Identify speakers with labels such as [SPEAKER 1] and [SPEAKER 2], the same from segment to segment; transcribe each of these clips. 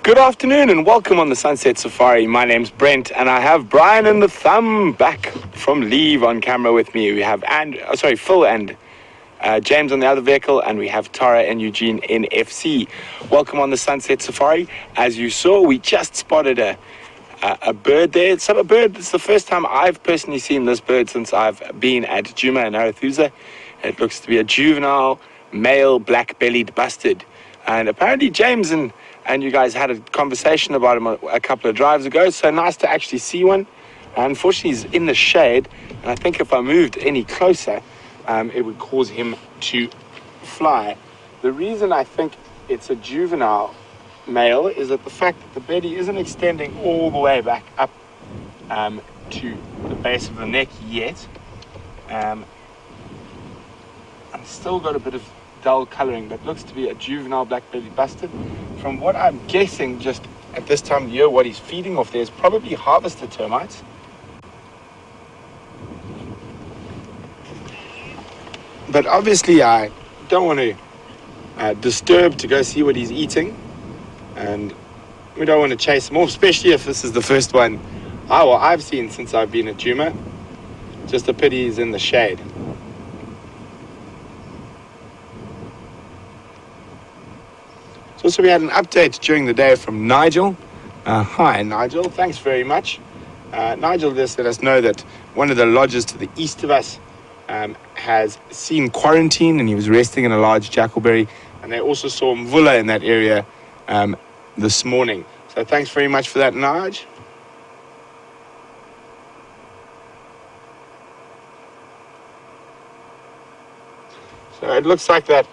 [SPEAKER 1] Good afternoon and welcome on the Sunset Safari. My name's Brent and I have Brian and the Thumb back from leave on camera with me. We have Phil and James on the other vehicle, and we have Tara and Eugene in FC. Welcome on the Sunset Safari. As you saw, we just spotted a bird there. It's the first time I've personally seen this bird since I've been at Djuma and Arathusa. It looks to be a juvenile male black-bellied bustard. And apparently James and you guys had a conversation about him a couple of drives ago, so nice to actually see one. Unfortunately, he's in the shade, and I think if I moved any closer, it would cause him to fly. The reason I think it's a juvenile male is that the fact that the belly isn't extending all the way back up to the base of the neck yet. I've still got a bit of dull colouring, but looks to be a juvenile black-bellied bustard. From what I'm guessing, just at this time of year, what he's feeding off there is probably harvested termites. But obviously I don't want to disturb to go see what he's eating, and we don't want to chase him off, especially if this is the first one I've seen since I've been at Djuma. Just a pity he's in the shade. So we had an update during the day from Nigel. Hi Nigel, thanks very much. Nigel just let us know that one of the lodges to the east of us has seen quarantine, and he was resting in a large jackalberry, and they also saw mvula in that area this morning. So thanks very much for that, Nige. So it looks like that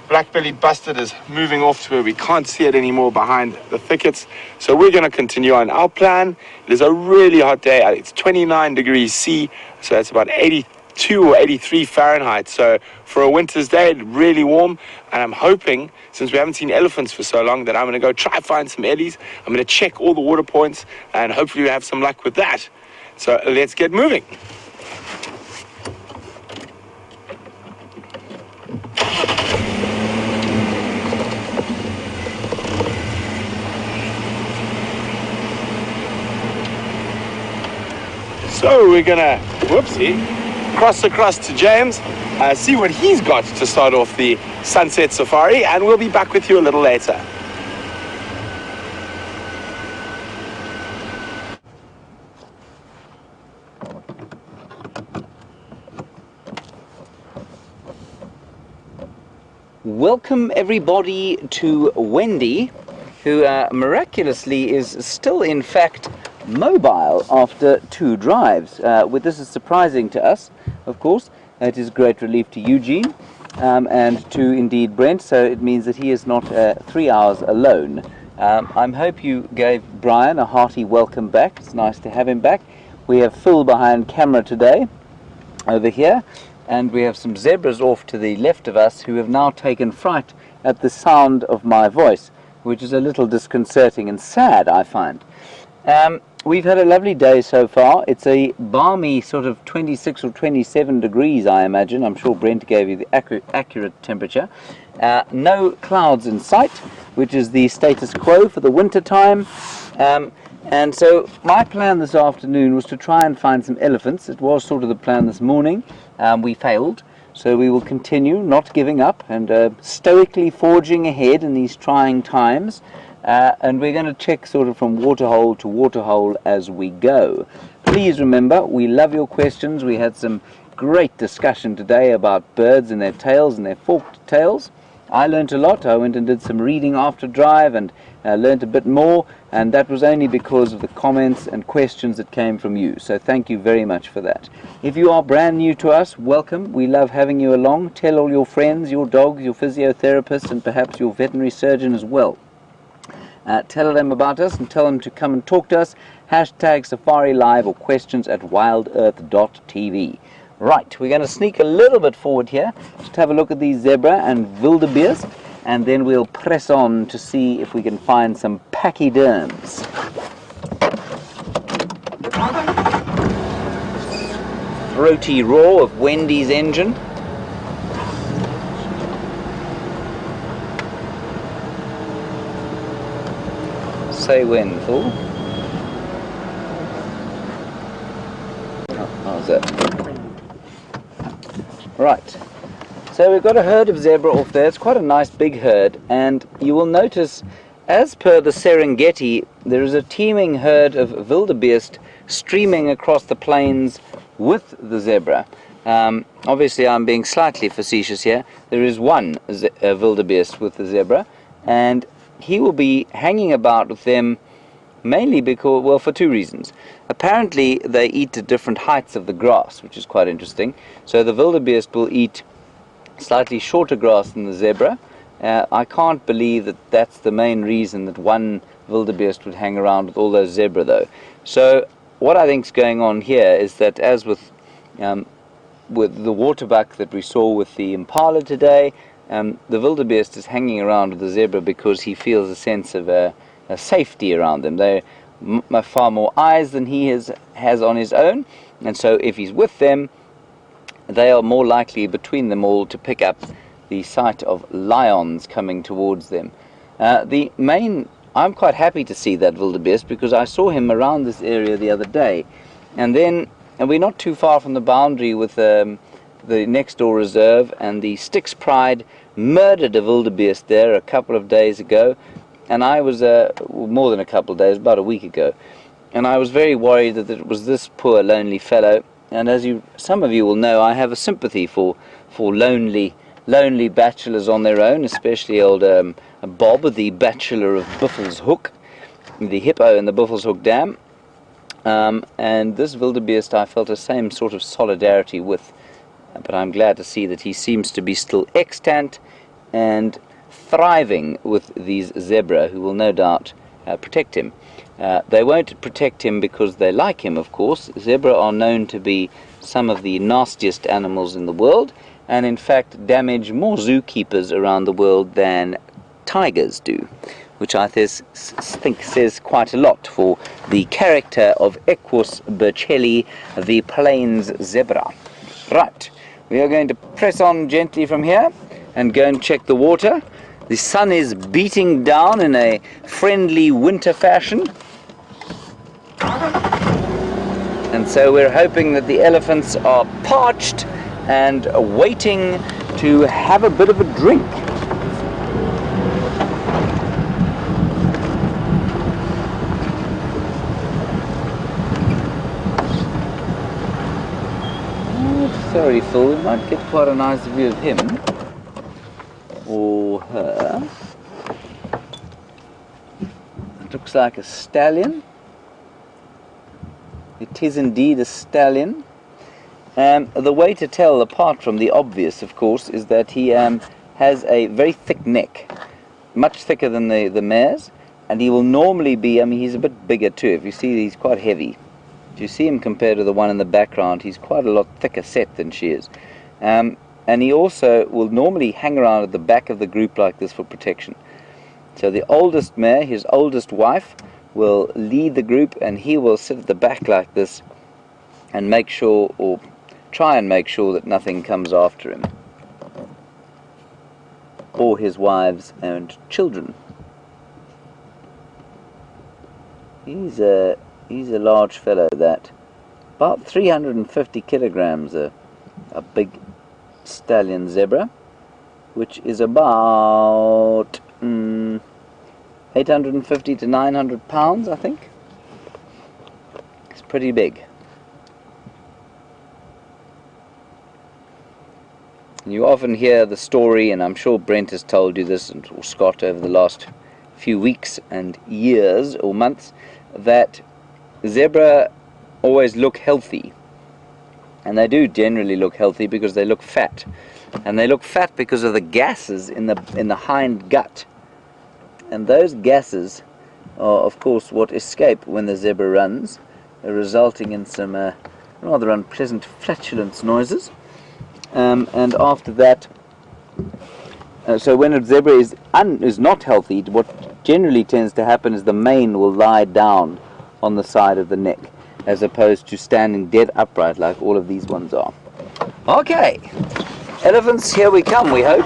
[SPEAKER 1] black-bellied bustard is moving off to where we can't see it anymore behind the thickets. So we're going to continue on our plan. It is a really hot day. It's 29 degrees C, so that's about 82 or 83 Fahrenheit. So for a winter's day, really warm. And I'm hoping, since we haven't seen elephants for so long, that I'm going to go try find some ellies. I'm going to check all the water points, and hopefully we have some luck with that. So let's get moving. So we're gonna, cross across to James, see what he's got to start off the Sunset Safari, and we'll be back with you a little later.
[SPEAKER 2] Welcome everybody to Wendy, who miraculously is still in fact mobile after 2 drives. This is surprising to us, of course. It is great relief to Eugene and to indeed Brent, so it means that he is not 3 hours alone. I hope you gave Brian a hearty welcome back. It's nice to have him back. We have Phil behind camera today over here, and we have some zebras off to the left of us who have now taken fright at the sound of my voice, which is a little disconcerting and sad, I find. We've had a lovely day so far. It's a balmy sort of 26 or 27 degrees, I imagine. I'm sure Brent gave you the accurate temperature. No clouds in sight, which is the status quo for the winter time. And so my plan this afternoon was to try and find some elephants. It was sort of the plan this morning. We failed. So we will continue, not giving up, and stoically forging ahead in these trying times. And we're going to check sort of from waterhole to waterhole as we go. Please remember, we love your questions. We had some great discussion today about birds and their tails and their forked tails. I learnt a lot. I went and did some reading after drive and learnt a bit more, and that was only because of the comments and questions that came from you. So thank you very much for that. If you are brand new to us, welcome. We love having you along. Tell all your friends, your dogs, your physiotherapists, and perhaps your veterinary surgeon as well. Tell them about us and tell them to come and talk to us. Hashtag Safari Live or questions at wildearth.tv. Right, we're going to sneak a little bit forward here. Just have a look at these zebra and wildebeest, and then we'll press on to see if we can find some pachyderms. Throaty roar of Wendy's engine. Say when, Phil. Oh, how's that? Right. So we've got a herd of zebra off there. It's quite a nice big herd, and you will notice, as per the Serengeti, there is a teeming herd of wildebeest streaming across the plains with the zebra. Obviously, I'm being slightly facetious here. There is one wildebeest with the zebra, and he will be hanging about with them mainly because, well, for two reasons. Apparently, they eat at different heights of the grass, which is quite interesting. So the wildebeest will eat slightly shorter grass than the zebra. I can't believe that that's the main reason that one wildebeest would hang around with all those zebra, though. So what I think is going on here is that, as with the waterbuck that we saw with the impala today, the wildebeest is hanging around with the zebra because he feels a sense of a safety around them. They're far more eyes than he has on his own, and so if he's with them, they are more likely between them all to pick up the sight of lions coming towards them. I'm quite happy to see that wildebeest because I saw him around this area the other day, and we're not too far from the boundary with the next door reserve, and the Styx Pride murdered a wildebeest there a couple of days ago, and I was more than a couple of days, about a week ago, and I was very worried that it was this poor lonely fellow. And as some of you will know, I have a sympathy for lonely bachelors on their own, especially old Bob, the bachelor of Buffels's Hook, the hippo in the Buffels's Hook Dam. And this wildebeest I felt the same sort of solidarity with, but I'm glad to see that he seems to be still extant and thriving with these zebra, who will no doubt protect him. They won't protect him because they like him, of course. Zebra are known to be some of the nastiest animals in the world, and in fact damage more zookeepers around the world than tigers do, which I think says quite a lot for the character of Equus burchelli, the plains zebra. Right, we are going to press on gently from here and go and check the water. The sun is beating down in a friendly winter fashion, and so we're hoping that the elephants are parched and waiting to have a bit of a drink. Oh, sorry Phil, we might get quite a nice view of him or her. It looks like a stallion. It is indeed a stallion. The way to tell, apart from the obvious, of course, is that he has a very thick neck, much thicker than the mares, and he will normally be, I mean, he's a bit bigger too. If you see, he's quite heavy. If you see him compared to the one in the background, he's quite a lot thicker set than she is. And he also will normally hang around at the back of the group like this for protection. So the oldest mare, his oldest wife, will lead the group, and he will sit at the back like this and make sure, or try and make sure, that nothing comes after him or his wives and children. He's a large fellow, that. About 350 kilograms, a big stallion zebra, which is about 850 to 900 pounds, I think. It's pretty big. You often hear the story, and I'm sure Brent has told you this, or Scott, over the last few weeks and years or months, that zebra always look healthy. And they do generally look healthy because they look fat. And they look fat because of the gases in the hind gut. And those gases are, of course, what escape when the zebra runs, resulting in some rather unpleasant flatulence noises. And after that, so when a zebra is not healthy, what generally tends to happen is the mane will lie down on the side of the neck, as opposed to standing dead upright like all of these ones are. Okay, elephants, here we come, we hope.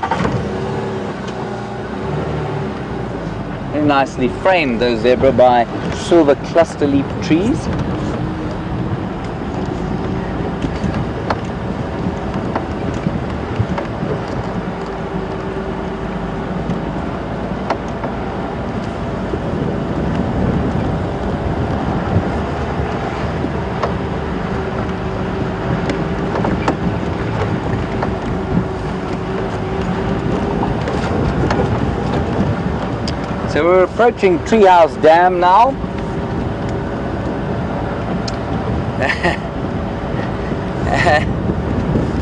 [SPEAKER 2] very nicely framed, those zebra, by silver cluster leaf trees. So we're approaching Treehouse Dam now.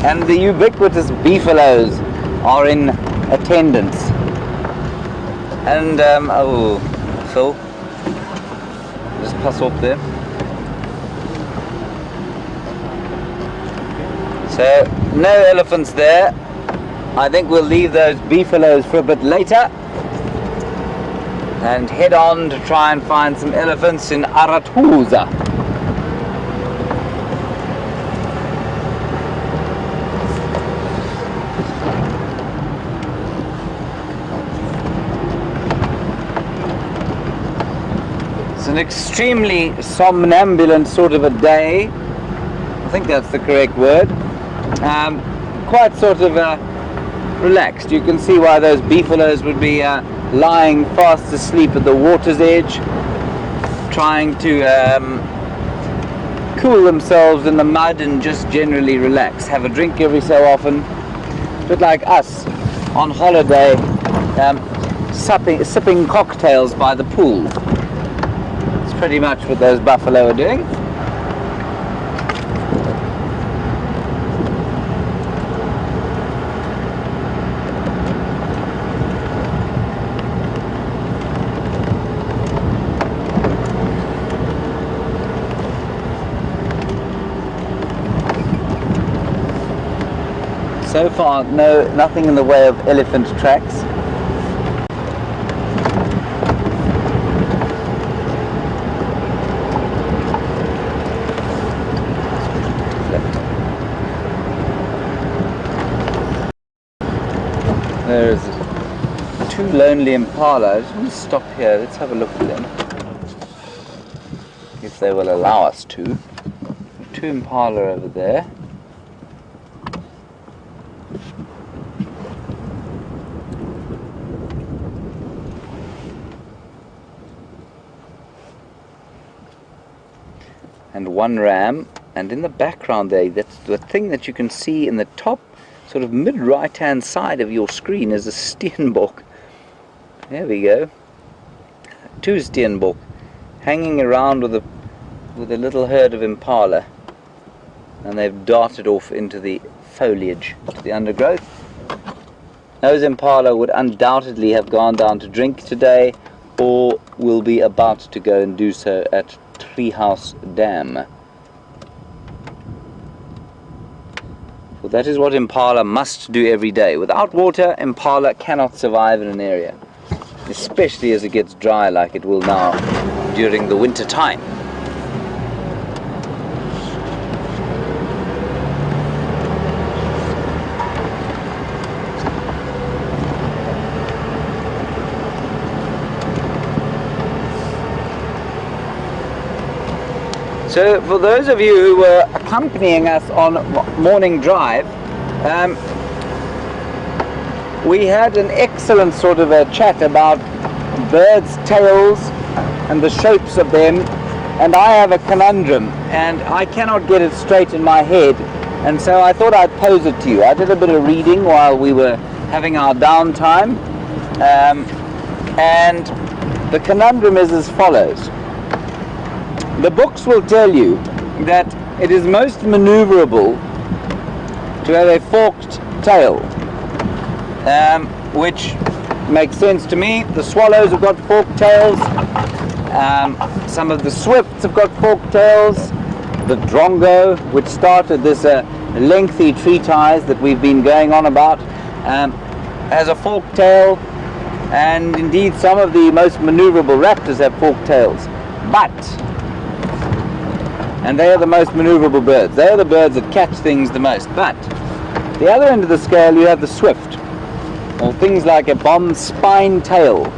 [SPEAKER 2] And the ubiquitous beefaloes are in attendance. And, oh, Phil, just pass off there. So, no elephants there. I think we'll leave those beefaloes for a bit later and head on to try and find some elephants in Arathusa. It's an extremely somnambulant sort of a day. I think that's the correct word. Quite sort of relaxed. You can see why those beefaloes would be lying fast asleep at the water's edge, trying to cool themselves in the mud and just generally relax, have a drink every so often, a bit like us on holiday, sipping cocktails by the pool. It's pretty much what those buffalo are doing. So far, nothing in the way of elephant tracks. There's two lonely impala. I just want to stop here. Let's have a look at them, if they will allow us to. Two impala over there. And one ram, and in the background there, that's the thing that you can see in the top sort of mid right hand side of your screen is a steenbok. There we go, two steenbok hanging around with a little herd of impala, and they've darted off into the foliage, to the undergrowth. Those impala would undoubtedly have gone down to drink today, or will be about to go and do so at Treehouse Dam. Well, that is what impala must do every day. Without water, impala cannot survive in an area, especially as it gets dry like it will now during the winter time. So for those of you who were accompanying us on morning drive, we had an excellent sort of a chat about birds' tails and the shapes of them, and I have a conundrum and I cannot get it straight in my head, and so I thought I'd pose it to you. I did a bit of reading while we were having our downtime, and the conundrum is as follows. The books will tell you that it is most maneuverable to have a forked tail, which makes sense to me. The swallows have got forked tails, some of the swifts have got forked tails. The drongo, which started this lengthy treatise that we've been going on about, has a forked tail, and indeed some of the most maneuverable raptors have forked tails. And they are the most maneuverable birds. They are the birds that catch things the most. But the other end of the scale, you have the swift, or things like a bomb spine tail,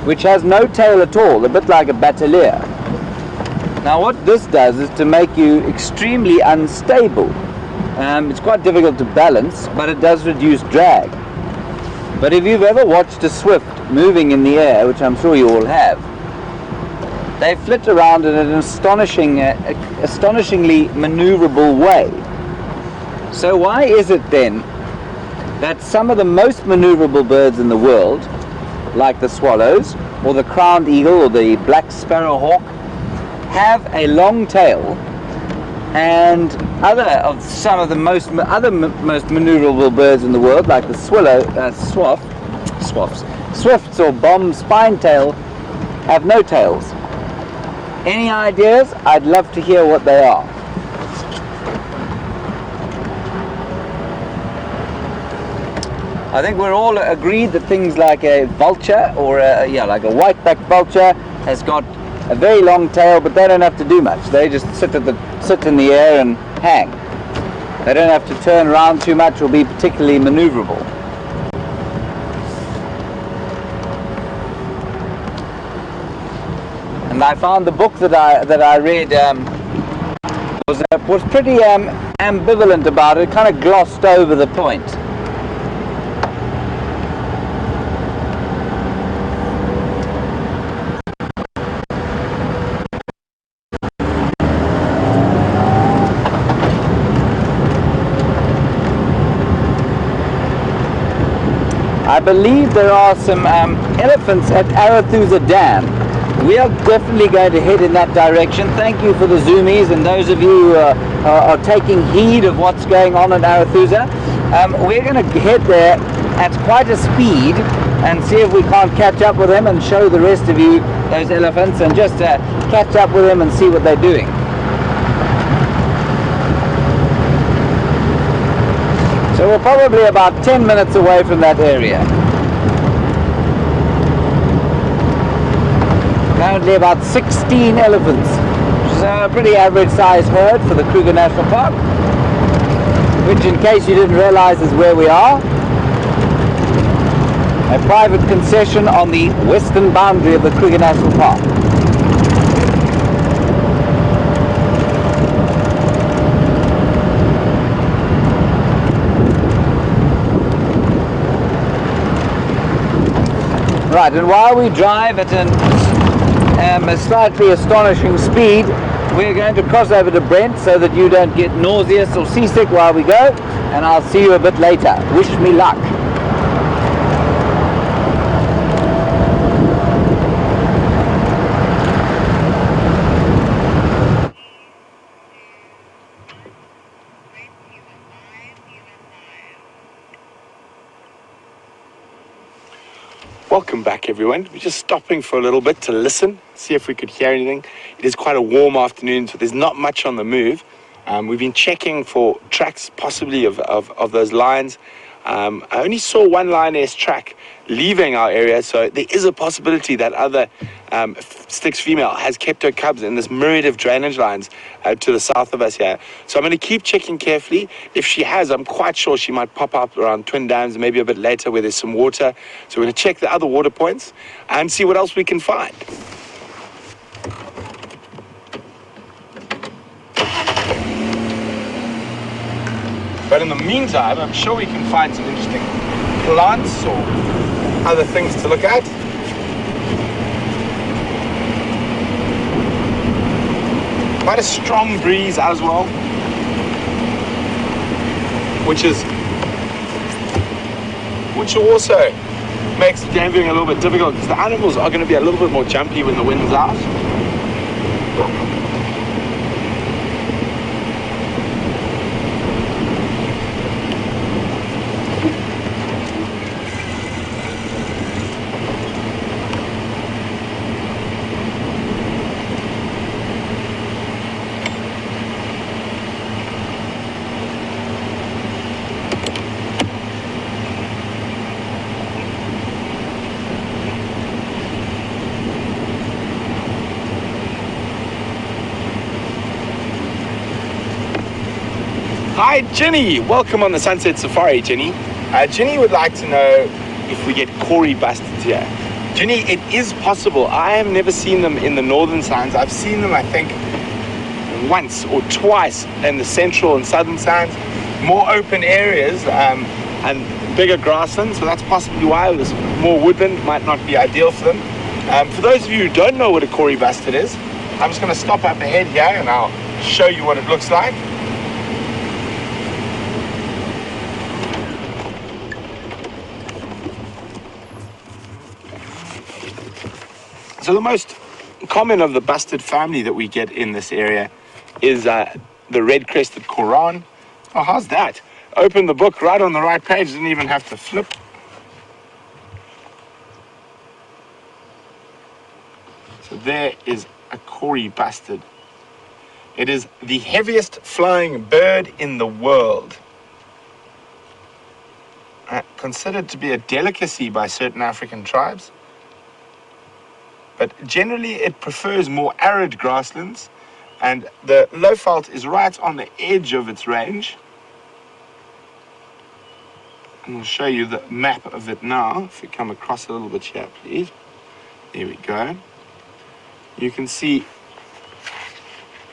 [SPEAKER 2] which has no tail at all, a bit like a batelier. Now what this does is to make you extremely unstable. It's quite difficult to balance, but it does reduce drag. But if you've ever watched a swift moving in the air, which I'm sure you all have, they flit around in an astonishingly maneuverable way. So why is it then that some of the most maneuverable birds in the world, like the swallows, or the crowned eagle, or the black sparrowhawk, have a long tail, and some of the most maneuverable birds in the world, like the swifts or bomb spinetail, have no tails? Any ideas? I'd love to hear what they are. I think we're all agreed that things like a vulture, or like a white-backed vulture, has got a very long tail, but they don't have to do much. They just sit in the air and hang. They don't have to turn around too much or be particularly maneuverable. And I found the book that I read was pretty ambivalent about it. Kind of glossed over the point. I believe there are some elephants at Arathusa Dam. We are definitely going to head in that direction. Thank you for the zoomies and those of you who are taking heed of what's going on in Arathusa. We're going to head there at quite a speed and see if we can't catch up with them and show the rest of you those elephants, and just catch up with them and see what they're doing. So we're probably about 10 minutes away from that area. Currently about 16 elephants, which is a pretty average sized herd for the Kruger National Park, which, in case you didn't realize, is where we are. A private concession on the western boundary of the Kruger National Park. Right, and while we drive at a slightly astonishing speed, we're going to cross over to Brent so that you don't get nauseous or seasick while we go, and I'll see you a bit later. Wish me luck.
[SPEAKER 1] Welcome back, everyone. We're just stopping for a little bit to listen, see if we could hear anything. It is quite a warm afternoon, so there's not much on the move. We've been checking for tracks, possibly of those lions. I only saw one lioness track leaving our area, so there is a possibility that other Styx female has kept her cubs in this myriad of drainage lines to the south of us here. So I'm going to keep checking carefully. If she has, I'm quite sure she might pop up around Twin Dams, maybe a bit later where there's some water. So we're going to check the other water points and see what else we can find. But in the meantime, I'm sure we can find some interesting plants or other things to look at. Quite a strong breeze as well, which also makes gambling a little bit difficult because the animals are going to be a little bit more jumpy when the wind's out. Hi Jenny, welcome on the Sunset Safari, Jenny. Jenny would like to know if we get Corey busted here. Ginny, it is possible. I have never seen them in the northern sands. I've seen them, I think, once or twice in the central and southern sands, more open areas and bigger grasslands, so that's possibly why this more woodland might not be ideal for them. For those of you who don't know what a Cory bustard is, I'm just going to stop up ahead here and I'll show you what it looks like. So the most common of the bustard family that we get in this area is the red-crested Koran. Oh, how's that? Open the book right on the right page, didn't even have to flip. So there is a Cory bustard. It is the heaviest flying bird in the world. Considered to be a delicacy by certain African tribes. But generally it prefers more arid grasslands, and the Lowveld is right on the edge of its range. And I'll show you the map of it now. If you come across a little bit here, please. There we go. You can see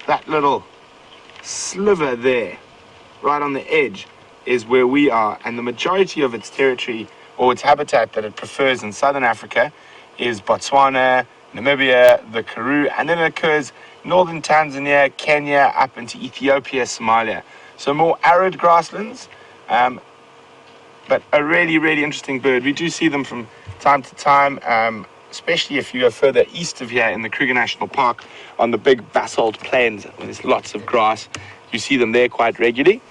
[SPEAKER 1] that little sliver there, right on the edge, is where we are. And the majority of its territory, or its habitat that it prefers in southern Africa, is Botswana, Namibia, the Karoo, and then it occurs northern Tanzania, Kenya, up into Ethiopia, Somalia. So more arid grasslands, but a really, really interesting bird. We do see them from time to time, especially if you go further east of here in the Kruger National Park on the big basalt plains where there's lots of grass. You see them there quite regularly.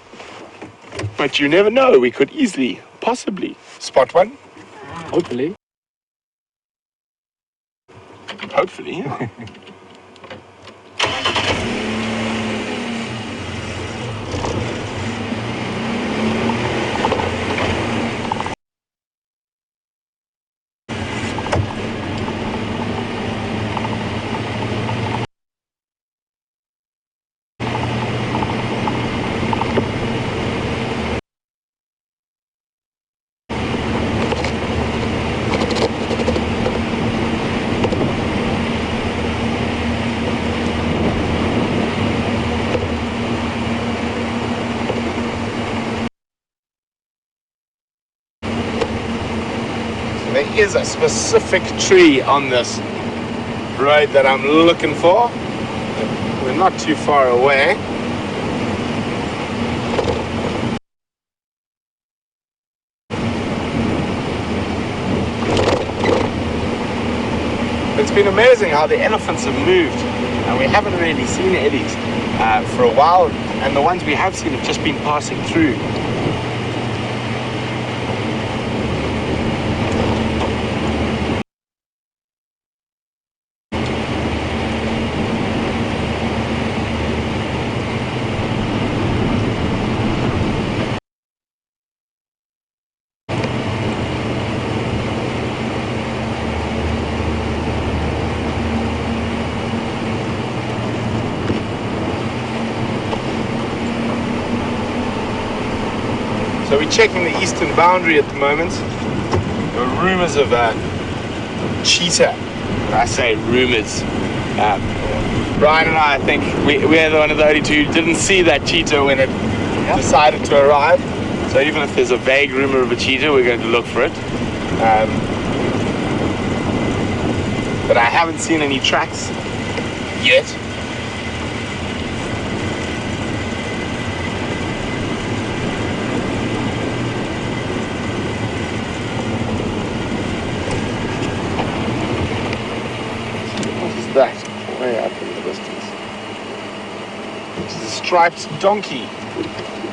[SPEAKER 1] But you never know, we could easily, possibly spot one.
[SPEAKER 3] Hopefully.
[SPEAKER 1] Hopefully, yeah. There is a specific tree on this road that I'm looking for. We're not too far away. It's been amazing how the elephants have moved, and we haven't really seen ellies for a while, and the ones we have seen have just been passing through. So we're checking the eastern boundary at the moment. There are rumors of a cheetah. I say rumors. Brian and I think we're one of the only two who didn't see that cheetah when it decided to arrive. So even if there's a vague rumor of a cheetah, we're going to look for it. But I haven't seen any tracks yet. That way up in the distance, which is a striped donkey.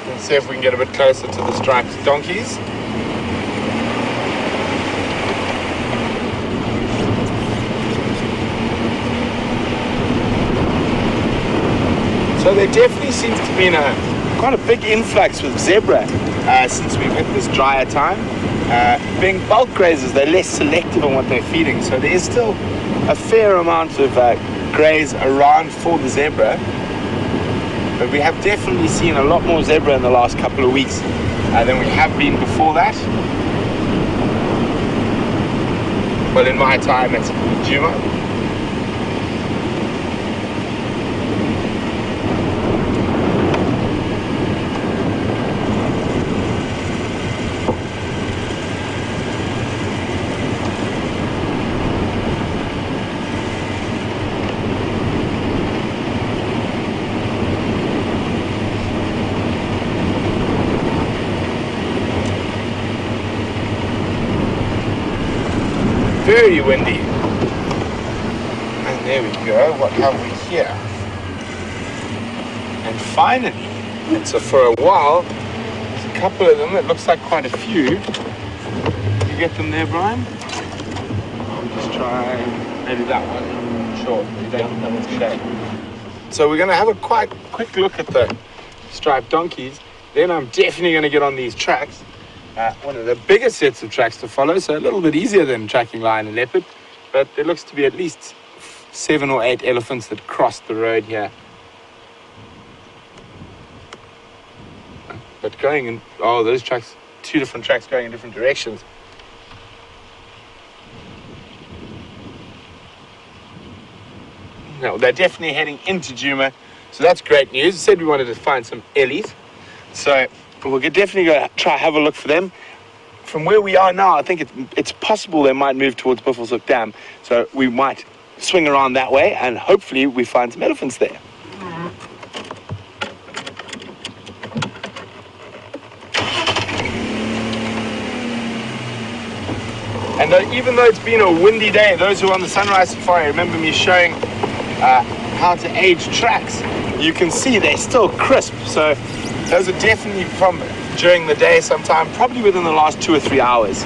[SPEAKER 1] Let's see if we can get a bit closer to the striped donkeys. So there definitely seems to be quite a big influx with zebra since we've hit this drier time. Being bulk grazers, they're less selective on what they're feeding, so there is still a fair amount of graze around for the zebra, but we have definitely seen a lot more zebra in the last couple of weeks than we have been before that. Well, in my time, it's Juma. Very windy. And there we go. What have we here? And finally, and so for a while, there's a couple of them. It looks like quite a few. You get them there, Brian? I'll just try maybe that one. Sure. You don't have its shade. So we're going to have a quite quick look at the striped donkeys. Then I'm definitely going to get on these tracks. One of the biggest sets of tracks to follow, so a little bit easier than tracking lion and leopard, but there looks to be at least 7 or 8 elephants that crossed the road here. But going in, oh, those tracks, 2 different tracks going in different directions. No, they're definitely heading into Juma, so that's great news. I said we wanted to find some ellies, so we'll definitely go try have a look for them. From where we are now, I think it's possible they might move towards Buffelshoek Dam, so we might swing around that way, and hopefully we find some elephants there. And even though it's been a windy day, those who are on the sunrise safari remember me showing how to age tracks. You can see they're still crisp, so those are definitely from during the day sometime, probably within the last 2 or 3 hours.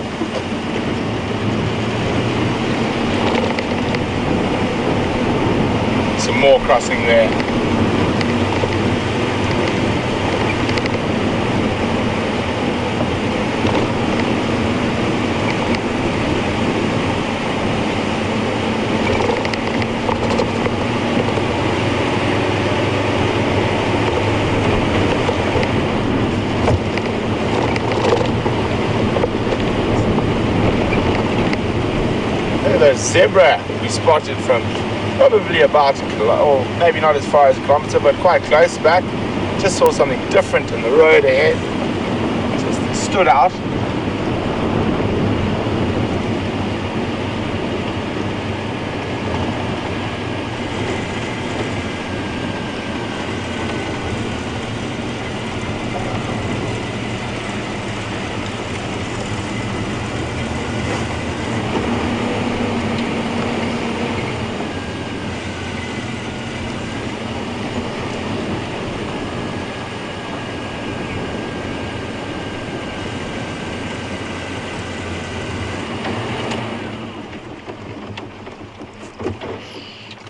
[SPEAKER 1] Some more crossing there. Zebra we spotted from probably about or maybe not as far as a kilometer, but quite close back. Just saw something different in the road ahead. Just stood out.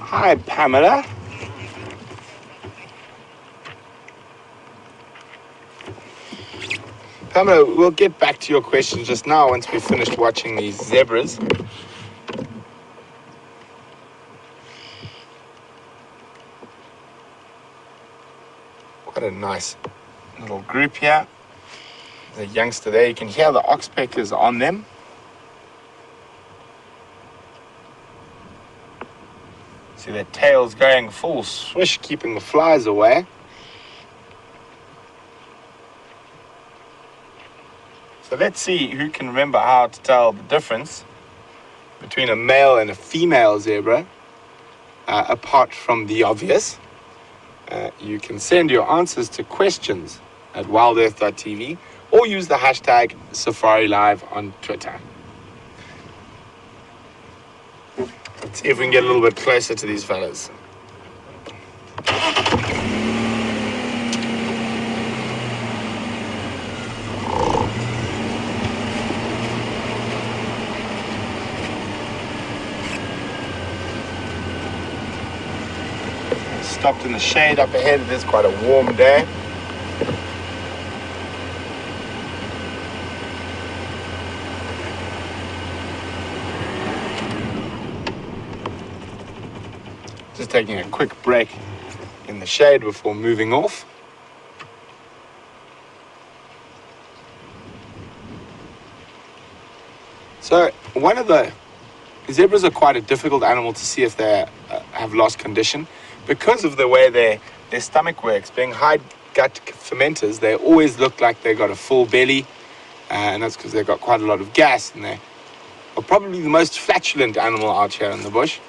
[SPEAKER 1] Hi, Pamela. Pamela, we'll get back to your question just now once we've finished watching these zebras. Quite a nice little group here. There's a youngster there. You can hear the oxpeckers on them. See their tails going full swish, keeping the flies away. So let's see who can remember how to tell the difference between a male and a female zebra, apart from the obvious. You can send your answers to questions at wildearth.tv or use the hashtag #SafariLive on Twitter. Let's see if we can get a little bit closer to these fellas. Stopped in the shade up ahead. It is quite a warm day. Just taking a quick break in the shade before moving off. So one of the zebras are quite a difficult animal to see if they have lost condition because of the way their stomach works. Being high gut fermenters, they always look like they've got a full belly, and that's because they've got quite a lot of gas, and they are probably the most flatulent animal out here in the bush.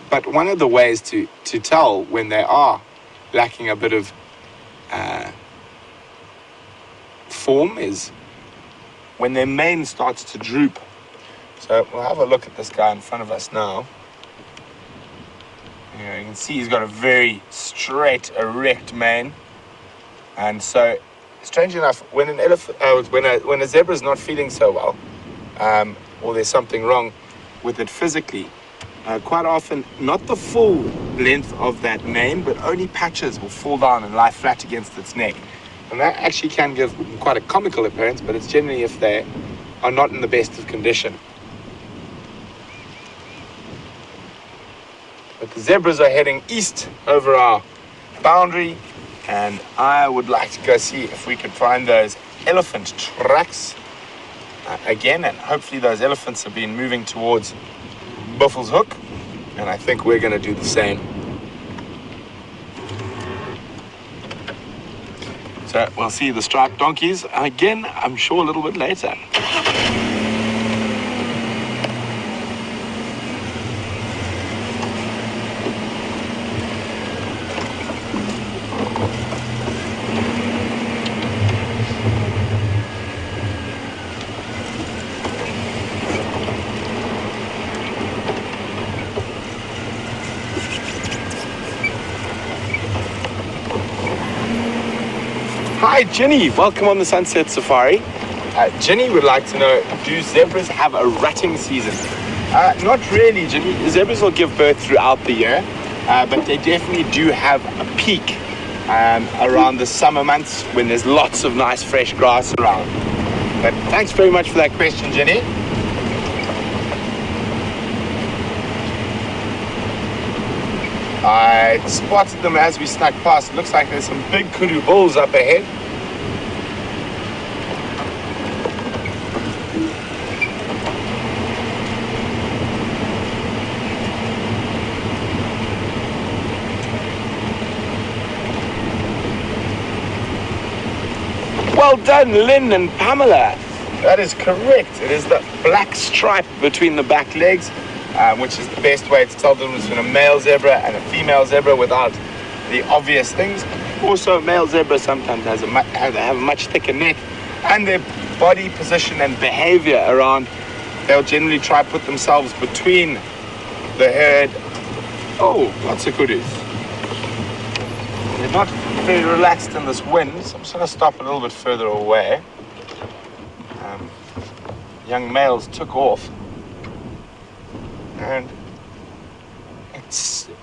[SPEAKER 1] But one of the ways to tell when they are lacking a bit of form is when their mane starts to droop. So we'll have a look at this guy in front of us now. You can see he's got a very straight, erect mane, and so, strange enough, when an when a zebra is not feeling so well, or there's something wrong with it physically, quite often not the full length of that mane, but only patches will fall down and lie flat against its neck, and that actually can give quite a comical appearance. But it's generally if they are not in the best of condition. But the zebras are heading east over our boundary, and I would like to go see if we could find those elephant tracks again, and hopefully those elephants have been moving towards Buffalo's Hook, and I think we're going to do the same. So we'll see the striped donkeys again, I'm sure, a little bit later. Hi Ginny, welcome on the Sunset Safari. Ginny would like to know, do zebras have a rutting season? Not really, Ginny. Zebras will give birth throughout the year, but they definitely do have a peak around the summer months when there's lots of nice fresh grass around. But thanks very much for that question, Ginny. I spotted them as we snuck past. It looks like there's some big kudu bulls up ahead. Well done, Lynn and Pamela. That is correct. It is the black stripe between the back legs, which is the best way to tell the difference between a male zebra and a female zebra without the obvious things. Also, male zebra sometimes have a much thicker neck, and their body position and behavior around, they'll generally try to put themselves between the herd. Oh, lots of kudus. They're not very relaxed in this wind, so I'm just going to stop a little bit further away. Young males took off. And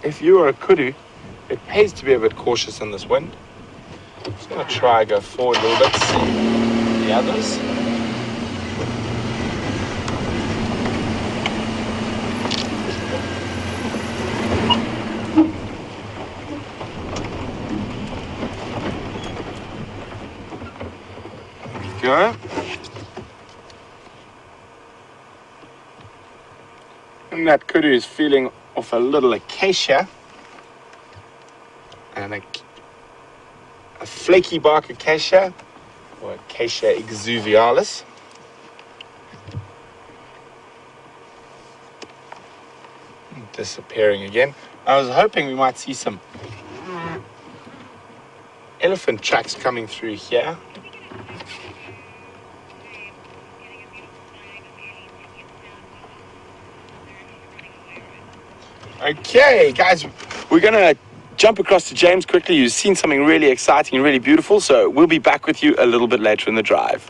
[SPEAKER 1] if you are a kudu, it pays to be a bit cautious in this wind. I'm just going to try go forward a little bit, see the others. There we go. And that kudu is feeling off a little acacia, and a flaky bark acacia, or Acacia exuvialis. Disappearing again. I was hoping we might see some elephant tracks coming through here. Okay, guys, we're going to jump across to James quickly. You've seen something really exciting and really beautiful, so we'll be back with you a little bit later in the drive.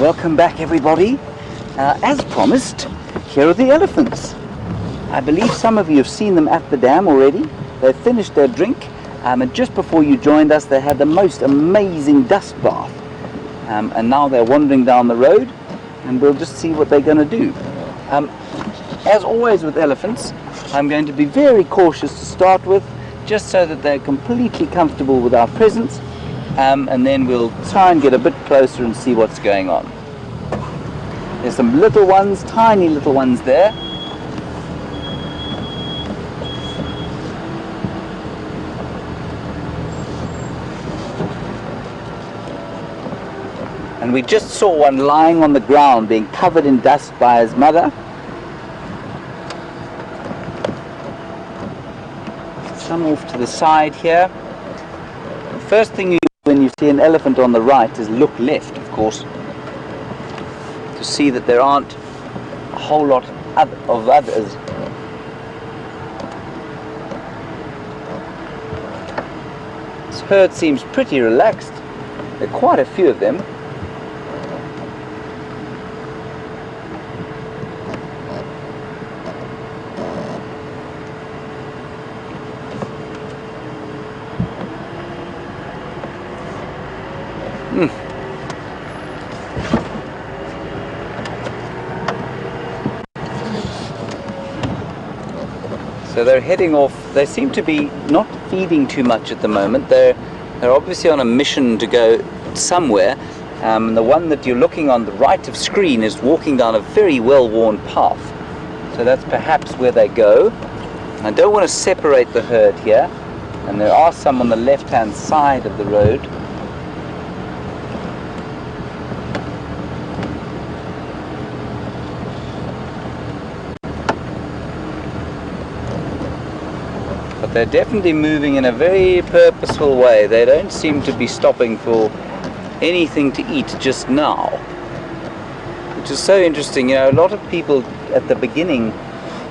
[SPEAKER 2] Welcome back, everybody. As promised, here are the elephants. I believe some of you have seen them at the dam already. They've finished their drink, and just before you joined us, they had the most amazing dust bath. And now they're wandering down the road, and we'll just see what they're going to do. As always with elephants, I'm going to be very cautious to start with, just so that they're completely comfortable with our presence, and then we'll try and get a bit closer and see what's going on. There's some little ones, tiny little ones there. And we just saw one lying on the ground being covered in dust by his mother. Some off to the side here. The first thing you do when you see an elephant on the right is look left, of course, to see that there aren't a whole lot of others. This herd seems pretty relaxed. There are quite a few of them. So they're heading off. They seem to be not feeding too much at the moment. They're obviously on a mission to go somewhere. The one that you're looking on the right of screen is walking down a very well-worn path. So that's perhaps where they go. I don't want to separate the herd here, and there are some on the left-hand side of the road. They're definitely moving in a very purposeful way. They don't seem to be stopping for anything to eat just now, which is so interesting. You know, a lot of people at the beginning,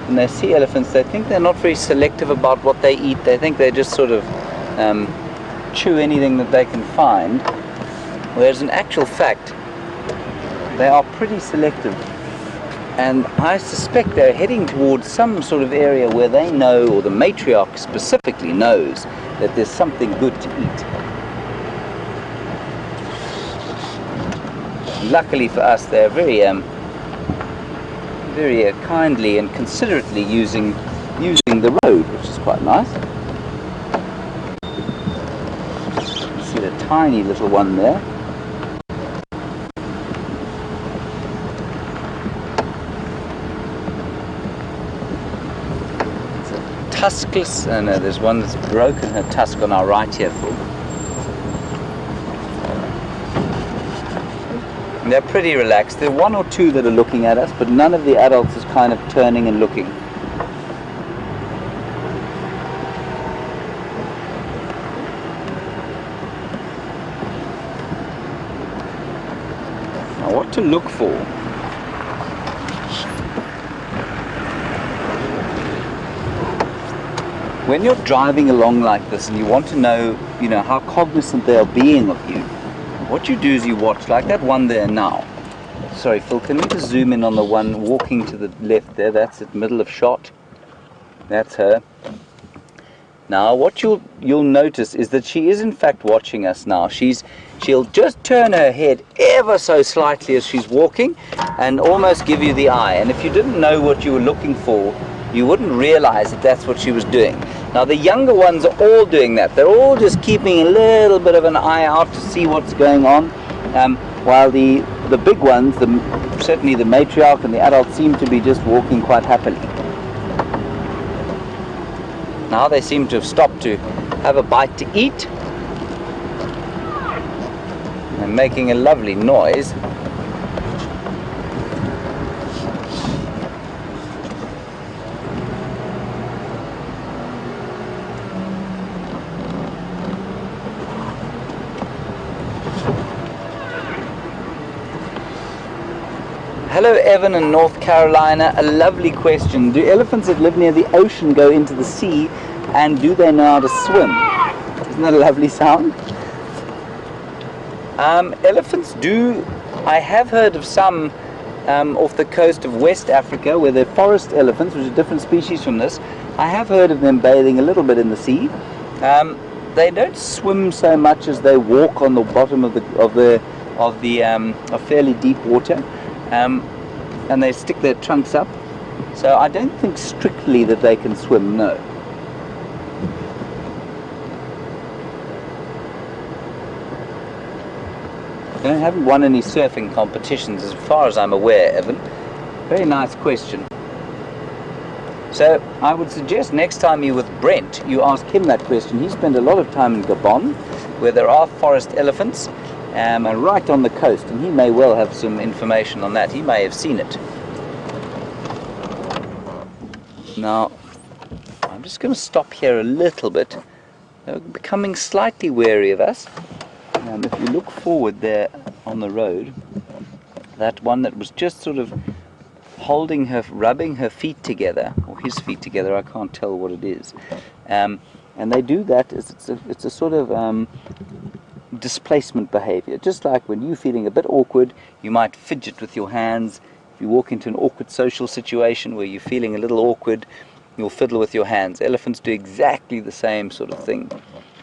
[SPEAKER 2] when they see elephants, they think they're not very selective about what they eat. They think they just sort of chew anything that they can find, whereas in actual fact they are pretty selective. And I suspect they're heading towards some sort of area where they know, or the matriarch specifically knows, that there's something good to eat. And luckily for us, they're very kindly and considerately using the road, which is quite nice. You see the tiny little one there. Tuskless, oh no, there's one that's broken her tusk on our right here. And they're pretty relaxed. There are one or two that are looking at us, but none of the adults is kind of turning and looking. Now what to look for? When you're driving along like this and you want to know, how cognizant they are being of you, what you do is you watch, like that one there now. Sorry, Phil, can we just zoom in on the one walking to the left there? That's it, middle of shot. That's her. Now, what you'll notice is that she is in fact watching us now. She'll just turn her head ever so slightly as she's walking and almost give you the eye. And if you didn't know what you were looking for, you wouldn't realize that that's what she was doing. Now the younger ones are all doing that. They're all just keeping a little bit of an eye out to see what's going on, while the big ones, certainly the matriarch and the adults, seem to be just walking quite happily. Now they seem to have stopped to have a bite to eat. And making a lovely noise. Hello Evan in North Carolina, a lovely question. Do elephants that live near the ocean go into the sea, and do they know how to swim? Isn't that a lovely sound? Elephants do. I have heard of some off the coast of West Africa where they're forest elephants, which are a different species from this. I have heard of them bathing a little bit in the sea. They don't swim so much as they walk on the bottom of fairly deep water. and they stick their trunks up. So I don't think strictly that they can swim, no. They haven't won any surfing competitions as far as I'm aware, Evan. Very nice question. So I would suggest next time you're with Brent, you ask him that question. He spent a lot of time in Gabon, where there are forest elephants, and right on the coast, and he may well have some information on that. He may have seen it. Now, I'm just going to stop here a little bit. They're becoming slightly wary of us. If you look forward there on the road, that one that was just sort of holding her, rubbing her feet together, or his feet together, I can't tell what it is. And they do that, it's a sort of displacement behavior. Just like when you're feeling a bit awkward, you might fidget with your hands. If you walk into an awkward social situation where you're feeling a little awkward, you'll fiddle with your hands. Elephants do exactly the same sort of thing,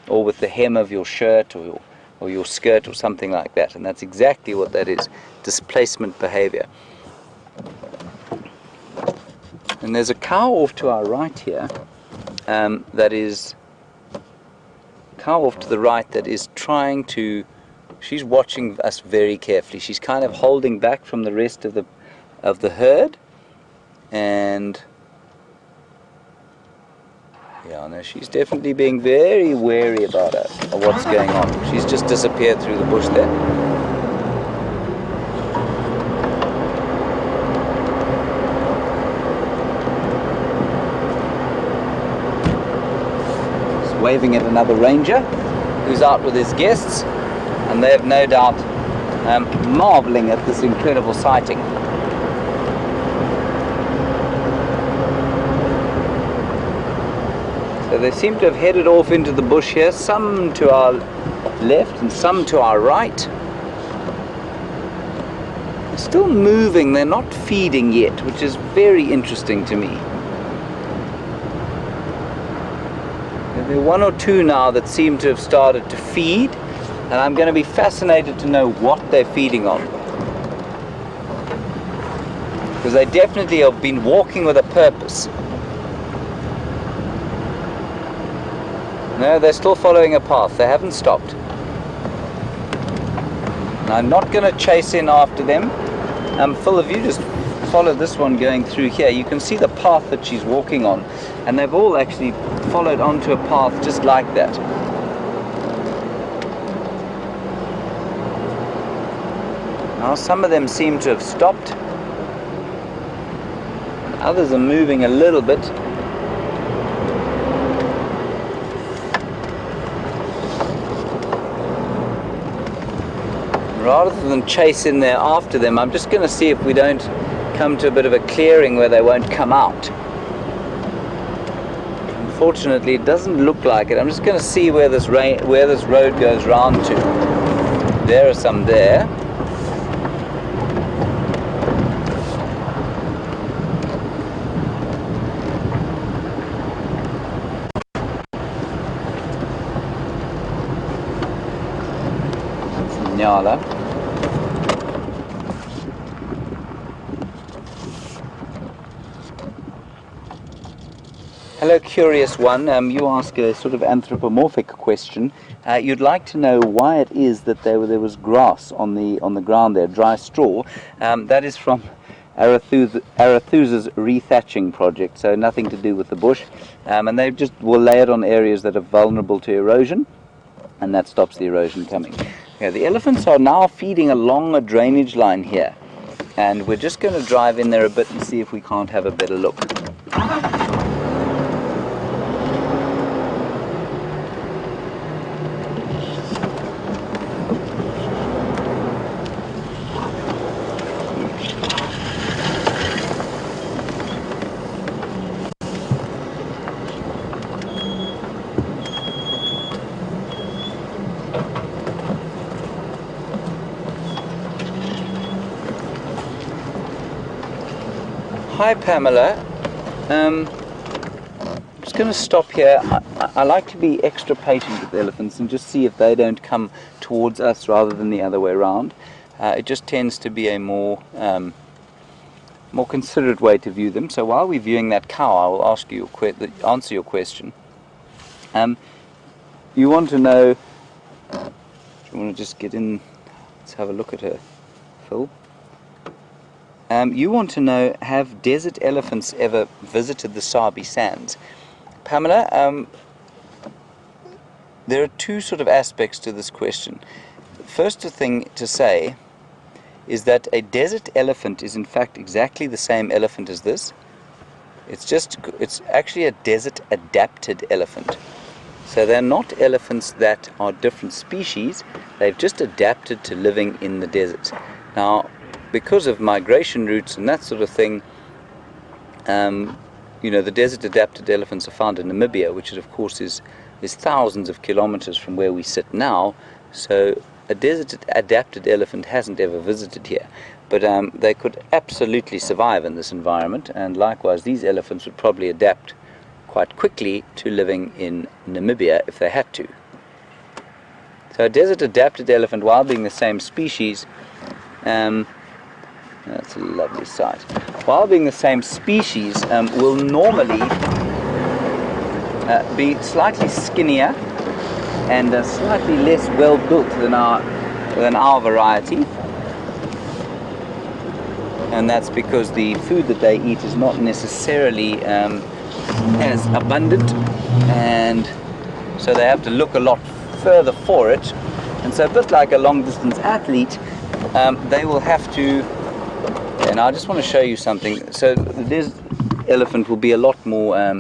[SPEAKER 2] or with the hem of your shirt or your skirt or something like that. And that's exactly what that is, displacement behavior. And there's a cow off to our right here, that is, cow off to the right that is trying to, she's watching us very carefully. She's kind of holding back from the rest of the herd, and yeah, no, she's definitely being very wary about of what's going on. She's just disappeared through the bush there. Waving at another ranger who's out with his guests, and they have no doubt marveling at this incredible sighting. So they seem to have headed off into the bush here, some to our left and some to our right. They're still moving, they're not feeding yet, which is very interesting to me. There are one or two now that seem to have started to feed, and I'm going to be fascinated to know what they're feeding on. Because they definitely have been walking with a purpose. No, they're still following a path. They haven't stopped. And I'm not going to chase in after them. Phil, if you just follow this one going through here, you can see the path that she's walking on, and they've all actually followed onto a path just like that. Now some of them seem to have stopped, others are moving a little bit. Rather than chase in there after them, I'm just going to see if we don't come to a bit of a clearing where they won't come out. Unfortunately, it doesn't look like it. I'm just going to see where this road goes round to. There are some there. That's Nyala. Hello, curious one. You ask a sort of anthropomorphic question. You'd like to know why it is that there was grass on the ground there, dry straw. That is from Arethusa's rethatching project, so nothing to do with the bush. And they just will lay it on areas that are vulnerable to erosion, and that stops the erosion coming. Okay, the elephants are now feeding along a drainage line here, and we're just going to drive in there a bit and see if we can't have a better look. Hi Pamela, I'm just going to stop here. I like to be extra patient with elephants and just see if they don't come towards us rather than the other way around. It just tends to be a more more considerate way to view them. So while we're viewing that cow, I will ask you answer your question. You want to know, do you want to just get in, let's have a look at her, Phil. You want to know, have desert elephants ever visited the Sabi Sands? Pamela, there are two sort of aspects to this question. First thing to say is that a desert elephant is in fact exactly the same elephant as this. It's actually a desert adapted elephant. So they're not elephants that are different species, they've just adapted to living in the desert. Now, because of migration routes and that sort of thing, the desert adapted elephants are found in Namibia, which of course is thousands of kilometers from where we sit now. So a desert adapted elephant hasn't ever visited here, but they could absolutely survive in this environment, and likewise these elephants would probably adapt quite quickly to living in Namibia if they had to. So a desert adapted elephant, while being the same species, that's a lovely sight, while being the same species, will normally be slightly skinnier and slightly less well built than our variety, and that's because the food that they eat is not necessarily as abundant, and so they have to look a lot further for it. And so a bit like a long distance athlete, they will have to, and I just want to show you something. So this elephant will be a lot more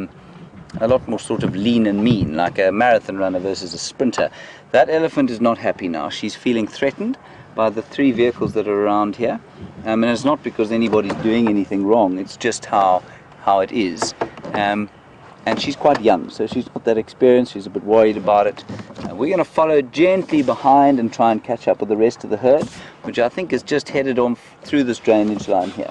[SPEAKER 2] sort of lean and mean, like a marathon runner versus a sprinter. That elephant is not happy now. She's feeling threatened by the three vehicles that are around here, and it's not because anybody's doing anything wrong, it's just how it is. And she's quite young, so she's got that experience. She's a bit worried about it. We're going to follow gently behind and try and catch up with the rest of the herd, which I think is just headed on through this drainage line here.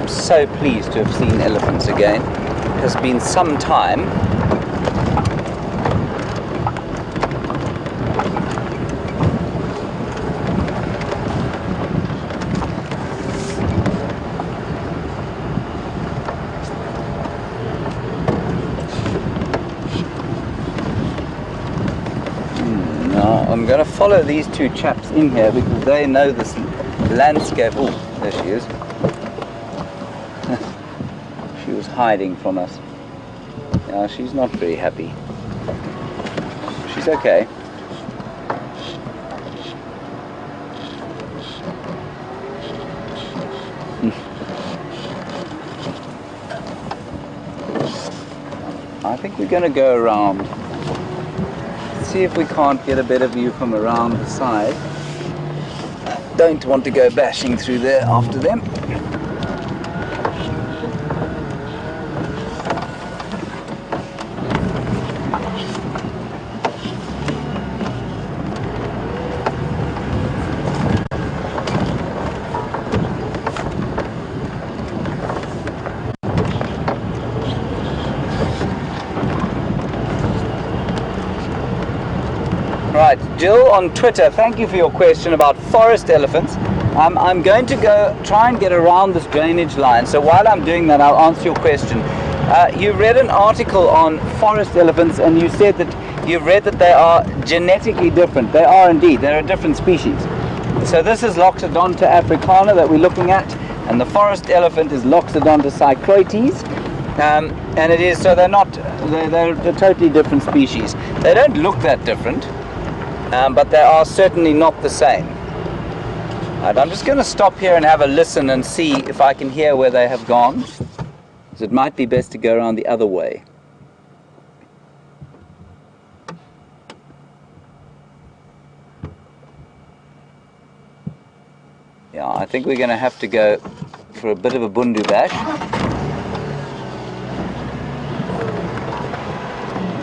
[SPEAKER 2] So pleased to have seen elephants again. It has been some time. Now I'm going to follow these two chaps in here because they know this landscape. Oh, there she is. She was hiding from us. Yeah, she's not very happy. She's okay. I think we're going to go around. See if we can't get a better view from around the side. Don't want to go bashing through there after them. Right, Jill on Twitter, thank you for your question about forest elephants. I'm going to go try and get around this drainage line, so while I'm doing that I'll answer your question. You read an article on forest elephants and you said that you've read that they are genetically different. They are indeed, they're a different species. So this is Loxodonta africana that we're looking at, and the forest elephant is Loxodonta cycloides. And it is, so they're a totally different species. They don't look that different. But they are certainly not the same. Right, I'm just going to stop here and have a listen and see if I can hear where they have gone. So it might be best to go around the other way. Yeah, I think we're going to have to go for a bit of a bundu bash.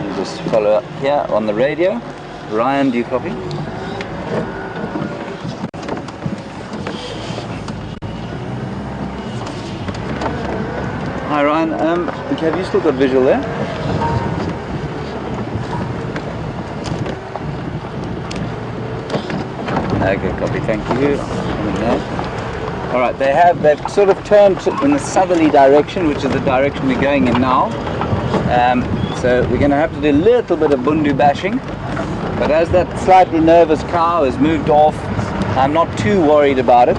[SPEAKER 2] You just follow up here on the radio. Ryan, do you copy? Hi Ryan, have you still got visual there? Okay, copy, thank you. Alright, they've sort of turned in the southerly direction, which is the direction we're going in now. So we're going to have to do a little bit of bundu bashing. But as that slightly nervous cow has moved off, I'm not too worried about it.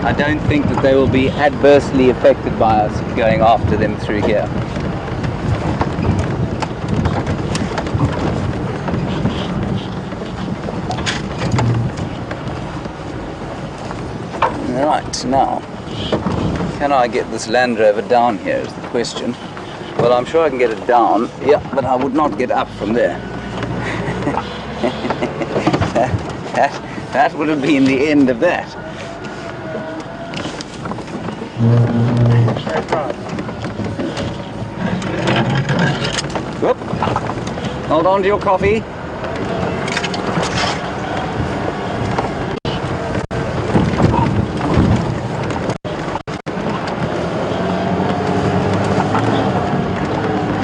[SPEAKER 2] I don't think that they will be adversely affected by us going after them through here. Right, now, can I get this Land Rover down here is the question. Well, I'm sure I can get it down, yeah, but I would not get up from there. that would have been the end of that. Whoop. Hold on to your coffee.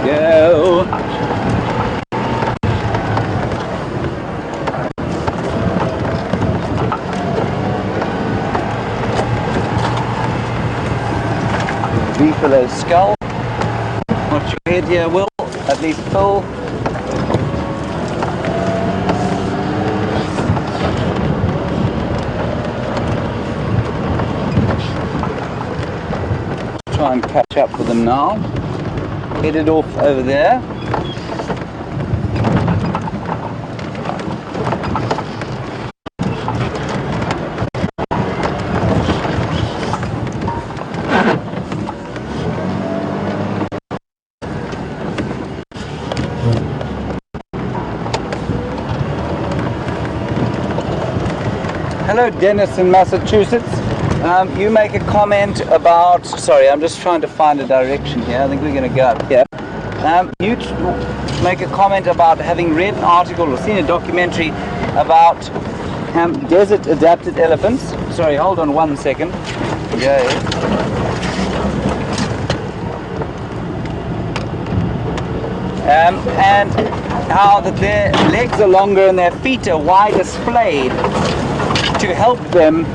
[SPEAKER 2] Go. Beefalo skull. Watch your head here, Will. At least pull. Try and catch up with them now. Headed off over there. Hello Dennis in Massachusetts. You make a comment about, sorry, I'm just trying to find a direction here. I think we're going to go up here. You make a comment about having read an article or seen a documentary about desert adapted elephants. Sorry, hold on 1 second. Yeah. And how that their legs are longer and their feet are wider splayed to help them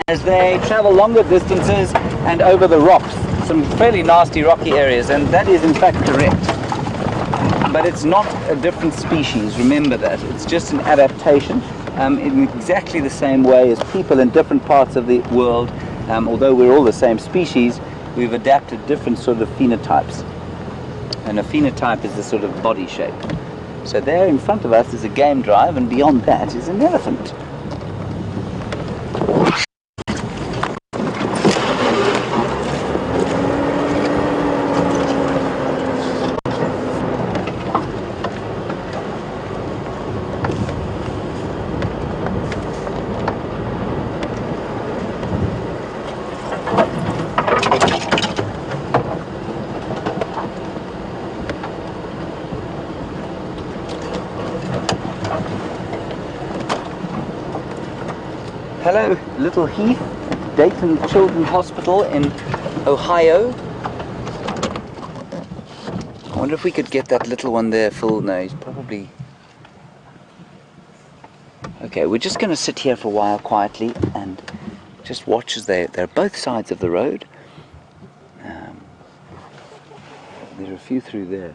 [SPEAKER 2] as they travel longer distances and over the rocks, some fairly nasty rocky areas, and that is in fact correct. But it's not a different species, remember that. It's just an adaptation in exactly the same way as people in different parts of the world, although we're all the same species, we've adapted different sort of phenotypes. And a phenotype is the sort of body shape. So there in front of us is a game drive, and beyond that is an elephant. Hello, Little Heath, Dayton Children's Hospital in Ohio. I wonder if we could get that little one there full. No, he's probably... Okay, we're just going to sit here for a while quietly and just watch as they're both sides of the road. There are a few through there.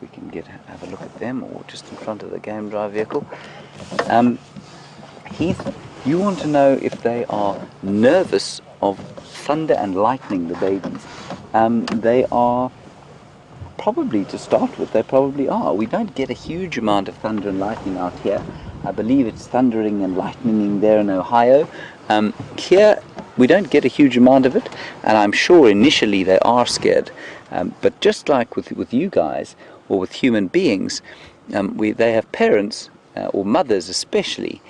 [SPEAKER 2] We can have a look at them, or just in front of the game drive vehicle. Heath, you want to know if they are nervous of thunder and lightning, the babies. They are probably, to start with, they probably are. We don't get a huge amount of thunder and lightning out here. I believe it's thundering and lightning there in Ohio. Here, we don't get a huge amount of it, and I'm sure initially they are scared. But just like with you guys, or with human beings, they have parents, or mothers especially,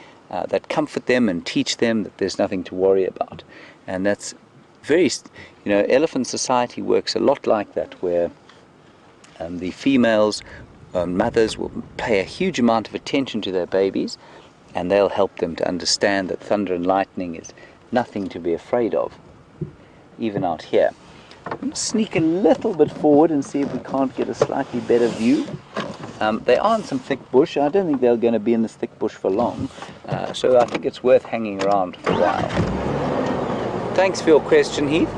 [SPEAKER 2] that comfort them and teach them that there's nothing to worry about. And that's elephant society works a lot like that, where the females, mothers will pay a huge amount of attention to their babies, and they'll help them to understand that thunder and lightning is nothing to be afraid of, even out here. I'm going to sneak a little bit forward and see if we can't get a slightly better view. They are in some thick bush. I don't think they're going to be in this thick bush for long, so I think it's worth hanging around for a while. Thanks for your question, Heath.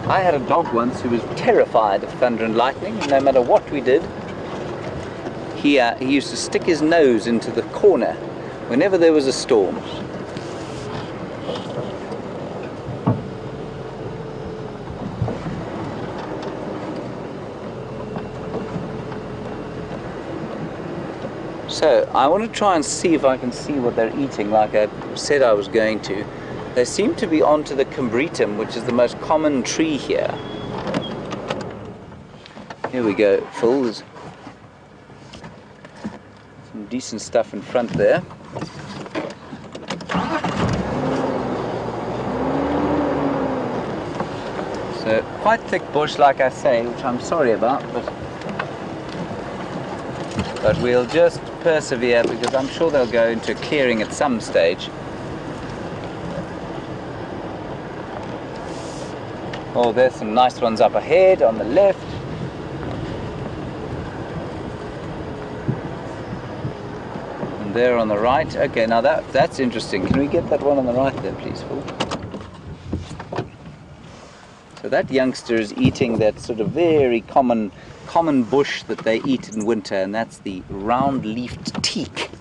[SPEAKER 2] I had a dog once who was terrified of thunder and lightning, and no matter what we did, he used to stick his nose into the corner whenever there was a storm. So I want to try and see if I can see what they're eating, like I said I was going to. They seem to be onto the combretum, which is the most common tree here. Here we go, Phil. There's some decent stuff in front there. So quite thick bush, like I say, which I'm sorry about, but we'll just persevere, because I'm sure they'll go into clearing at some stage. Oh, there's some nice ones up ahead on the left. And there on the right. Okay, now that's interesting. Can we get that one on the right there, please, Phil? So that youngster is eating that sort of very common bush that they eat in winter, and that's the round-leafed teak,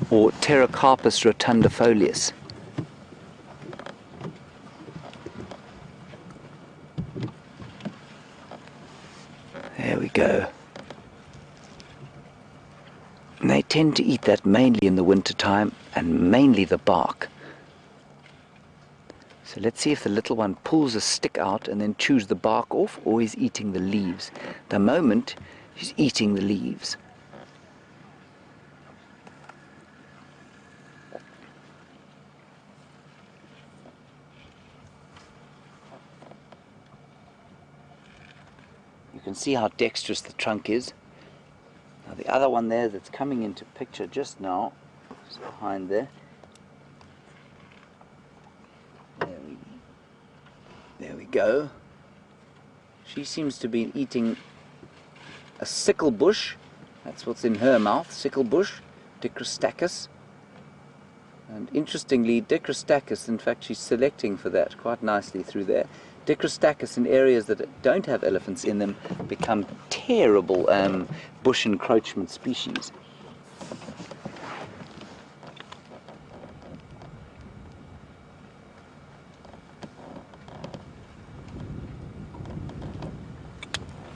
[SPEAKER 2] or Pterocarpus rotundifolius. There we go. And they tend to eat that mainly in the winter time, and mainly the bark. So let's see if the little one pulls a stick out and then chews the bark off, or he's eating the leaves. The moment he's eating the leaves. You can see how dexterous the trunk is. Now the other one there that's coming into picture just now, just behind there. There we go. She seems to be eating a sickle bush. That's what's in her mouth, sickle bush, Dicrostachys. And interestingly, Dicrostachys, in fact, she's selecting for that quite nicely through there. Dicrostachys in areas that don't have elephants in them become terrible bush encroachment species.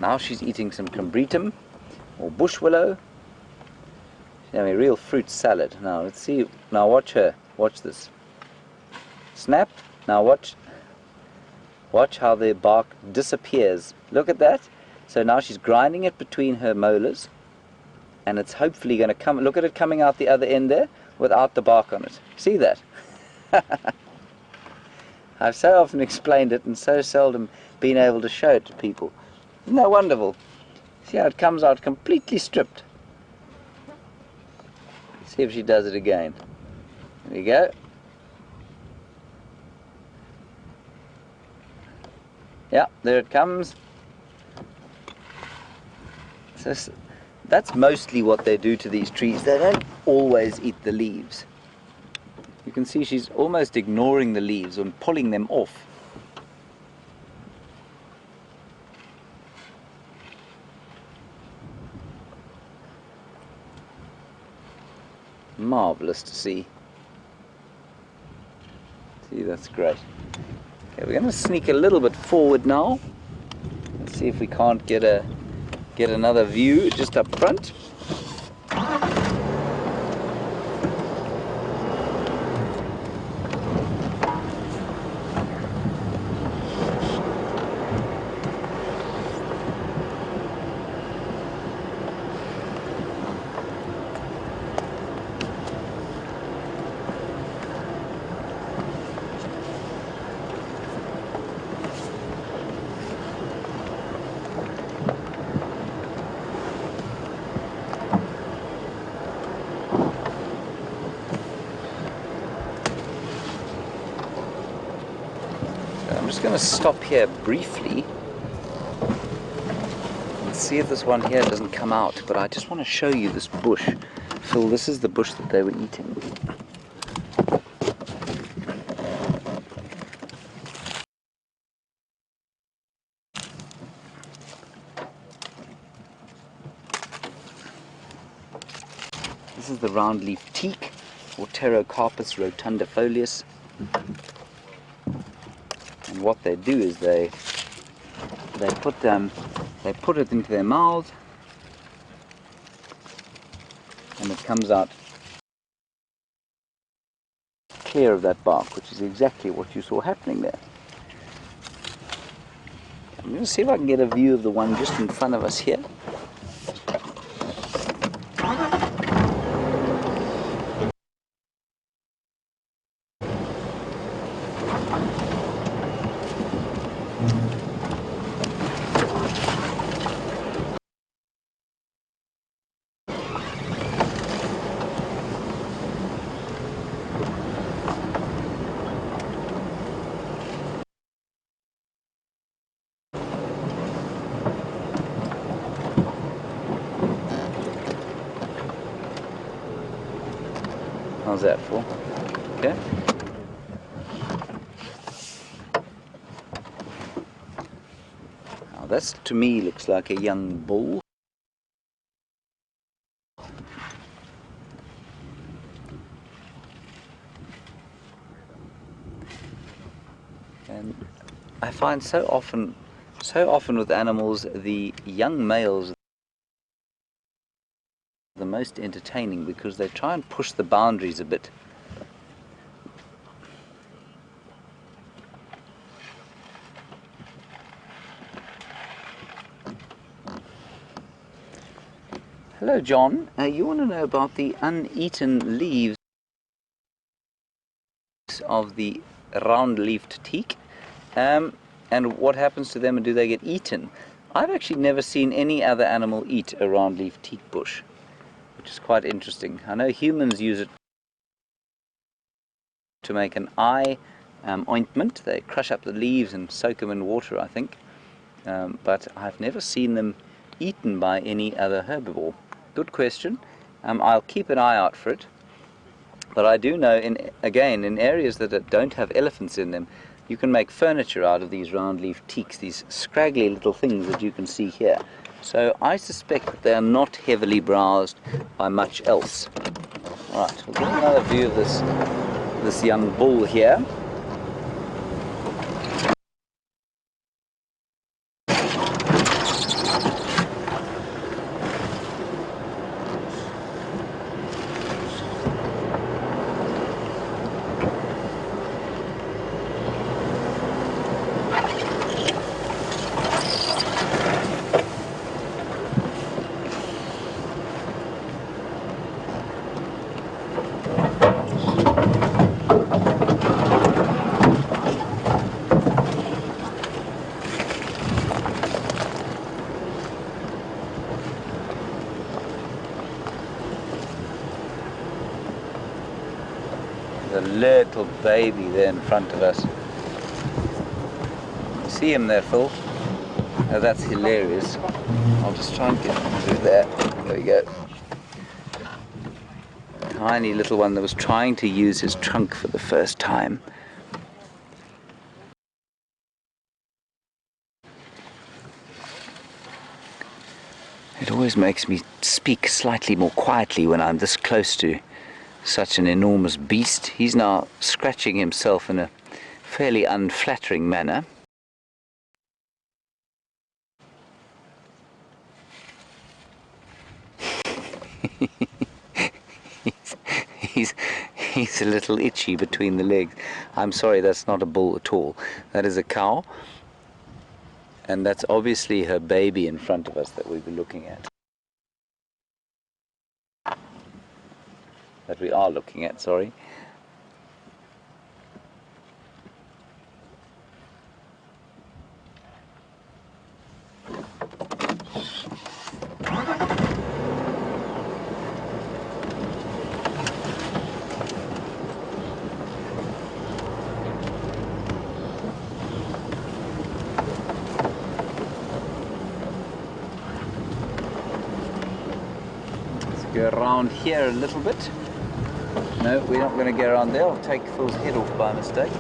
[SPEAKER 2] Now she's eating some combretum or bush willow. She's having a real fruit salad. Now let's see. Now watch her. Watch this. Snap. Now watch. Watch how the bark disappears. Look at that. So now she's grinding it between her molars, and it's hopefully going to come. Look at it coming out the other end there without the bark on it. See that? I've so often explained it and so seldom been able to show it to people. Isn't that wonderful? See how it comes out completely stripped. See if she does it again. There we go. Yeah, there it comes. So that's mostly what they do to these trees. They don't always eat the leaves. You can see she's almost ignoring the leaves and pulling them off. Marvelous to see. See, that's great. Okay, we're going to sneak a little bit forward now. Let's see if we can't get another view just up front. just going to stop here briefly and see if this one here doesn't come out, but I just want to show you this bush. Phil, this is the bush that they were eating. This is the roundleaf teak, or Pterocarpus rotundifolius. And what they do is they put it into their mouths, and it comes out clear of that bark, which is exactly what you saw happening there. I'm going to see if I can get a view of the one just in front of us here. How's that for? Okay. Now this to me looks like a young bull. And I find so often with animals, the young males the most entertaining because they try and push the boundaries a bit. Hello John, you want to know about the uneaten leaves of the round-leafed teak, and what happens to them, and do they get eaten? I've actually never seen any other animal eat a round-leaf teak bush, which is quite interesting. I know humans use it to make an eye ointment. They crush up the leaves and soak them in water, I think, but I've never seen them eaten by any other herbivore. Good question. I'll keep an eye out for it, but I do know, in areas that don't have elephants in them, you can make furniture out of these round-leaf teaks, these scraggly little things that you can see here. So I suspect that they are not heavily browsed by much else. All right, we'll get another view of this young bull here. A little baby there in front of us. See him there, Phil? Oh, that's hilarious. I'll just try and get him through there. There we go. Tiny little one that was trying to use his trunk for the first time. It always makes me speak slightly more quietly when I'm this close to such an enormous beast. He's now scratching himself in a fairly unflattering manner. He's a little itchy between the legs. I'm sorry, that's not a bull at all. That is a cow, and that's obviously her baby in front of us that we'll be looking at. That we are looking at, sorry. go around here a little bit. No, we're not going to get around there. I'll take Phil's head off by mistake.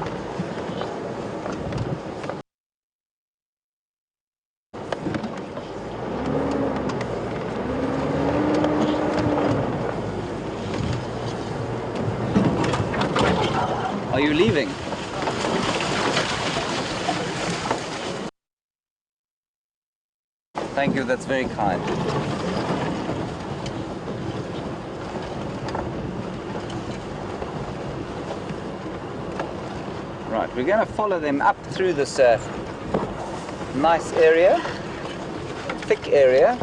[SPEAKER 2] Are you leaving? Thank you, that's very kind. Right, we're going to follow them up through this nice area, thick area,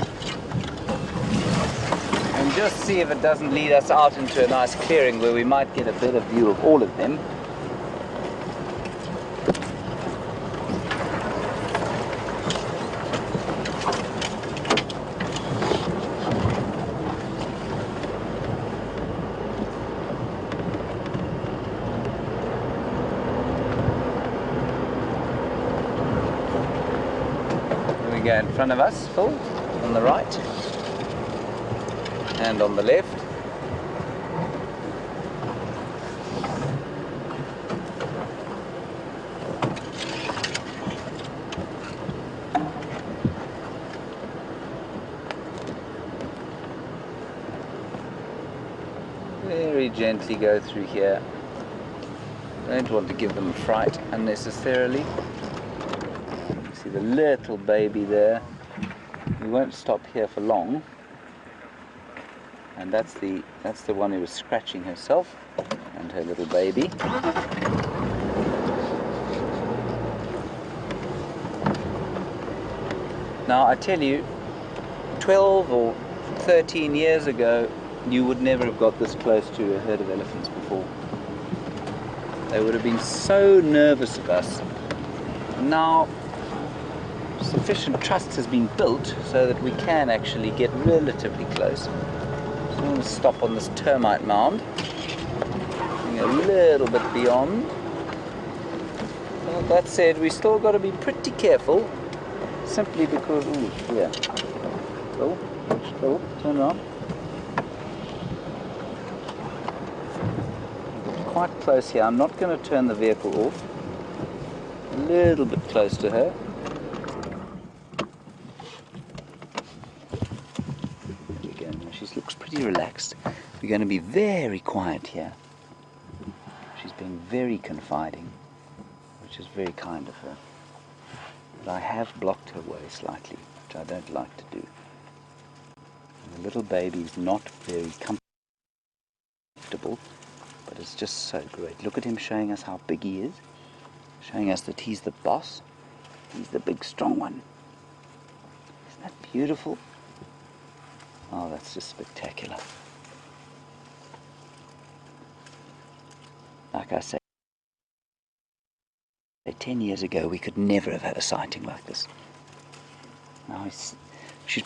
[SPEAKER 2] and just see if it doesn't lead us out into a nice clearing where we might get a better view of all of them. Go in front of us, Phil, on the right and on the left. Very gently go through here. Don't want to give them a fright unnecessarily. See the little baby there. We won't stop here for long. And that's the one who was scratching herself and her little baby. Now I tell you, 12 or 13 years ago, you would never have got this close to a herd of elephants before. They would have been so nervous of us. Now sufficient trust has been built so that we can actually get relatively close. So I'm going to stop on this termite mound, going a little bit beyond. Well, that said, we still got to be pretty careful, simply because, ooh, yeah. Go, turn around. Quite close here. I'm not going to turn the vehicle off. A little bit close to her. She looks pretty relaxed. We're going to be very quiet here. She's being very confiding, which is very kind of her. But I have blocked her way slightly, which I don't like to do. And the little baby is not very comfortable, but it's just so great. Look at him showing us how big he is, showing us that he's the boss. He's the big strong one. Isn't that beautiful? Oh, that's just spectacular. Like I say, 10 years ago we could never have had a sighting like this. Now she's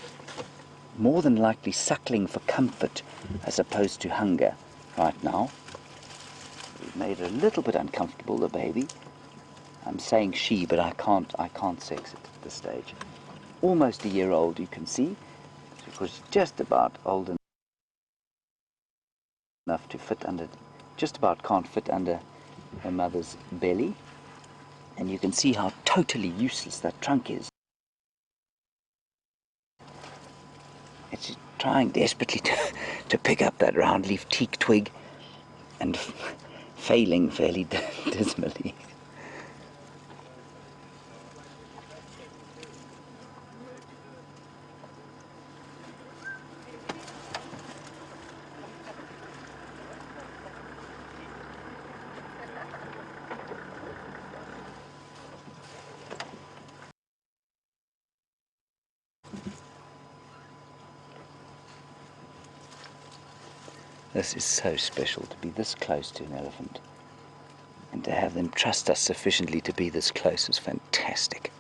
[SPEAKER 2] more than likely suckling for comfort as opposed to hunger right now. We've made her a little bit uncomfortable, the baby. I'm saying she, but I can't sex it at this stage. Almost a year old, you can see. It was just about old enough to fit under, just about can't fit under her mother's belly. And you can see how totally useless that trunk is. It's trying desperately to pick up that round leaf teak twig and failing fairly dismally. This is so special, to be this close to an elephant. And to have them trust us sufficiently to be this close is fantastic.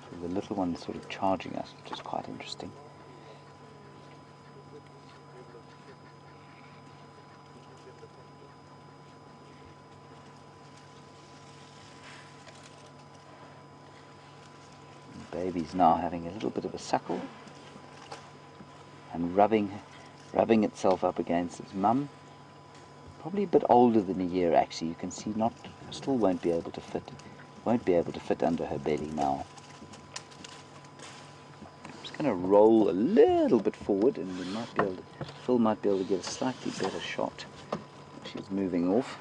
[SPEAKER 2] So the little one is sort of charging us, which is quite interesting. Baby's now having a little bit of a suckle and rubbing itself up against its mum. Probably a bit older than a year actually. You can see still won't be able to fit under her belly now. I'm just going to roll a little bit forward, and Phil might be able to get a slightly better shot. She's moving off.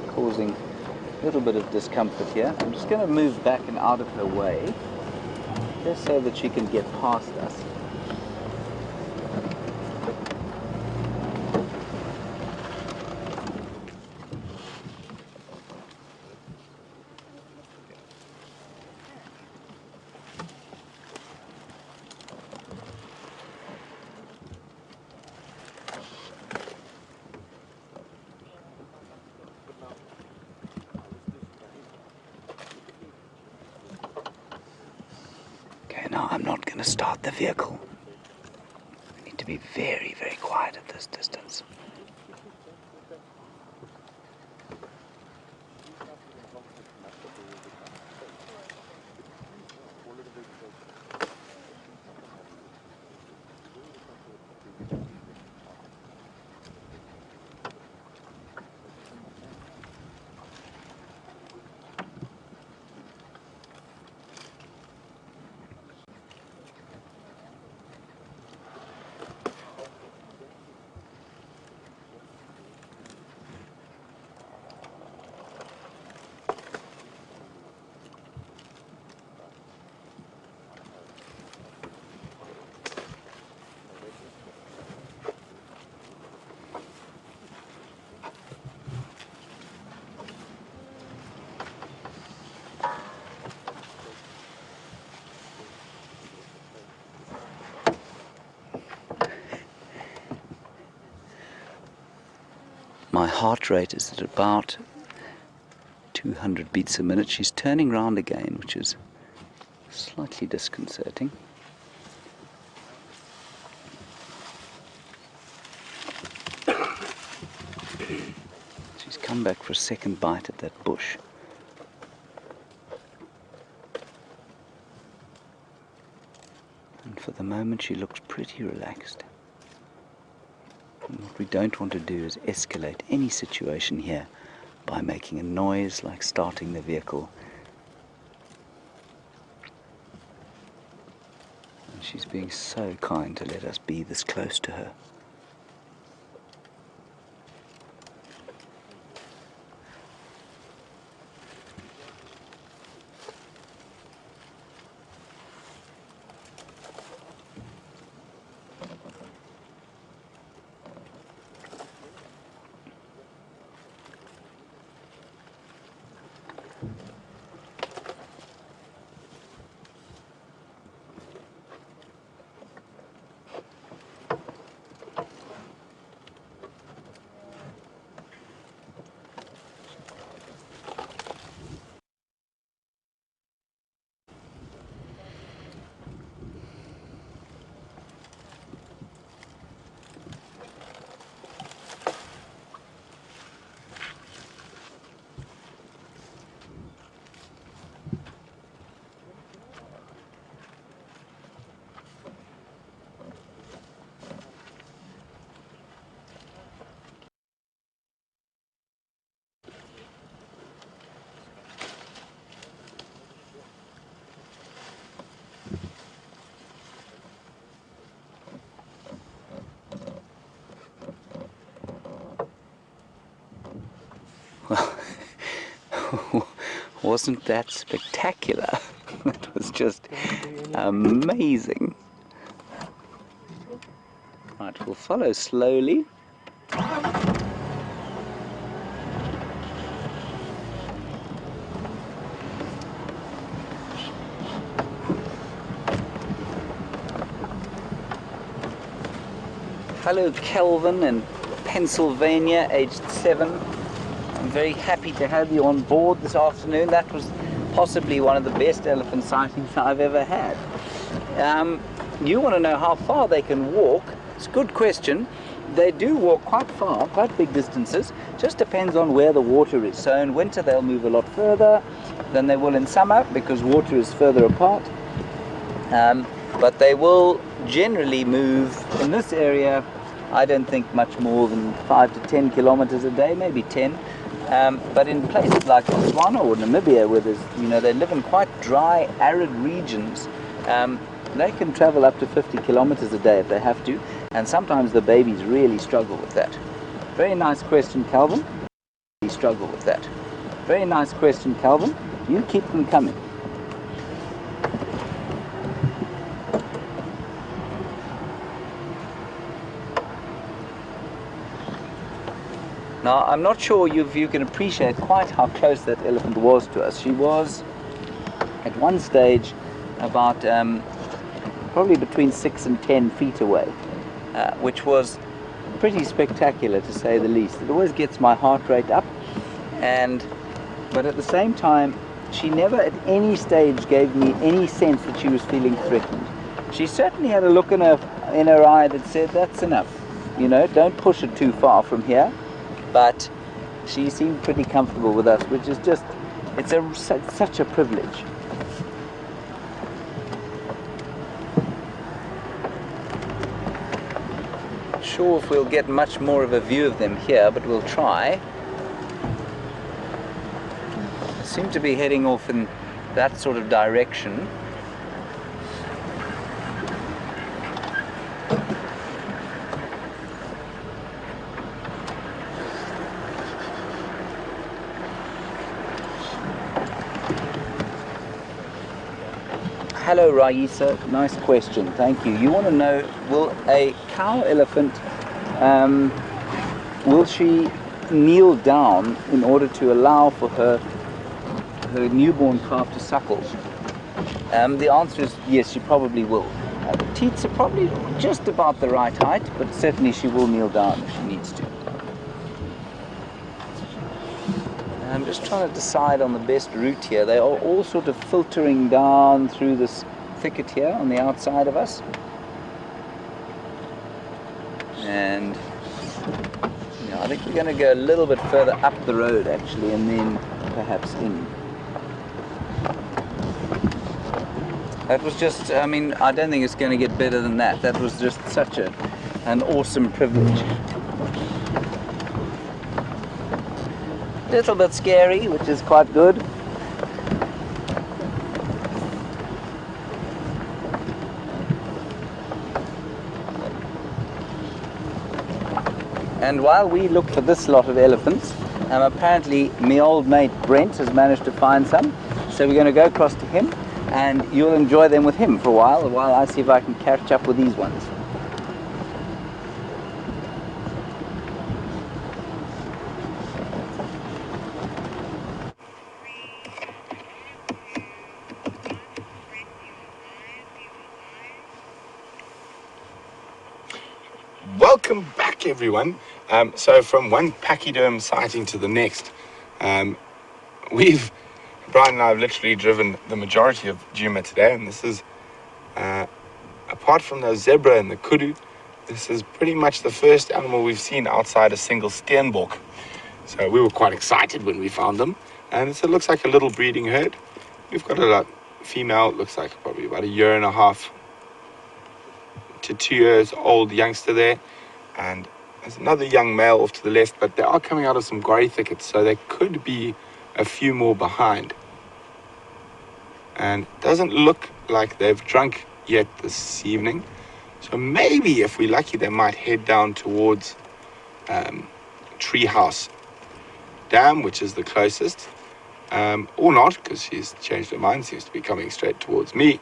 [SPEAKER 2] Causing a little bit of discomfort here. I'm just going to move back and out of her way, just so that she can get past us. Now I'm not going to start the vehicle. I need to be very, very quiet at this distance. My heart rate is at about 200 beats a minute. She's turning round again, which is slightly disconcerting. She's come back for a second bite at that bush. And for the moment she looks pretty relaxed. And what we don't want to do is escalate any situation here by making a noise like starting the vehicle. And she's being so kind to let us be this close to her. Wasn't that spectacular? It was just amazing. Right, we'll follow slowly. Hello Kelvin in Pennsylvania, aged 7. I'm very happy to have you on board this afternoon. That was possibly one of the best elephant sightings I've ever had. You want to know how far they can walk? It's a good question. they do walk quite far, quite big distances. Just depends on where the water is. So in winter they'll move a lot further than they will in summer because water is further apart. But they will generally move in this area, I don't think much more than 5 to 10 kilometers a day, maybe 10. But in places like Botswana or Namibia, where there's, they live in quite dry, arid regions, they can travel up to 50 kilometers a day if they have to, and sometimes the babies really struggle with that. Very nice question, Calvin. Struggle with that. Very nice question, Calvin. You keep them coming. Now, I'm not sure if you can appreciate quite how close that elephant was to us. She was, at one stage, about probably between 6 and 10 feet away, which was pretty spectacular, to say the least. It always gets my heart rate up, but at the same time, she never at any stage gave me any sense that she was feeling threatened. She certainly had a look in her eye that said, that's enough, don't push it too far from here. But she seemed pretty comfortable with us, which is just, it's such a privilege. Not sure if we'll get much more of a view of them here, but we'll try. They seem to be heading off in that sort of direction. Hello Raisa, nice question, thank you. You want to know, will a cow elephant, will she kneel down in order to allow for her newborn calf to suckle? The answer is yes, she probably will. Teats are probably just about the right height, but certainly she will kneel down if she needs to. I'm just trying to decide on the best route here. They are all sort of filtering down through this thicket here on the outside of us. And I think we're going to go a little bit further up the road actually, and then perhaps in. That was just, I don't think it's going to get better than that. That was just such an awesome privilege. Little bit scary, which is quite good. And while we look for this lot of elephants, apparently my old mate Brent has managed to find some. So we're going to go across to him, and you'll enjoy them with him for a while I see if I can catch up with these ones.
[SPEAKER 1] Welcome back, everyone. So from one pachyderm sighting to the next, Brian and I have literally driven the majority of Djuma today, and this is, apart from the zebra and the kudu, this is pretty much the first animal we've seen outside a single steenbok. So we were quite excited when we found them, and it looks like a little breeding herd. We've got a female, looks like probably about 1.5 to 2 years old youngster there, and there's another young male off to the left, but they are coming out of some grey thickets, so there could be a few more behind. And it doesn't look like they've drunk yet this evening, so maybe if we're lucky they might head down towards Treehouse Dam, which is the closest, or not, because she's changed her mind, seems to be coming straight towards me.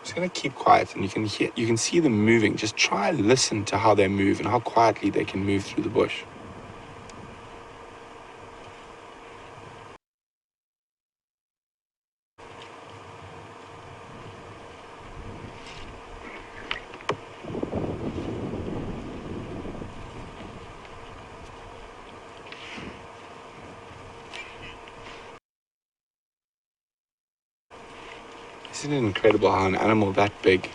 [SPEAKER 1] Just going to keep quiet, and you can see them moving. Just try and listen to how they move and how quietly they can move through the bush. Isn't it incredible how an animal that big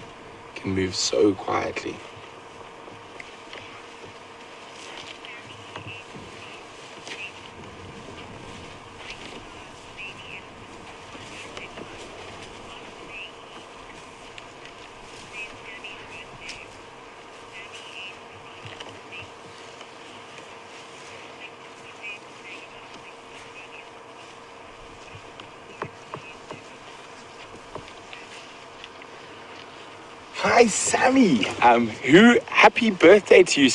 [SPEAKER 1] can move so quietly? Hi, Sammy. Happy birthday to you,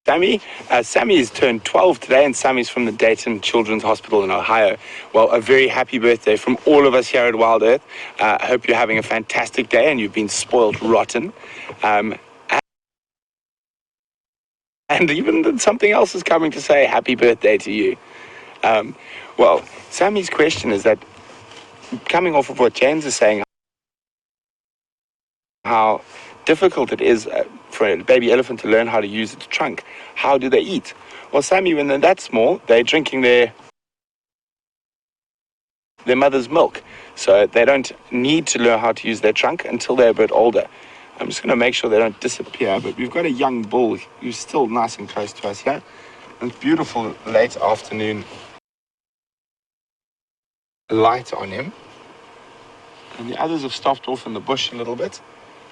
[SPEAKER 1] Sammy. Sammy has turned 12 today, and Sammy's from the Dayton Children's Hospital in Ohio. Well, a very happy birthday from all of us here at WildEarth. I hope you're having a fantastic day and you've been spoiled rotten. And even something else is coming to say happy birthday to you. Well, Sammy's question is that, coming off of what James is saying, how difficult it is for a baby elephant to learn how to use its trunk. How do they eat? Well, Sammy, when they're that small, they're drinking their mother's milk. So they don't need to learn how to use their trunk until they're a bit older. I'm just going to make sure they don't disappear, but we've got a young bull who's still nice and close to us here. And beautiful late afternoon light on him. And the others have stopped off in the bush a little bit,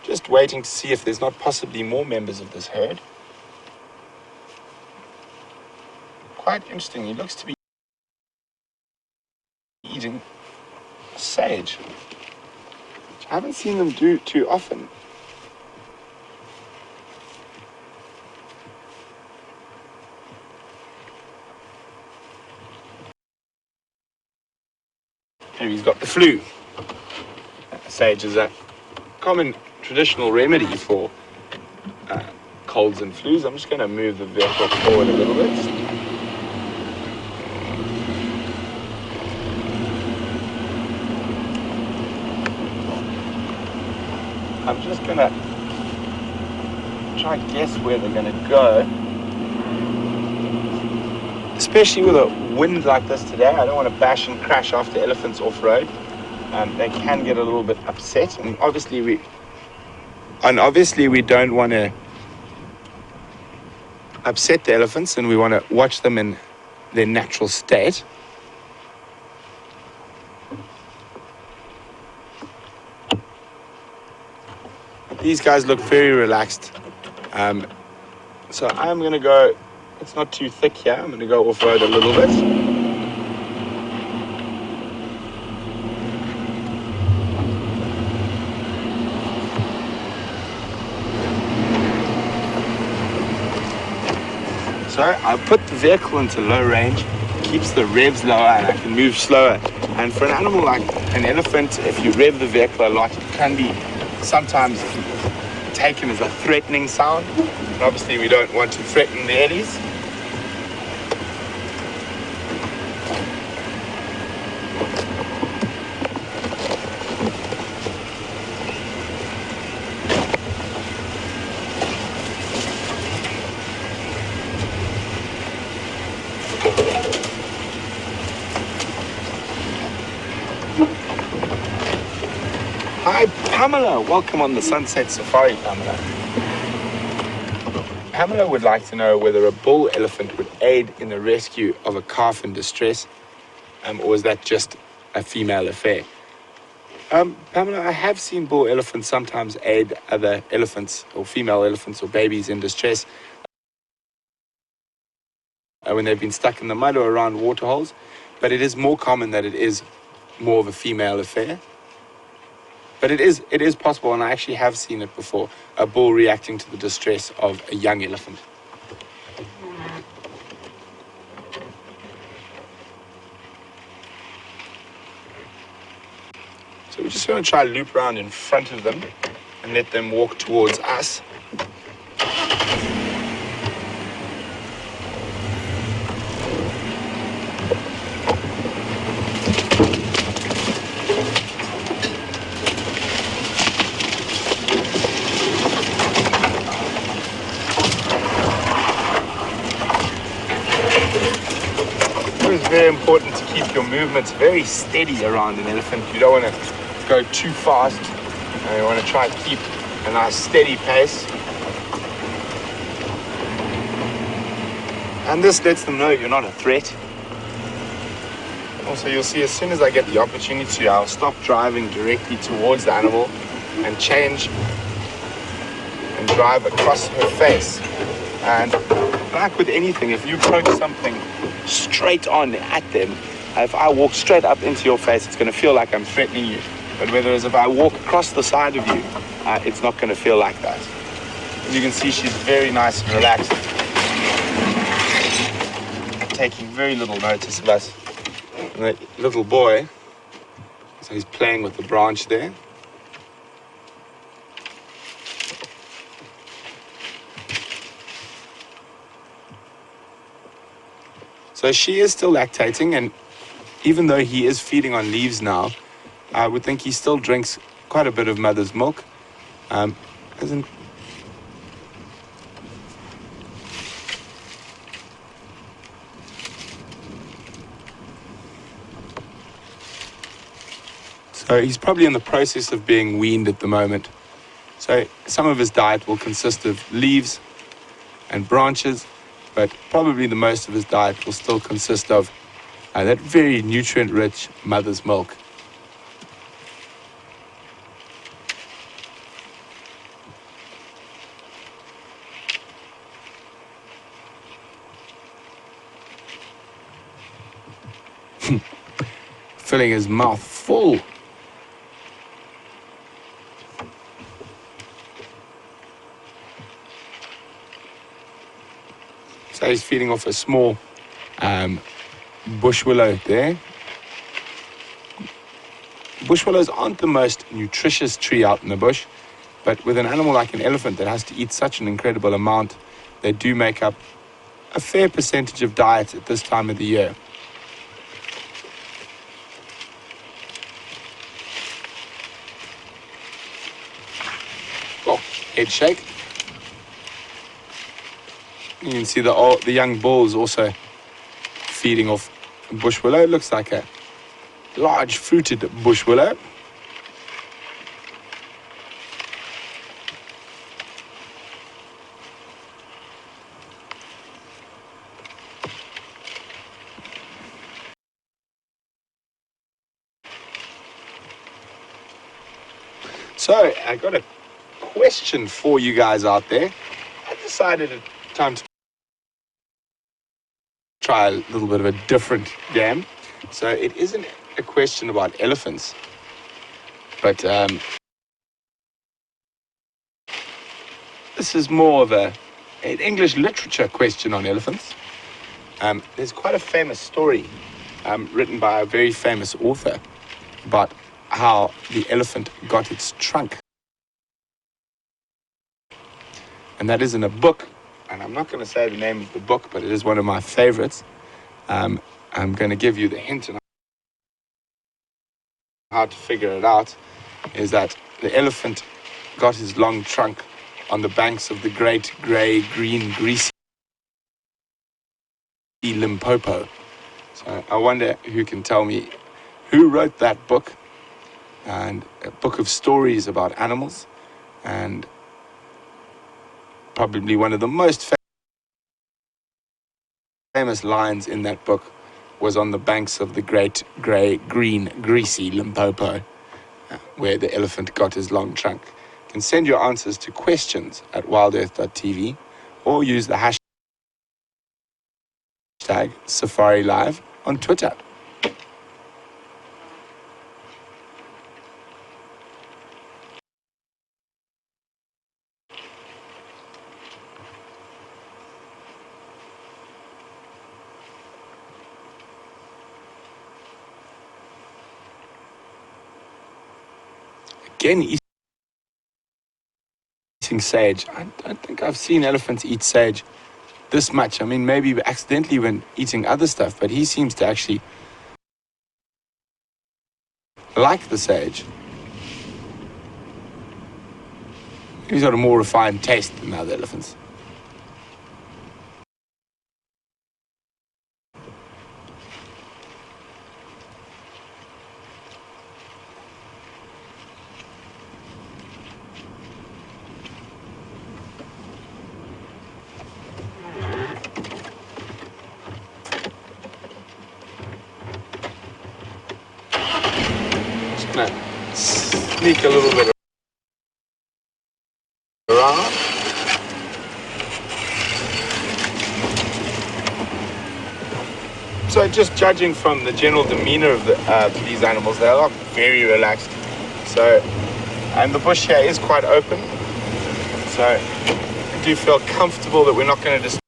[SPEAKER 1] just waiting to see if there's not possibly more members of this herd. Quite interesting. He looks to be eating sage, which I haven't seen them do too often. Maybe he's got the flu. Sage is a common traditional remedy for colds and flus. I'm just going to move the vehicle forward a little bit. I'm just going to try and guess where they're going to go. Especially with a wind like this today, I don't want to bash and crash after elephants off-road. They can get a little bit upset, and obviously we don't want to upset the elephants, and we want to watch them in their natural state. These guys look very relaxed, so I'm going to go, it's not too thick here, I'm going to go off-road a little bit. So I put the vehicle into low range, keeps the revs lower, and I can move slower. And for an animal like an elephant, if you rev the vehicle a lot, it can be sometimes taken as a threatening sound. And obviously we don't want to threaten the ellies. Hi, Pamela. Welcome on the Sunset Safari, Pamela. Pamela would like to know whether a bull elephant would aid in the rescue of a calf in distress, or is that just a female affair? Pamela, I have seen bull elephants sometimes aid other elephants or female elephants or babies in distress when they've been stuck in the mud or around water holes, but it is more common that it is more of a female affair. But it is possible, and I actually have seen it before, a bull reacting to the distress of a young elephant. So we're just going to try to loop around in front of them and let them walk towards us. It's very important to keep keep your movements very steady around an elephant. You don't want to go too fast. You want to try and keep a nice steady pace. And this lets them know you're not a threat. Also, you'll see as soon as I get the opportunity, I'll stop driving directly towards the animal and change and drive across her face. And like with anything, if you approach something straight on at them, if I walk straight up into your face, it's going to feel like I'm threatening you. But whereas if I walk across the side of you, it's not going to feel like that. As you can see, she's very nice and relaxed, taking very little notice of us. And the little boy, so he's playing with the branch there. So she is still lactating, and even though he is feeding on leaves now, I would think he still drinks quite a bit of mother's milk. So he's probably in the process of being weaned at the moment. So some of his diet will consist of leaves and branches, but probably the most of his diet will still consist of that very nutrient-rich mother's milk. Filling his mouth full. So he's feeding off a small bush willow there. Bush willows aren't the most nutritious tree out in the bush, but with an animal like an elephant that has to eat such an incredible amount, they do make up a fair percentage of diet at this time of the year. Oh, head shake. You can see the young bulls also feeding off bush willow. It looks like a large fruited bush willow. So I got a question for you guys out there. I decided it's time to try a little bit of a different game. So it isn't a question about elephants, but this is more of an English literature question on elephants. There's quite a famous story written by a very famous author about how the elephant got its trunk. And that is in a book, and I'm not going to say the name of the book, but it is one of my favorites. I'm going to give you the hint on how to figure it out, is that the elephant got his long trunk on the banks of the great grey, green, greasy Limpopo. So I wonder who can tell me who wrote that book, and a book of stories about animals, and probably one of the most famous lines in that book was on the banks of the great grey, green, greasy Limpopo, where the elephant got his long trunk. You can send your answers to questions@wildearth.tv or use the hashtag Safari Live on Twitter. Again, eating sage. I don't think I've seen elephants eat sage this much. I mean, maybe accidentally when eating other stuff, but he seems to actually like the sage. He's got a more refined taste than other elephants. gonna sneak a little bit around. So just judging from the general demeanor of these animals, they are very relaxed. So, and the bush here is quite open. So I do feel comfortable that we're not going to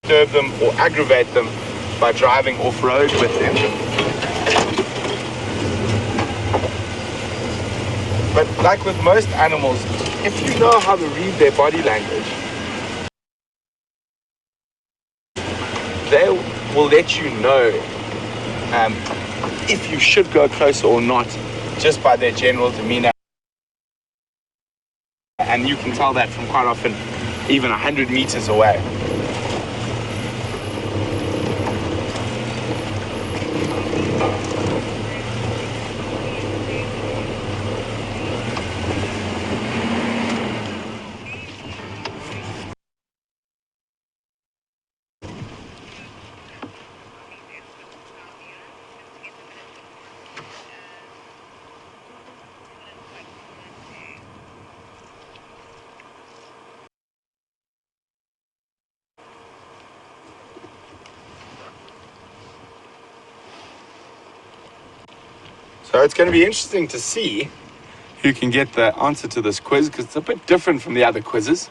[SPEAKER 1] disturb them or aggravate them by driving off-road with them. But like with most animals, if you know how to read their body language, they will let you know if you should go closer or not, just by their general demeanor. And you can tell that from quite often even 100 meters away. So it's going to be interesting to see who can get the answer to this quiz, because it's a bit different from the other quizzes.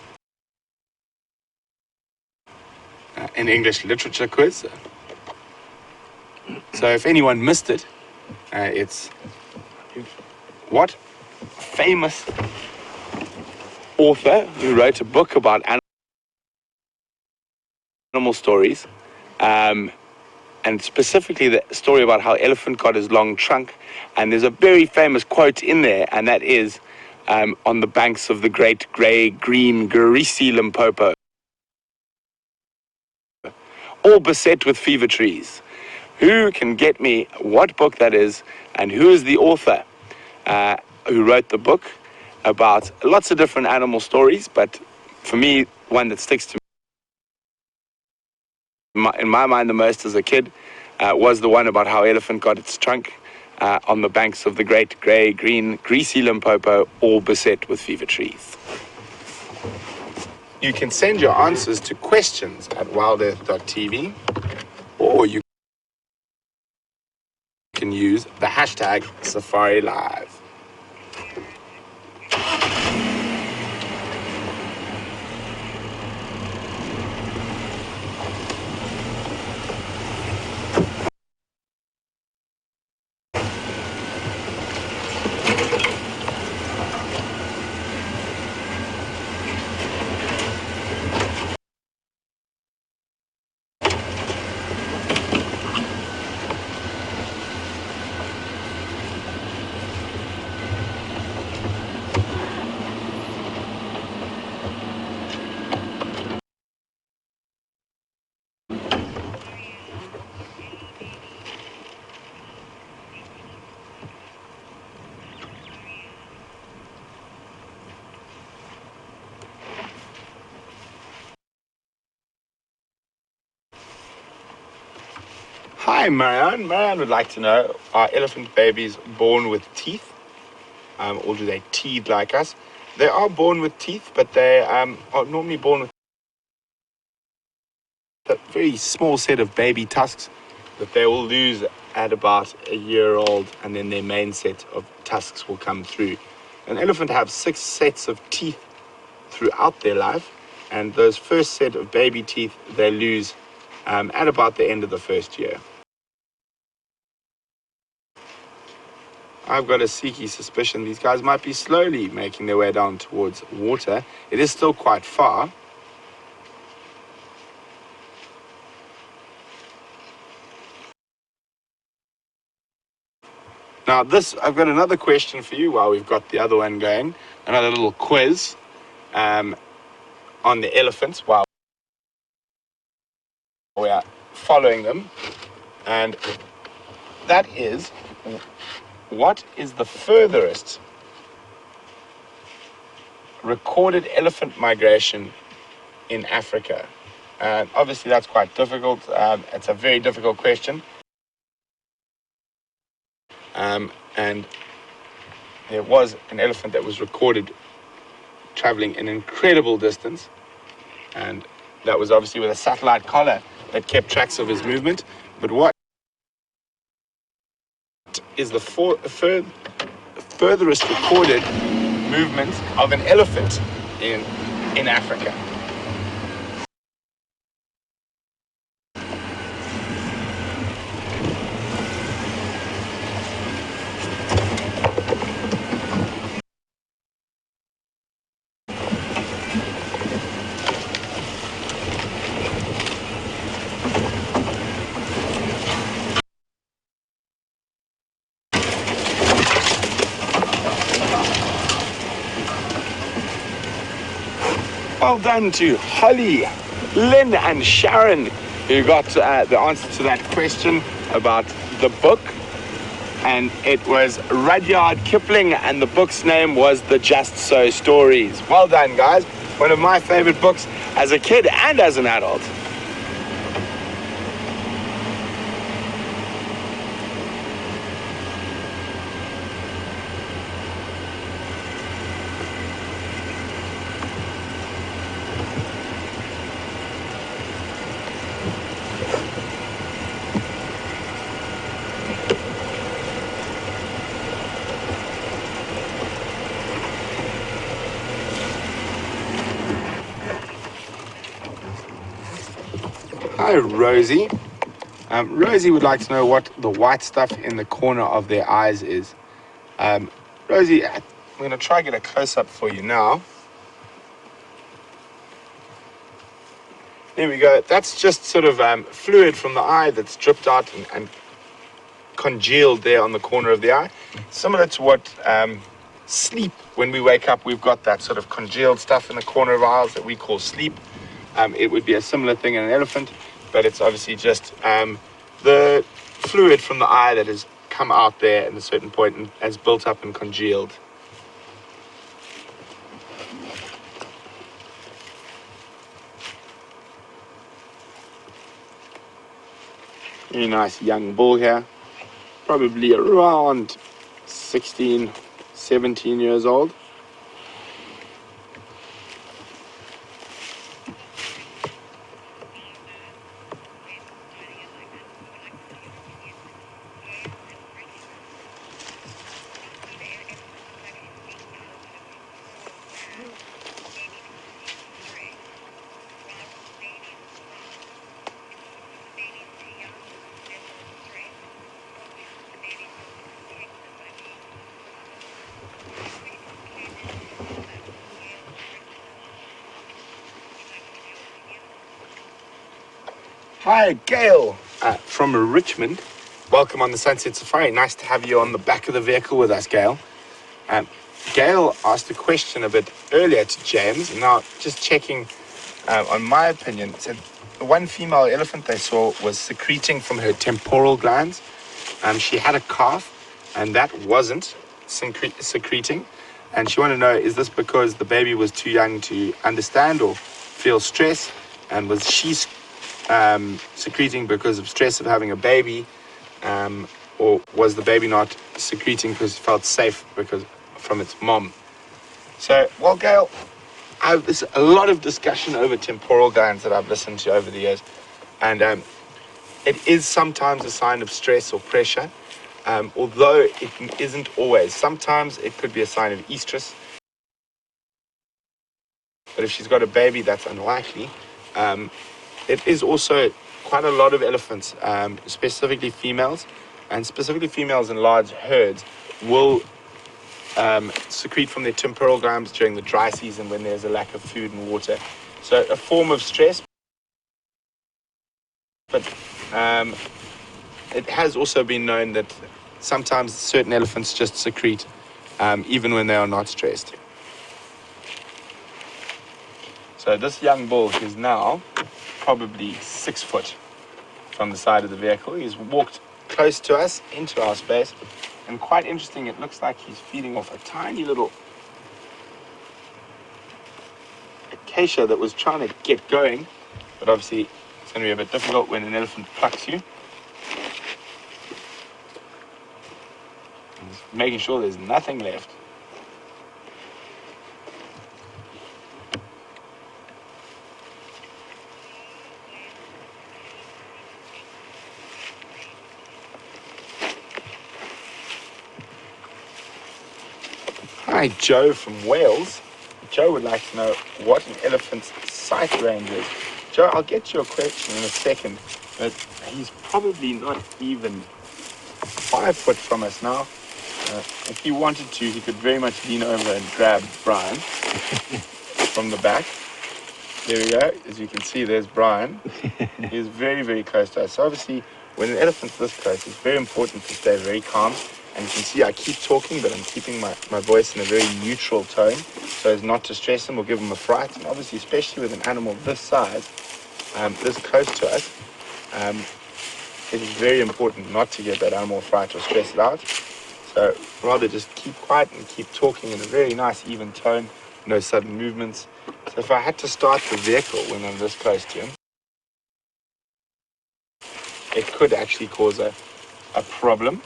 [SPEAKER 1] An English literature quiz. So if anyone missed it, it's what famous author who wrote a book about animal stories, and specifically the story about how elephant got his long trunk. And there's a very famous quote in there, and that is, on the banks of the great grey-green greasy Limpopo, all beset with fever trees. Who can get me what book that is, and who is the author who wrote the book about lots of different animal stories, but for me, one that sticks to in my mind the most as a kid was the one about how elephant got its trunk on the banks of the great grey-green greasy Limpopo, all beset with fever trees. You can send your answers to questions@wildearth.tv, or you can use the hashtag Safari Live. Hi, Marianne. Marianne would like to know, are elephant babies born with teeth? Or do they teed like us? They are born with teeth, but they are normally born with a very small set of baby tusks that they will lose at about a year old, and then their main set of tusks will come through. An elephant has 6 sets of teeth throughout their life, and those first set of baby teeth they lose at about the end of the first year. I've got a sneaky suspicion these guys might be slowly making their way down towards water. It is still quite far. Now I've got another question for you while we've got the other one going. Another little quiz on the elephants while we are following them. And that is, what is the furthest recorded elephant migration in Africa? And obviously that's quite difficult. It's a very difficult question. and there was an elephant that was recorded traveling an incredible distance, and that was obviously with a satellite collar that kept tracks of his movement. But what is the furthest recorded movement of an elephant in Africa? Well done to Holly, Lynn and Sharon, who got the answer to that question about the book. And it was Rudyard Kipling, and the book's name was The Just So Stories. Well done, guys. One of my favorite books as a kid and as an adult. Hi, Rosie. Rosie would like to know what the white stuff in the corner of their eyes is. Rosie, I'm going to try to get a close-up for you now. There we go. That's just sort of fluid from the eye that's dripped out and congealed there on the corner of the eye. Similar to what sleep, when we wake up, we've got that sort of congealed stuff in the corner of our eyes that we call sleep. It would be a similar thing in an elephant, but it's obviously just the fluid from the eye that has come out there at a certain point and has built up and congealed. Very nice young bull here, probably around 16, 17 years old. Hi, Gail from Richmond. Welcome on the Sunset Safari. Nice to have you on the back of the vehicle with us, Gail. Gail asked a question a bit earlier to James. Now, just checking on my opinion, said the one female elephant they saw was secreting from her temporal glands. She had a calf, and that wasn't secreting. And she wanted to know, is this because the baby was too young to understand or feel stress? And was she secreting because of stress of having a baby, or was the baby not secreting because it felt safe because from its mom? So, well, Gail, there's a lot of discussion over temporal glands that I've listened to over the years, and it is sometimes a sign of stress or pressure, although it isn't always. Sometimes it could be a sign of estrus, but if she's got a baby, that's unlikely. It is also quite a lot of elephants, specifically females, and specifically females in large herds will secrete from their temporal glands during the dry season when there's a lack of food and water. So a form of stress, but it has also been known that sometimes certain elephants just secrete even when they are not stressed. So this young bull is now probably 6 foot from the side of the vehicle. He's walked close to us into our space, and quite interesting, it looks like he's feeding off a tiny little acacia that was trying to get going, but obviously it's going to be a bit difficult when an elephant plucks you. Just making sure there's nothing left. Hi, Joe from Wales. Joe would like to know what an elephant's sight range is. Joe, I'll get to your question in a second, but he's probably not even 5 foot from us now. If he wanted to, he could very much lean over and grab Brian from the back. There we go. As you can see, there's Brian. He's very, very close to us. So obviously, when an elephant's this close, it's very important to stay very calm. And you can see I keep talking, but I'm keeping my voice in a very neutral tone so as not to stress him or give him a fright. And obviously, especially with an animal this size, this close to us, it is very important not to get that animal fright or stress it out. So rather just keep quiet and keep talking in a very nice, even tone, no sudden movements. So if I had to start the vehicle when I'm this close to him, it could actually cause a problem.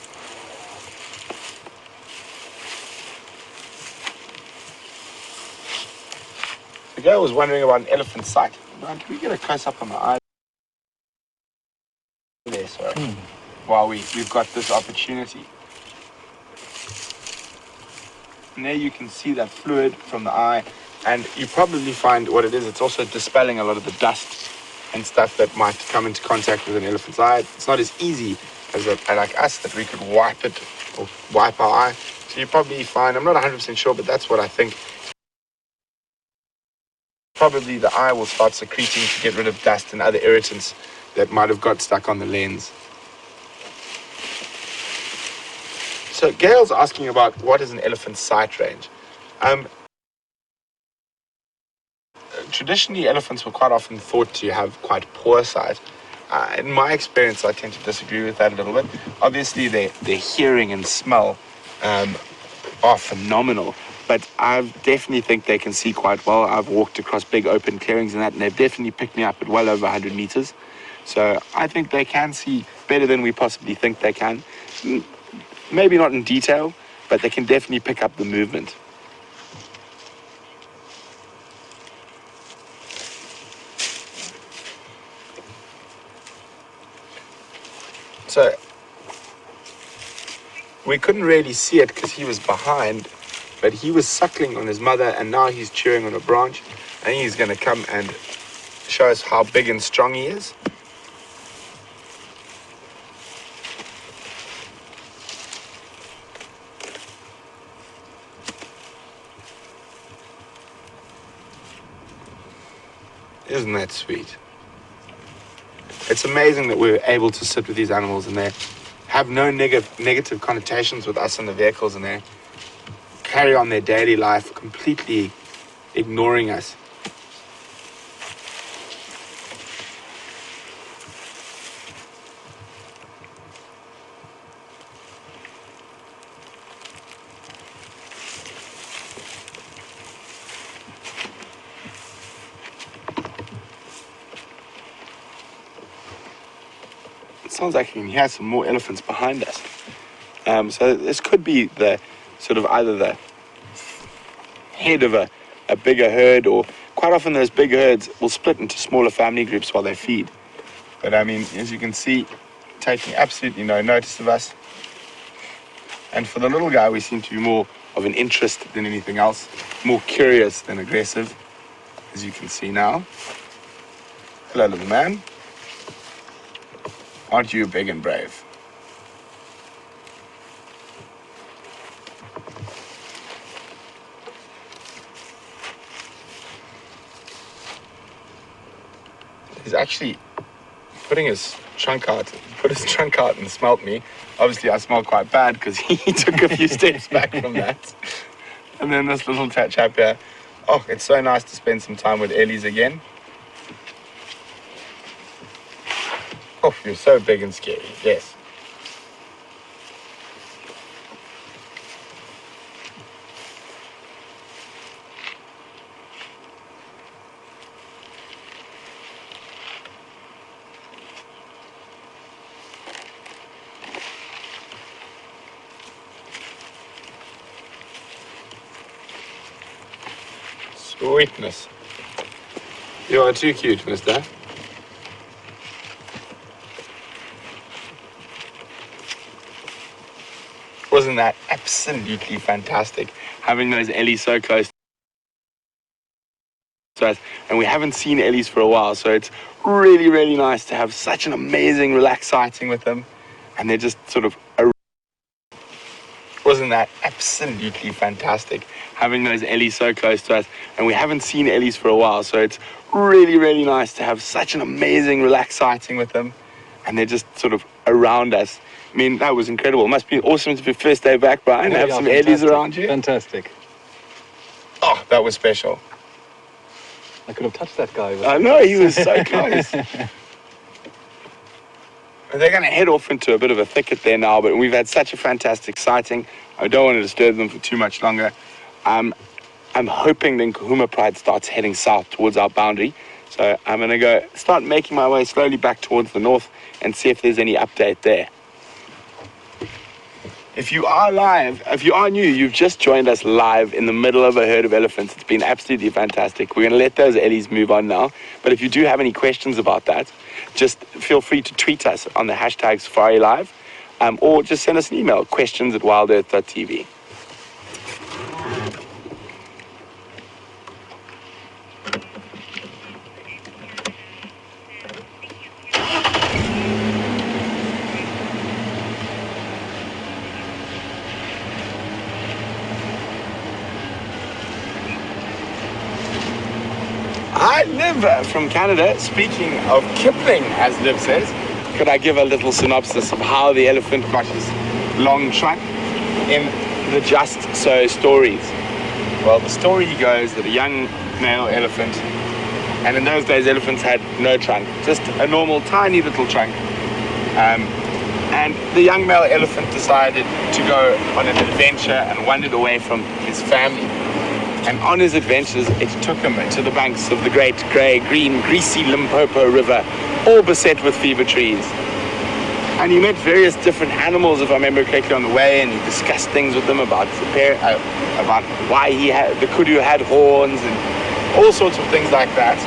[SPEAKER 1] The girl was wondering about an elephant's sight. Can we get a close-up on the eye there, sorry, while we've got this opportunity. And there you can see that fluid from the eye, and you probably find what it is, it's also dispelling a lot of the dust and stuff that might come into contact with an elephant's eye. It's not as easy as like us that we could wipe it or wipe our eye. So you probably find, I'm not 100% sure, but that's what I think. Probably the eye will start secreting to get rid of dust and other irritants that might have got stuck on the lens. So Gail's asking about what is an elephant's sight range. Traditionally, elephants were quite often thought to have quite poor sight. In my experience, I tend to disagree with that a little bit. Obviously, their hearing and smell are phenomenal, but I definitely think they can see quite well. I've walked across big open clearings and that, and they've definitely picked me up at well over 100 meters. So I think they can see better than we possibly think they can. Maybe not in detail, but they can definitely pick up the movement. So we couldn't really see it because he was behind, but he was suckling on his mother, and now he's chewing on a branch. I think he's going to come and show us how big and strong he is. Isn't that sweet? It's amazing that we're able to sit with these animals and they have no negative connotations with us in the vehicles, and they carry on their daily life completely ignoring us. It sounds like you can hear some more elephants behind us. So this could be the sort of either the head of a bigger herd, or quite often those big herds will split into smaller family groups while they feed. But I mean, as you can see, taking absolutely no notice of us. And for the little guy, we seem to be more of an interest than anything else, more curious than aggressive, as you can see now. Hello, little man. Aren't you big and brave? He's actually putting his trunk out, and smelt me. Obviously, I smell quite bad because he took a few steps back from that. And then this little chap here. Oh, it's so nice to spend some time with Ellie's again. Oh, you're so big and scary, yes. Sweetness. You are too cute, mister. Wasn't that absolutely fantastic? Having those Ellies so close to us. And we haven't seen Ellies for a while, so it's really, really nice to have such an amazing, relaxed sighting with them. And they're just sort of... Wasn't that absolutely fantastic? Having those Ellies so close to us. And we haven't seen Ellies for a while, so it's really, really nice to have such an amazing, relaxed sighting with them. And they're just sort of around us. I mean, that was incredible. It must be awesome to be first day back, Brian.
[SPEAKER 3] Yeah,
[SPEAKER 1] have
[SPEAKER 3] yeah,
[SPEAKER 1] some
[SPEAKER 3] fantastic.
[SPEAKER 1] Ellies around you.
[SPEAKER 3] Fantastic.
[SPEAKER 1] Oh, that was special.
[SPEAKER 3] I could have touched that guy.
[SPEAKER 1] I know, he was so close. They're going to head off into a bit of a thicket there now, but we've had such a fantastic sighting. I don't want to disturb them for too much longer. I'm hoping the Nkahuma Pride starts heading south towards our boundary. So I'm going to go start making my way slowly back towards the north and see if there's any update there. If you are new, you've just joined us live in the middle of a herd of elephants. It's been absolutely fantastic. We're going to let those Ellies move on now. But if you do have any questions about that, just feel free to tweet us on the hashtag Safari Live, or just send us an email, questions@wildearth.tv. Hi, Liv from Canada. Speaking of Kipling, as Liv says, could I give a little synopsis of how the elephant got his long trunk in the Just So stories? Well, the story goes that a young male elephant, and in those days elephants had no trunk, just a normal tiny little trunk, and the young male elephant decided to go on an adventure and wandered away from his family. And on his adventures, it took him to the banks of the great grey, green, greasy Limpopo River, all beset with fever trees. And he met various different animals, if I remember correctly, on the way, and he discussed things with them about why the kudu had horns and all sorts of things like that.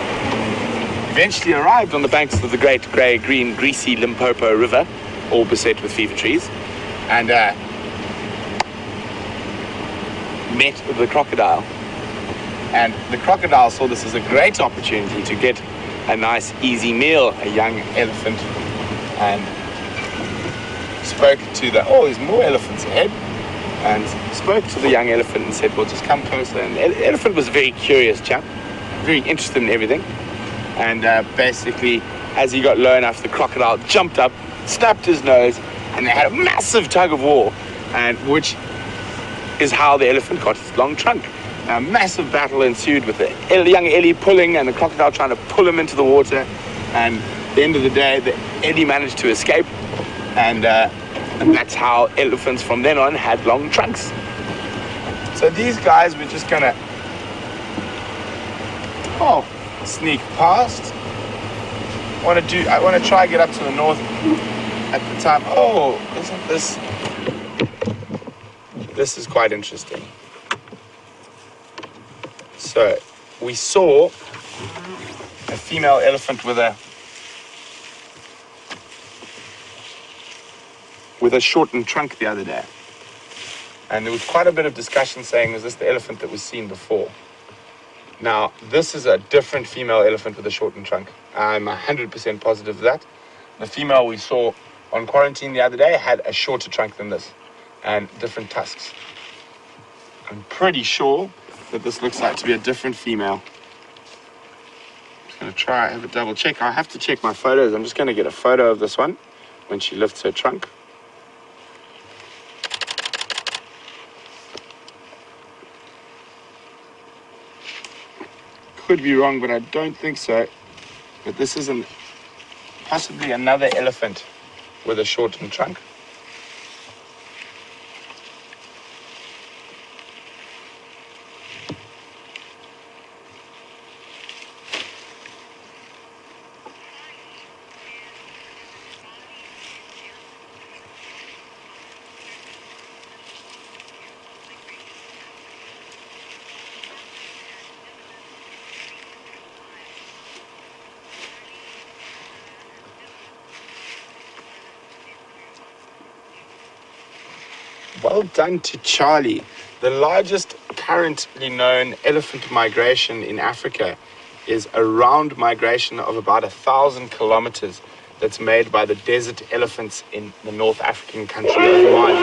[SPEAKER 1] Eventually arrived on the banks of the great grey, green, greasy Limpopo River, all beset with fever trees, and met the crocodile. And the crocodile saw this as a great opportunity to get a nice, easy meal, a young elephant, and spoke to there's more elephants ahead, and spoke to the young elephant and said, well, just come closer. And the elephant was a very curious chap, very interested in everything. And basically, as he got low enough, the crocodile jumped up, snapped his nose, and they had a massive tug of war, and which is how the elephant got his long trunk. A massive battle ensued with the young Ellie pulling and the crocodile trying to pull him into the water. And at the end of the day, the Ellie managed to escape. And that's how elephants from then on had long trunks. So these guys were just gonna sneak past. I want to try get up to the north at the time. Oh, isn't this? This is quite interesting. So we saw a female elephant with a shortened trunk the other day. And there was quite a bit of discussion saying, was this the elephant that was seen before? Now, this is a different female elephant with a shortened trunk. I'm 100% positive of that. The female we saw on quarantine the other day had a shorter trunk than this and different tusks. I'm pretty sure that this looks like to be a different female. I'm just going to try have a double check. I have to check my photos. I'm just going to get a photo of this one when she lifts her trunk. Could be wrong, but I don't think so. But this is possibly another elephant with a shortened trunk. Well done to Charlie. The largest currently known elephant migration in Africa is a round migration of about 1,000 kilometers that's made by the desert elephants in the North African country of Mali.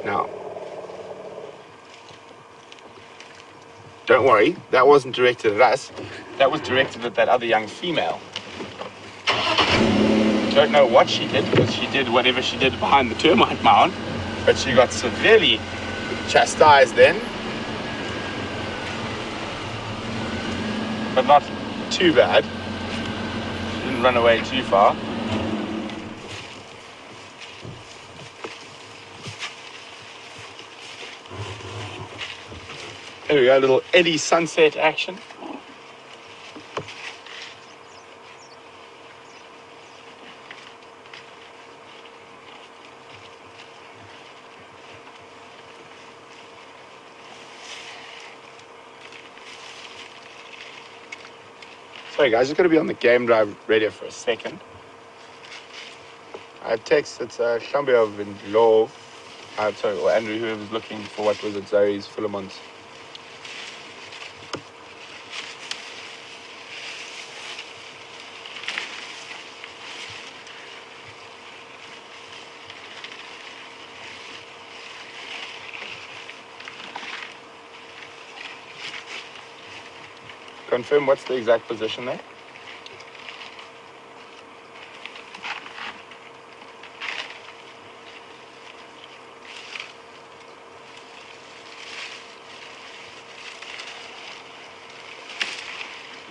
[SPEAKER 1] Now, don't worry, that wasn't directed at us. That was directed at that other young female. Don't know what she did, because she did whatever she did behind the termite mound, but she got severely chastised then. But not too bad. She didn't run away too far. There we go, a little Ellie sunset action. Sorry guys, just going to be on the game drive radio for a second. I text, it's Shambio in Law. Sorry, or Andrew, whoever's looking for what was it, Zoe's, Philemon's. Confirm what's the exact position there?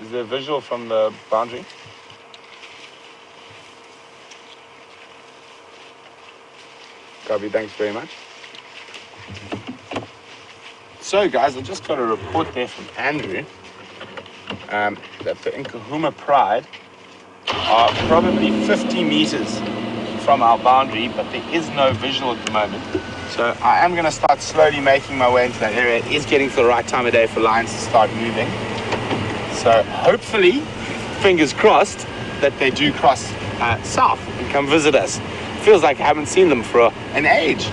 [SPEAKER 1] Is there a visual from the boundary? Copy, thanks very much. So guys, I just got a report there from Andrew that the Nkahuma Pride are probably 50 meters from our boundary, but there is no visual at the moment. So I am going to start slowly making my way into that area. It is getting to the right time of day for lions to start moving. So hopefully, fingers crossed, that they do cross south and come visit us. Feels like I haven't seen them for an age.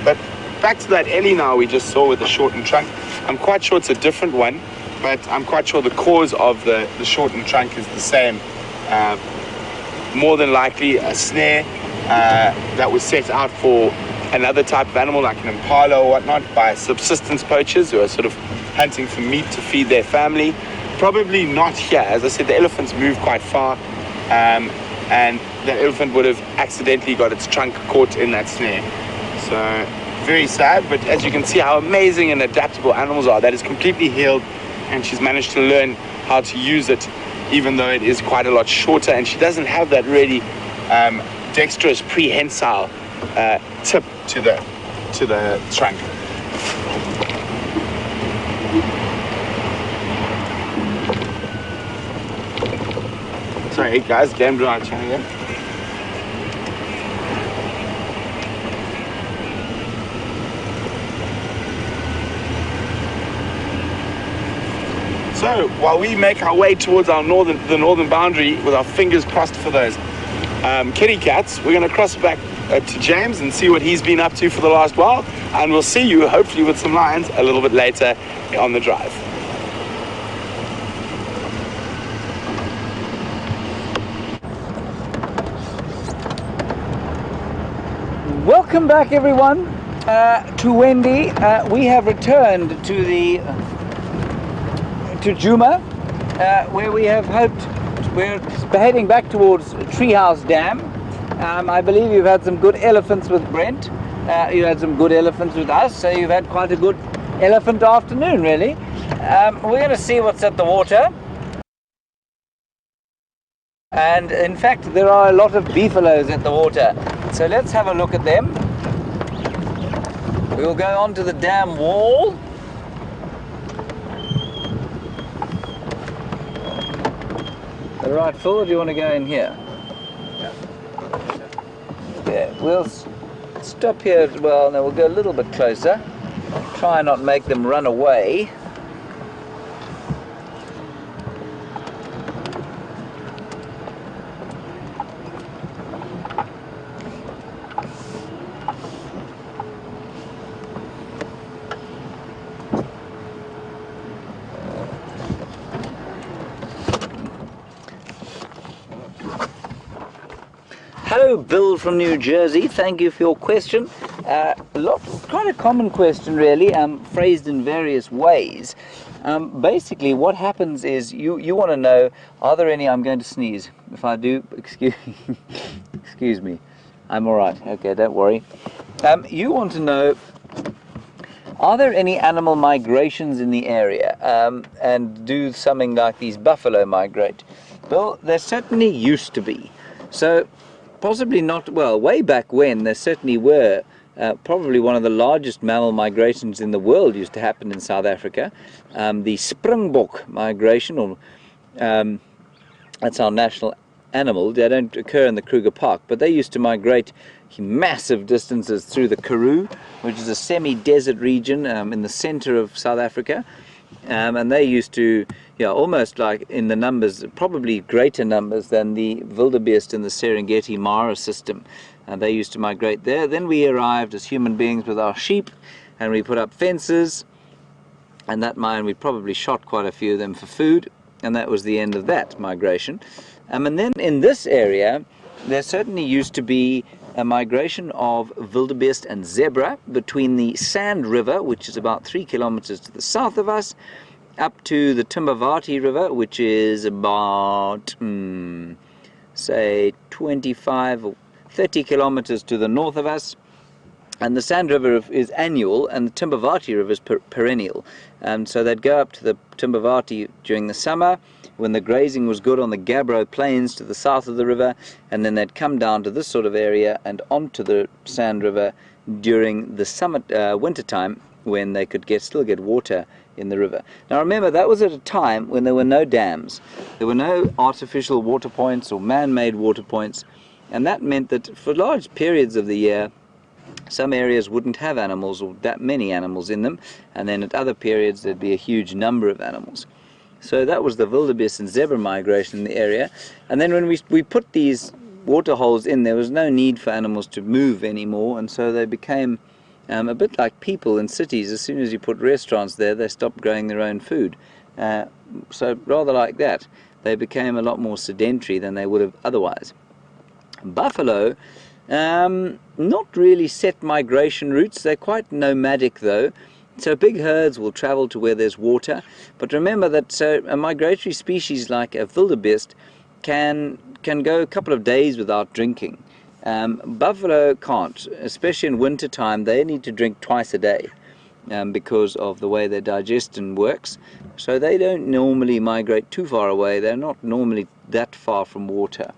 [SPEAKER 1] But back to that Ellie now we just saw with the shortened trunk. I'm quite sure it's a different one, but I'm quite sure the cause of the shortened trunk is the same. More than likely a snare that was set out for another type of animal like an impala or whatnot by subsistence poachers who are sort of hunting for meat to feed their family. Probably not here. As I said, the elephants move quite far, and the elephant would have accidentally got its trunk caught in that snare. So very sad, but as you can see how amazing and adaptable animals are. That is completely healed, and she's managed to learn how to use it, even though it is quite a lot shorter, and she doesn't have that really dexterous prehensile tip to the trunk. Sorry guys, game drive channel again. So while we make our way towards the northern boundary with our fingers crossed for those kitty cats, we're going to cross back to James and see what he's been up to for the last while, and we'll see you hopefully with some lions a little bit later on the drive.
[SPEAKER 2] Welcome back everyone to Wendy. We have returned to Juma, where we have hoped, we're heading back towards Treehouse Dam. I believe you've had some good elephants with Brent. You had some good elephants with us, so you've had quite a good elephant afternoon really. We're going to see what's at the water. And in fact, there are a lot of beefaloes at the water. So let's have a look at them. We'll go onto the dam wall. All right, Phil, do you want to go in here? Yeah, we'll stop here as well. Now we'll go a little bit closer. Try and not make them run away. Hello, Bill from New Jersey. Thank you for your question. Quite a common question, really, phrased in various ways. Basically, what happens is you want to know, are there any... I'm going to sneeze. If I do, excuse me. I'm all right. Okay, don't worry. You want to know, are there any animal migrations in the area? And do something like these buffalo migrate? Well, there certainly used to be. So, possibly not, well, way back when, there certainly were. Probably one of the largest mammal migrations in the world used to happen in South Africa. The Springbok migration, or that's our national animal. They don't occur in the Kruger Park, but they used to migrate massive distances through the Karoo, which is a semi-desert region in the center of South Africa. And they used to, almost like in the numbers, probably greater numbers than the wildebeest in the Serengeti Mara system. They used to migrate there. Then we arrived as human beings with our sheep, and we put up fences, and we probably shot quite a few of them for food, and that was the end of that migration. And then in this area, there certainly used to be a migration of wildebeest and zebra between the Sand River, which is about 3 kilometers to the south of us, up to the Timbavati River, which is about, say, 25 or 30 kilometers to the north of us. And the Sand River is annual, and the Timbavati River is perennial. So they'd go up to the Timbavati during the summer, when the grazing was good on the Gabbro Plains to the south of the river, and then they'd come down to this sort of area and onto the Sand River during the summer, winter time, when they could still get water in the river. Now remember, that was at a time when there were no dams. There were no artificial water points or man-made water points, and that meant that for large periods of the year, some areas wouldn't have animals or that many animals in them, and then at other periods there'd be a huge number of animals. So that was the wildebeest and zebra migration in the area. And then when we put these water holes in, there was no need for animals to move anymore, and so they became a bit like people in cities. As soon as you put restaurants there, they stopped growing their own food. So rather like that, they became a lot more sedentary than they would have otherwise. Buffalo, not really set migration routes. They're quite nomadic though. So big herds will travel to where there's water, but remember that a migratory species like a wildebeest can go a couple of days without drinking. Buffalo can't, especially in winter time. They need to drink twice a day because of the way their digestion works. So they don't normally migrate too far away. They're not normally that far from water.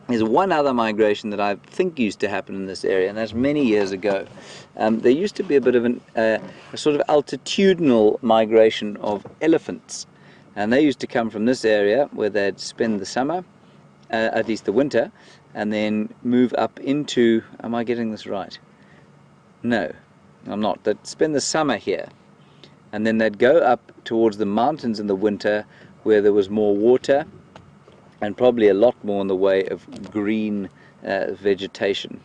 [SPEAKER 2] There's one other migration that I think used to happen in this area, and that's many years ago. There used to be a bit of a sort of altitudinal migration of elephants, and they used to come from this area where they'd spend the summer, at least the winter, and then move up into, am I getting this right? No, I'm not. They'd spend the summer here, and then they'd go up towards the mountains in the winter where there was more water, and probably a lot more in the way of green vegetation.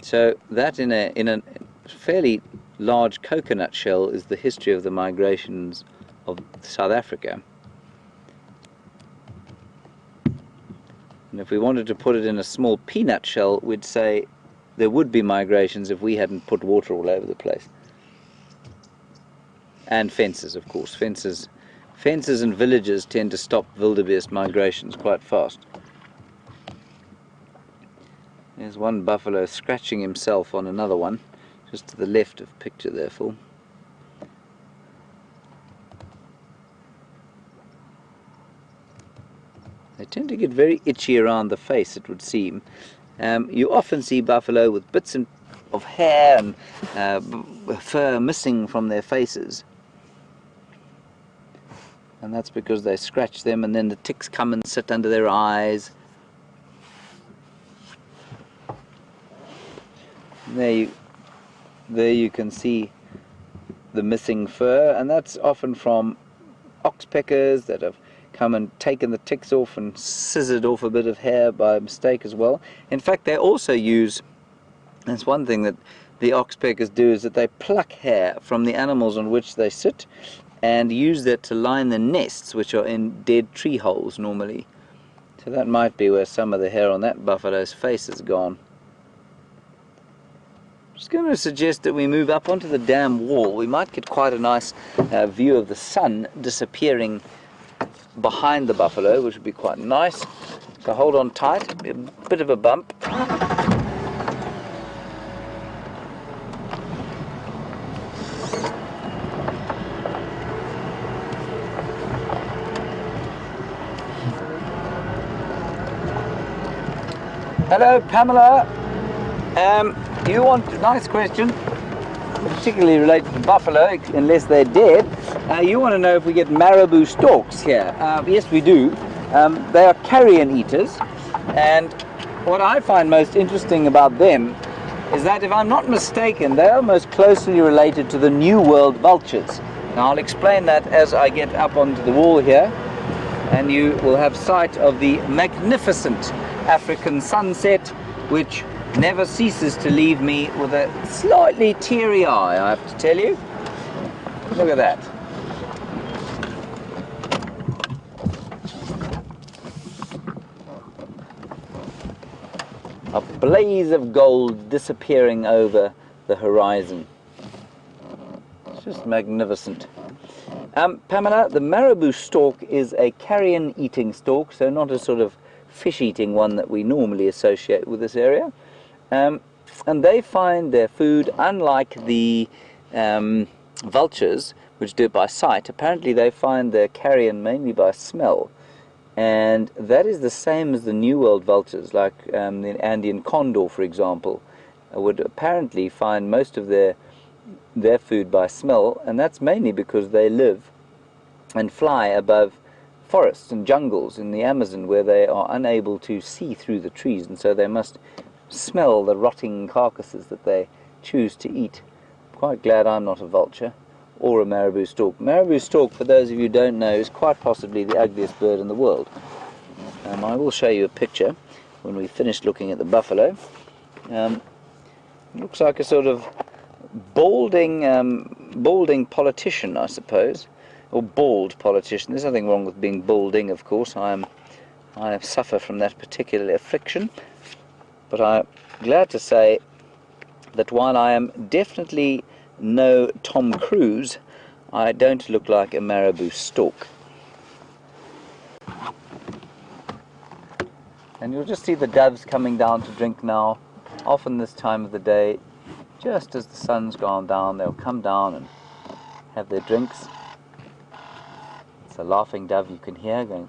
[SPEAKER 2] So that in a fairly large coconut shell is the history of the migrations of South Africa. And if we wanted to put it in a small peanut shell, we'd say there would be migrations if we hadn't put water all over the place. And fences, of course. Fences and villages tend to stop wildebeest migrations quite fast. There's one buffalo scratching himself on another one, just to the left of picture there, Phil. They tend to get very itchy around the face, it would seem. You often see buffalo with bits of hair and fur missing from their faces. And that's because they scratch them, and then the ticks come and sit under their eyes. There you can see the missing fur, and that's often from oxpeckers that have come and taken the ticks off and scissored off a bit of hair by mistake as well. In fact, they also use, that's one thing that the oxpeckers do, is that they pluck hair from the animals on which they sit and use that to line the nests, which are in dead tree holes normally. So that might be where some of the hair on that buffalo's face is gone. I'm just going to suggest that we move up onto the dam wall. We might get quite a nice view of the sun disappearing behind the buffalo, which would be quite nice. So hold on tight, be a bit of a bump. Hello, Pamela. You want a nice question, particularly related to buffalo, unless they're dead. You want to know if we get marabou storks here. Yes, we do. They are carrion eaters, and what I find most interesting about them is that, if I'm not mistaken, they are most closely related to the New World vultures. Now, I'll explain that as I get up onto the wall here, and you will have sight of the magnificent African sunset, which never ceases to leave me with a slightly teary eye, I have to tell you. Look at that. A blaze of gold disappearing over the horizon. It's just magnificent. Pamela, the marabou stork is a carrion-eating stork, so not a sort of fish-eating one that we normally associate with this area. And they find their food, unlike the vultures, which do it by sight. Apparently they find their carrion mainly by smell. And that is the same as the New World vultures, like the Andean condor, for example, would apparently find most of their food by smell, and that's mainly because they live and fly above forests and jungles in the Amazon, where they are unable to see through the trees, and so they must smell the rotting carcasses that they choose to eat. Quite glad I'm not a vulture or a marabou stork. Marabou stork, for those of you who don't know, is quite possibly the ugliest bird in the world. I will show you a picture when we finish looking at the buffalo. It looks like a sort of balding politician, I suppose, or bald politician. There's nothing wrong with being balding, of course. I suffer from that particular affliction. But I'm glad to say that while I am definitely no Tom Cruise, I don't look like a marabou stork. And you'll just see the doves coming down to drink now. Often this time of the day, just as the sun's gone down, they'll come down and have their drinks. It's a laughing dove you can hear going.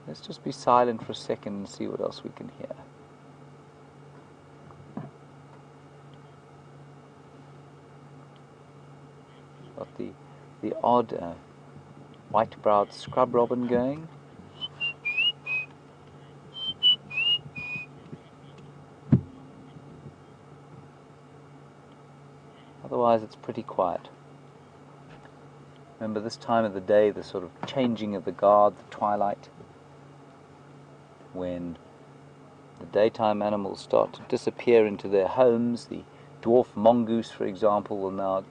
[SPEAKER 2] Let's just be silent for a second and see what else we can hear. Got the odd white-browed scrub robin going. Otherwise it's pretty quiet. Remember, this time of the day, the sort of changing of the guard, the twilight, when the daytime animals start to disappear into their homes. The dwarf mongoose, for example, will now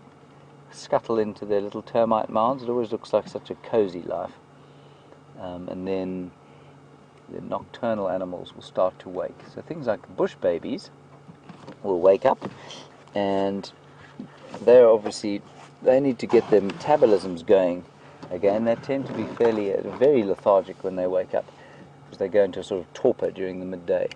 [SPEAKER 2] scuttle into their little termite mounds. It always looks like such a cozy life. And then the nocturnal animals will start to wake. So things like bush babies will wake up, and they're obviously, they need to get their metabolisms going again. They tend to be very lethargic when they wake up, because they go into a sort of torpor during the midday.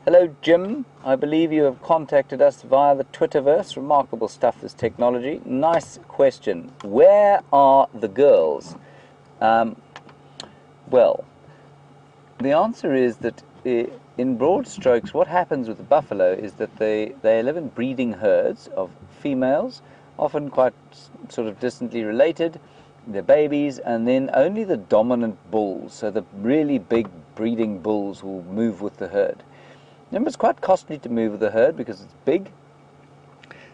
[SPEAKER 2] Hello Jim, I believe you have contacted us via the Twitterverse. Remarkable stuff, this technology. Nice question. Where are the girls? Well, the answer is that in broad strokes, what happens with the buffalo is that they live in breeding herds of females, often quite sort of distantly related. They're babies, and then only the dominant bulls, so the really big breeding bulls, will move with the herd. Remember, it's quite costly to move the herd because it's big.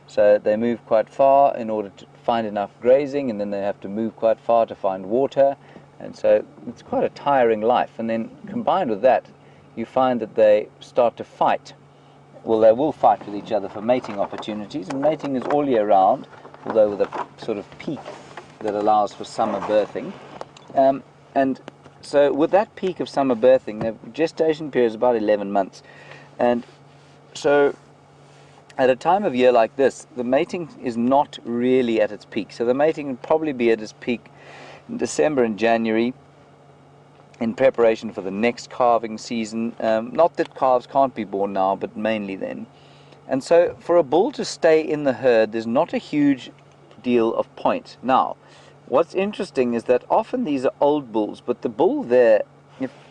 [SPEAKER 2] So they move quite far in order to find enough grazing, and then they have to move quite far to find water. And so it's quite a tiring life. And then combined with that, you find that they start to fight. Well, they will fight with each other for mating opportunities, and mating is all year round, although with a sort of peak that allows for summer birthing. And so with that peak of summer birthing, the gestation period is about 11 months. And so at a time of year like this, the mating is not really at its peak. So the mating would probably be at its peak in December and January, in preparation for the next calving season. Not that calves can't be born now, but mainly then. And so for a bull to stay in the herd, there's not a huge deal of point. Now, what's interesting is that often these are old bulls, but the bull there,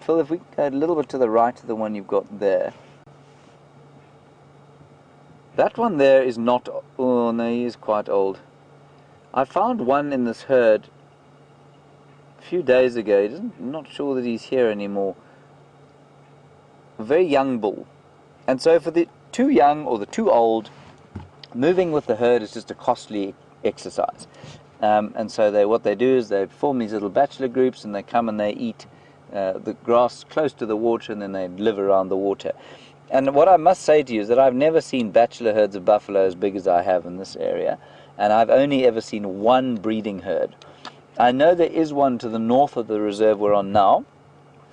[SPEAKER 2] Phil, if we go a little bit to the right of the one you've got there, that one there is not, oh no, he is quite old. I found one in this herd a few days ago. I'm not sure that he's here anymore. A very young bull. And so for the too young or the too old, moving with the herd is just a costly exercise. And so what they do is they form these little bachelor groups, and they come and they eat the grass close to the water, and then they live around the water. And what I must say to you is that I've never seen bachelor herds of buffalo as big as I have in this area, and I've only ever seen one breeding herd. I know there is one to the north of the reserve we're on now,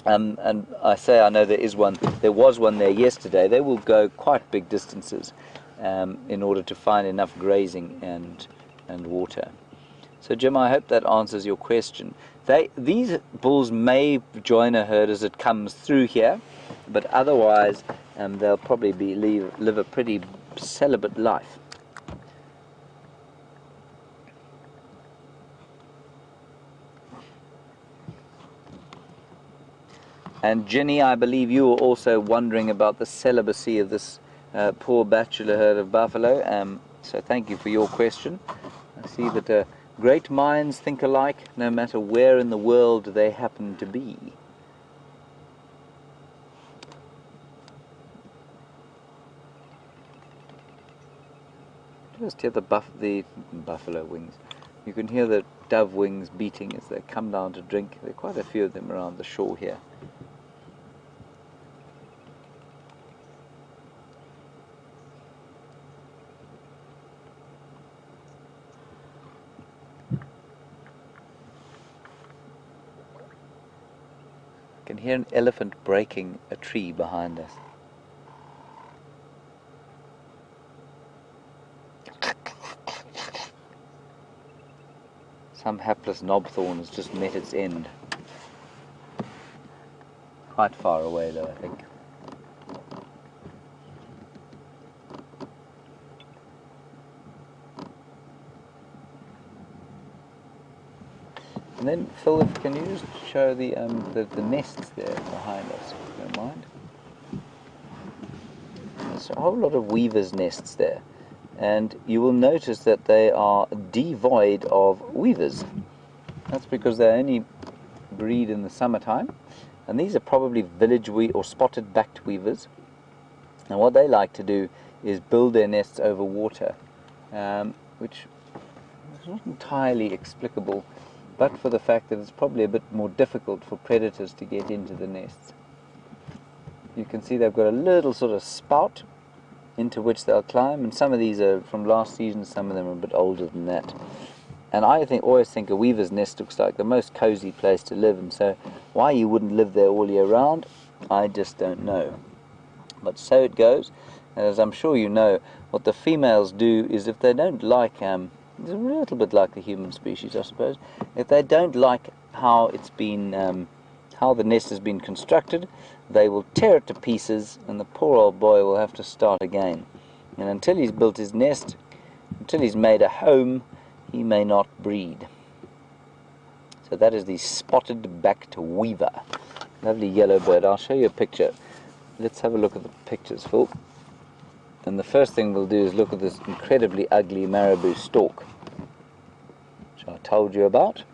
[SPEAKER 2] and I say I know there is one. There was one there yesterday. They will go quite big distances in order to find enough grazing and water. So Jim, I hope that answers your question. These bulls may join a herd as it comes through here, but otherwise they'll probably live a pretty celibate life. And Jenny, I believe you were also wondering about the celibacy of this poor bachelor herd of buffalo. So thank you for your question. I see that great minds think alike, no matter where in the world they happen to be. Just hear the buffalo wings. You can hear the dove wings beating as they come down to drink. There are quite a few of them around the shore here. I can hear an elephant breaking a tree behind us. Some hapless knobthorn has just met its end. Quite far away though, I think. And then, Phil, can you just show the nests there behind us, if you don't mind? There's a whole lot of weavers' nests there. And you will notice that they are devoid of weavers. That's because they only breed in the summertime, and these are probably village or spotted backed weavers. And what they like to do is build their nests over water, which is not entirely explicable, but for the fact that it's probably a bit more difficult for predators to get into the nests. You can see they've got a little sort of spout into which they'll climb, and some of these are from last season, some of them are a bit older than that. And I always think a weaver's nest looks like the most cozy place to live, and so why you wouldn't live there all year round, I just don't know. But so it goes, and as I'm sure you know, what the females do is if they don't like, it's a little bit like the human species, I suppose, if they don't like how it's been, how the nest has been constructed, they will tear it to pieces, and the poor old boy will have to start again. And until he's built his nest, until he's made a home, he may not breed. So that is the spotted-backed weaver. Lovely yellow bird. I'll show you a picture. Let's have a look at the pictures, Phil. And the first thing we'll do is look at this incredibly ugly marabou stork, which I told you about.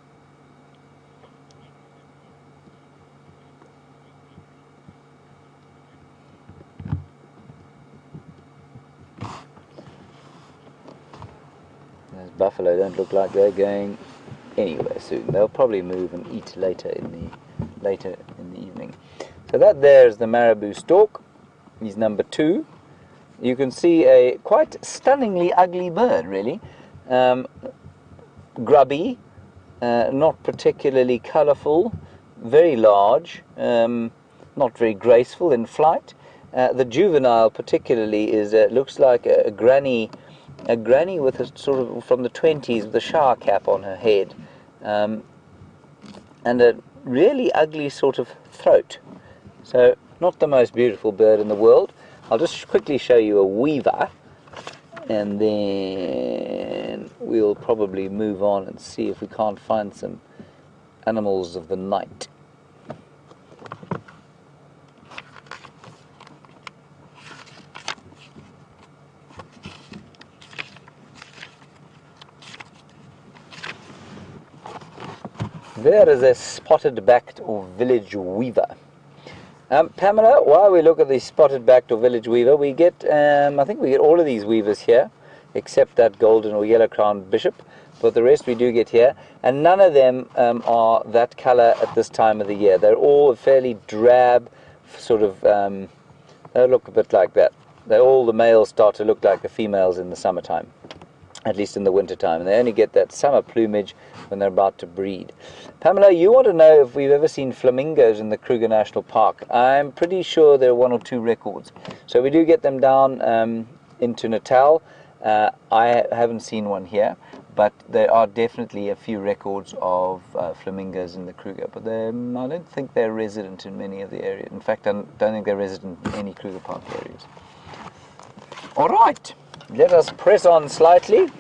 [SPEAKER 2] Those buffalo don't look like they're going anywhere soon. They'll probably move and eat later in the evening. So that there is the marabou stork. He's number 2. You can see a quite stunningly ugly bird, really. Grubby, not particularly colourful, very large, not very graceful in flight. The juvenile particularly is looks like a granny with a sort of from the 20s with a shower cap on her head, and a really ugly sort of throat. So not the most beautiful bird in the world. I'll just quickly show you a weaver, and then we'll probably move on and see if we can't find some animals of the night. There is a spotted-backed or village weaver. Pamela, while we look at the spotted-backed or village weaver, we get, I think we get all of these weavers here, except that golden or yellow-crowned bishop, but the rest we do get here, and none of them are that colour at this time of the year. They're all fairly drab, sort of, they look a bit like that. All the males start to look like the females in the summertime, at least in the wintertime, and they only get that summer plumage when they're about to breed. Pamela, you want to know if we've ever seen flamingos in the Kruger National Park. I'm pretty sure there are 1 or 2 records. So we do get them down into Natal. I haven't seen one here, but there are definitely a few records of flamingos in the Kruger. But I don't think they're resident in many of the areas. In fact, I don't think they're resident in any Kruger Park areas. All right, let us press on slightly.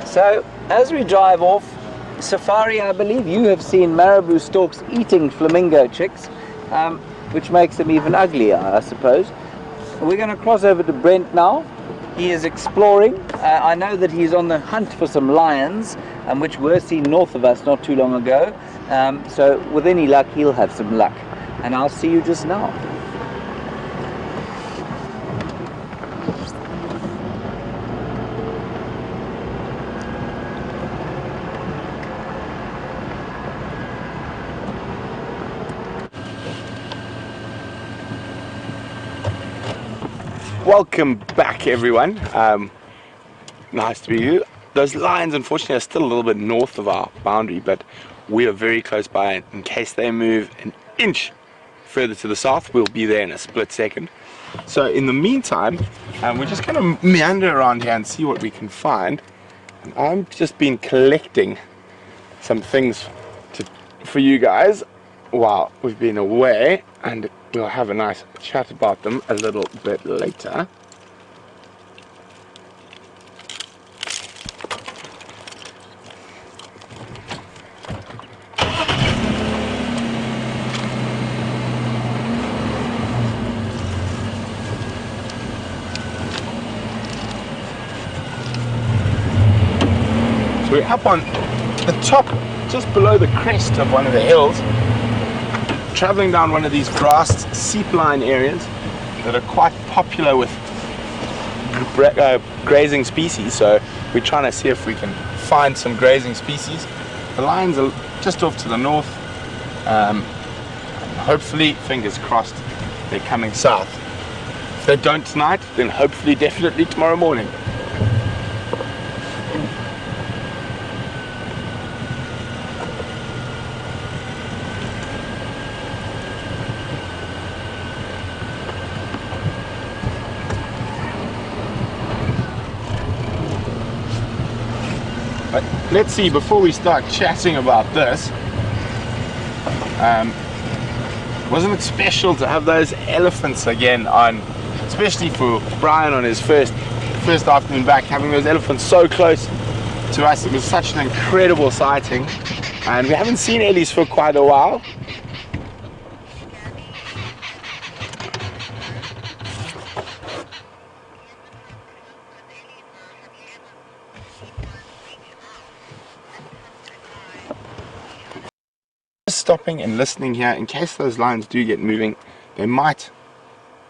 [SPEAKER 2] So, as we drive off safari, I believe you have seen marabou storks eating flamingo chicks, which makes them even uglier, I suppose. We're going to cross over to Brent now. He is exploring. I know that he's on the hunt for some lions, which were seen north of us not too long ago. So, with any luck, he'll have some luck. And I'll see you just now.
[SPEAKER 1] Welcome back, everyone. Nice to be here. Those lions, unfortunately, are still a little bit north of our boundary, but we are very close by. In case they move an inch further to the south, we'll be there in a split second. So in the meantime, we're just going to meander around here and see what we can find. And I've just been collecting some things for you guys while we've been away, and we'll have a nice chat about them a little bit later. So we're up on the top, just below the crest of one of the hills, traveling down one of these grassed seep line areas that are quite popular with grazing species. So we're trying to see if we can find some grazing species. The lions are just off to the north. Hopefully, fingers crossed, they're coming south. If they don't tonight, then hopefully definitely tomorrow morning. But let's see, before we start chatting about this, wasn't it special to have those elephants again on, especially for Brian on his first afternoon back, having those elephants so close to us. It was such an incredible sighting, and we haven't seen ellies for quite a while. stopping and listening here in case those lines do get moving. They might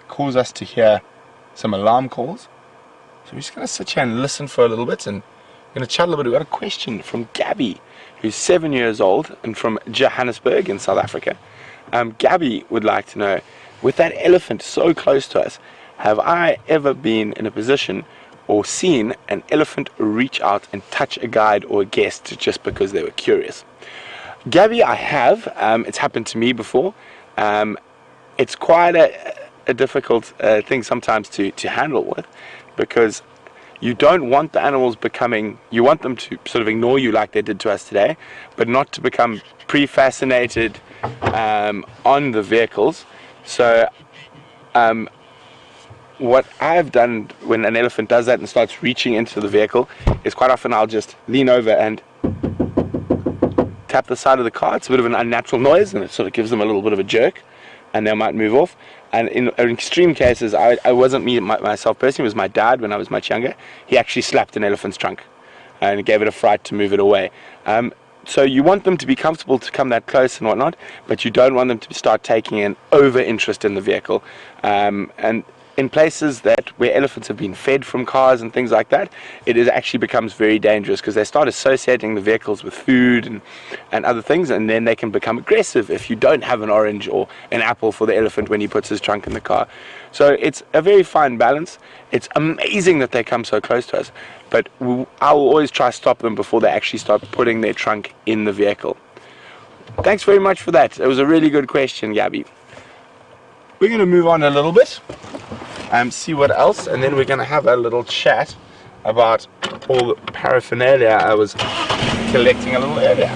[SPEAKER 1] cause us to hear some alarm calls. So we're just going to sit here and listen for a little bit, and we're going to chat a little bit. We've got a question from Gabby, who's 7 years old and from Johannesburg in South Africa. Gabby would like to know, with that elephant so close to us, have I ever been in a position or seen an elephant reach out and touch a guide or a guest just because they were curious? Gabby, I have. It's happened to me before. It's quite a difficult thing sometimes to handle with, because you don't want the animals you want them to sort of ignore you like they did to us today, but not to become pre-fascinated on the vehicles. So what I've done when an elephant does that and starts reaching into the vehicle is quite often I'll just lean over and tap the side of the car. It's a bit of an unnatural noise, and it sort of gives them a little bit of a jerk, and they might move off. And in extreme cases, I wasn't myself personally, it was my dad when I was much younger. He actually slapped an elephant's trunk and gave it a fright to move it away. So you want them to be comfortable to come that close and whatnot, but you don't want them to start taking an over interest in the vehicle. And in places where elephants have been fed from cars and things like that, it actually becomes very dangerous, because they start associating the vehicles with food and other things, and then they can become aggressive if you don't have an orange or an apple for the elephant when he puts his trunk in the car. So it's a very fine balance. It's amazing that they come so close to us, but I will always try to stop them before they actually start putting their trunk in the vehicle. Thanks very much for that. It was a really good question, Gabby. We're going to move on a little bit and see what else, and then we're going to have a little chat about all the paraphernalia I was collecting a little earlier.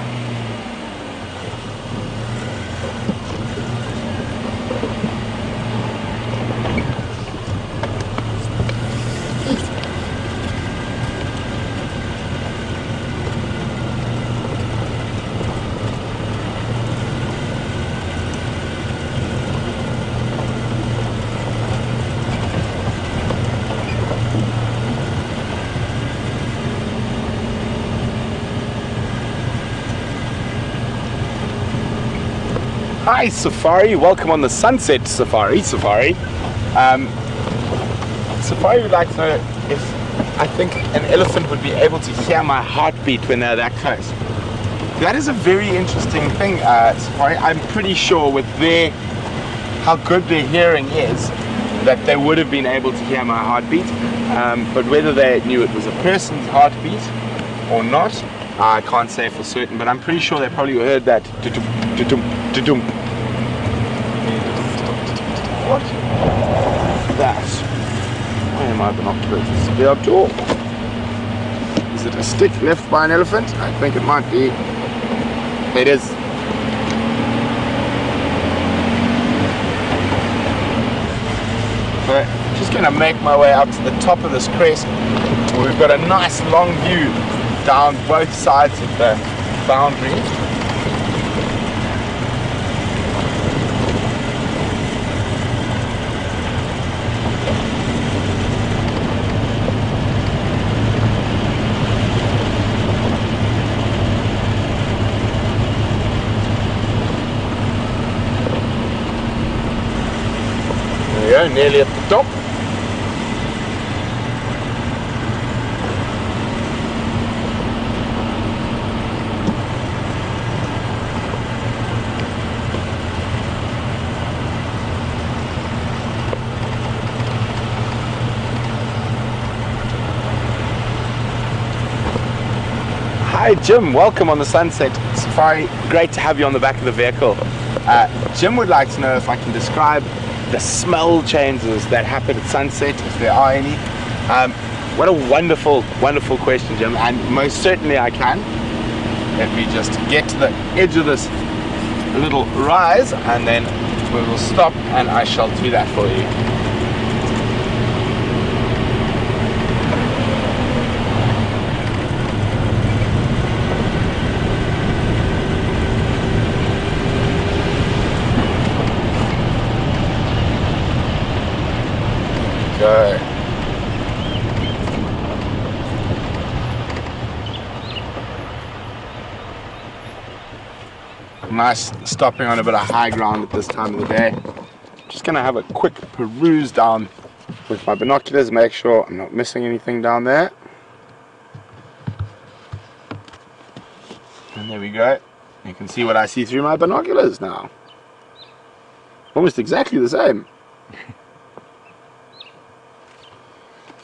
[SPEAKER 1] Hi Safari, welcome on the Sunset Safari. Safari would like to know if I think an elephant would be able to hear my heartbeat when they're that close. That is a very interesting thing, Safari. I'm pretty sure with how good their hearing is, that they would have been able to hear my heartbeat, but whether they knew it was a person's heartbeat or not, I can't say for certain, but I'm pretty sure they probably heard that. What? That. Where are my binoculars? Is it up to all? Is it a stick left by an elephant? I think it might be. It is. But just going to make my way up to the top of this crest, where we've got a nice long view down both sides of the boundary. There we go, nearly at the top. Hi Jim, welcome on the Sunset Safari. Great to have you on the back of the vehicle. Jim would like to know if I can describe the smell changes that happen at sunset, if there are any. What a wonderful, wonderful question, Jim, and most certainly I can. Let me just get to the edge of this little rise, and then we will stop and I shall do that for you. Go. Nice stopping on a bit of high ground at this time of the day. Just gonna have a quick peruse down with my binoculars, make sure I'm not missing anything down there. And there we go. You can see what I see through my binoculars now. Almost exactly the same.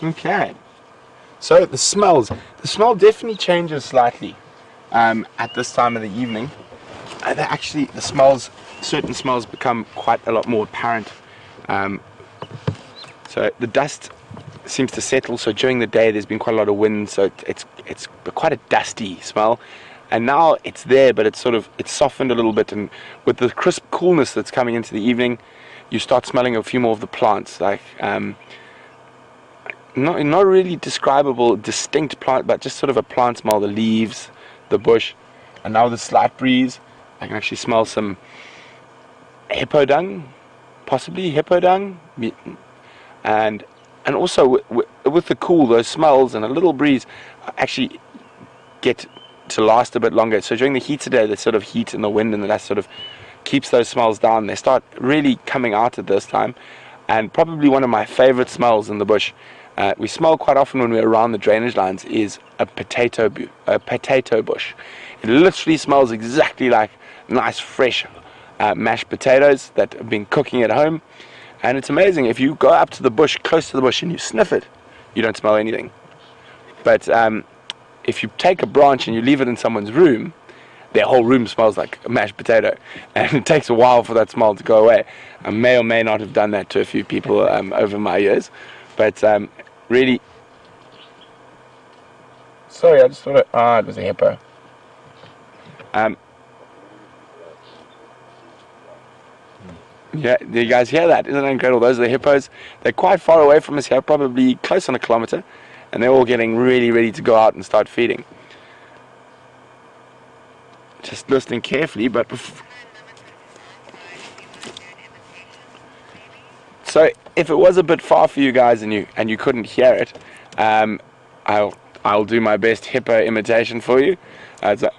[SPEAKER 1] Okay. So the smell definitely changes slightly at this time of the evening. Actually, certain smells become quite a lot more apparent. So the dust seems to settle. So during the day, there's been quite a lot of wind, so it's quite a dusty smell. And now it's there, but it's softened a little bit, and with the crisp coolness that's coming into the evening, you start smelling a few more of the plants, like not really describable, distinct plant, but just sort of a plant smell, the leaves, the bush, and now with the slight breeze, I can actually smell some hippo dung, possibly hippo dung, and also with the cool, those smells and a little breeze actually get to last a bit longer. So during the heat today, the sort of heat and the wind and that sort of keeps those smells down. They start really coming out at this time, and probably one of my favorite smells in the bush, we smell quite often when we're around the drainage lines, is a potato bush. It literally smells exactly like nice fresh mashed potatoes that have been cooking at home, and it's amazing. If you go up to the bush, close to the bush, and you sniff it, you don't smell anything. But if you take a branch and you leave it in someone's room, their whole room smells like a mashed potato, and it takes a while for that smell to go away. I may or may not have done that to a few people over my years, but really, sorry, I just thought it was a hippo. Yeah, do you guys hear that? Isn't that incredible? Those are the hippos. They're quite far away from us here, probably close on a kilometer, and they're all getting really ready to go out and start feeding. Just listening carefully, but so if it was a bit far for you guys and you couldn't hear it, I'll do my best hippo imitation for you. It's like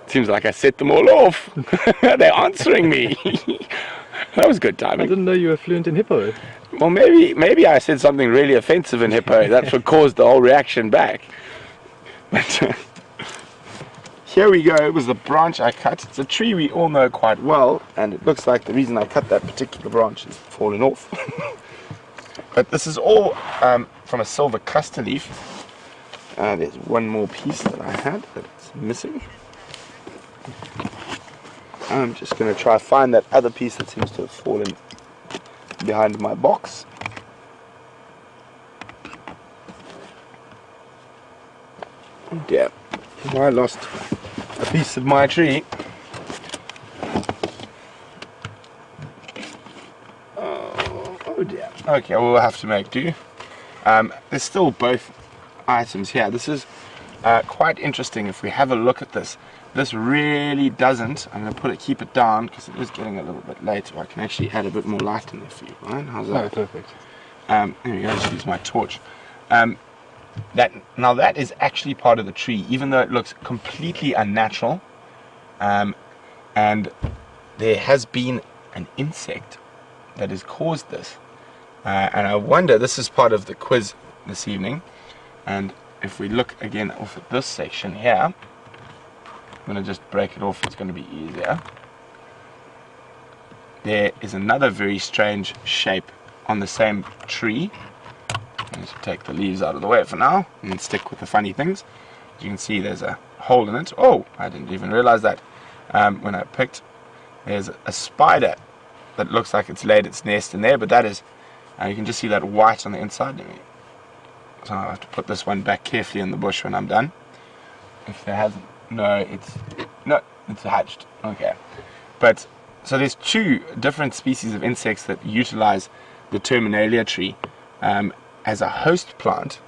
[SPEAKER 1] seems like I set them all off. They're answering me. That was good timing.
[SPEAKER 3] I didn't know you were fluent in hippo.
[SPEAKER 1] Well, maybe I said something really offensive in hippo. That's what caused the whole reaction back. But here we go. It was the branch I cut. It's a tree we all know quite well, and it looks like the reason I cut that particular branch is fallen off. But this is all from a silver cluster leaf. There's one more piece that I had that's missing. I'm just going to try to find that other piece that seems to have fallen behind my box. Oh dear, I lost a piece of my tree. Oh dear. Okay, we'll have to make do. There's still both items here. This is quite interesting. If we have a look at this, this really doesn't, I'm going to keep it down because it is getting a little bit late, so I can actually add a bit more light in there for you, Ryan. How's that?
[SPEAKER 3] Oh, perfect.
[SPEAKER 1] There we go, I'll just use my torch. Now that is actually part of the tree, even though it looks completely unnatural, and there has been an insect that has caused this, and I wonder, this is part of the quiz this evening, and if we look again off at this section here, I'm going to just break it off, it's going to be easier. There is another very strange shape on the same tree. Let's take the leaves out of the way for now and stick with the funny things. As you can see, there's a hole in it. Oh, I didn't even realize that when I picked. There's a spider that looks like it's laid its nest in there, but that is, you can just see that white on the inside. So I'll have to put this one back carefully in the bush when I'm done. If there hasn't, it's hatched. Okay, but so there's two different species of insects that utilize the Terminalia tree as a host plant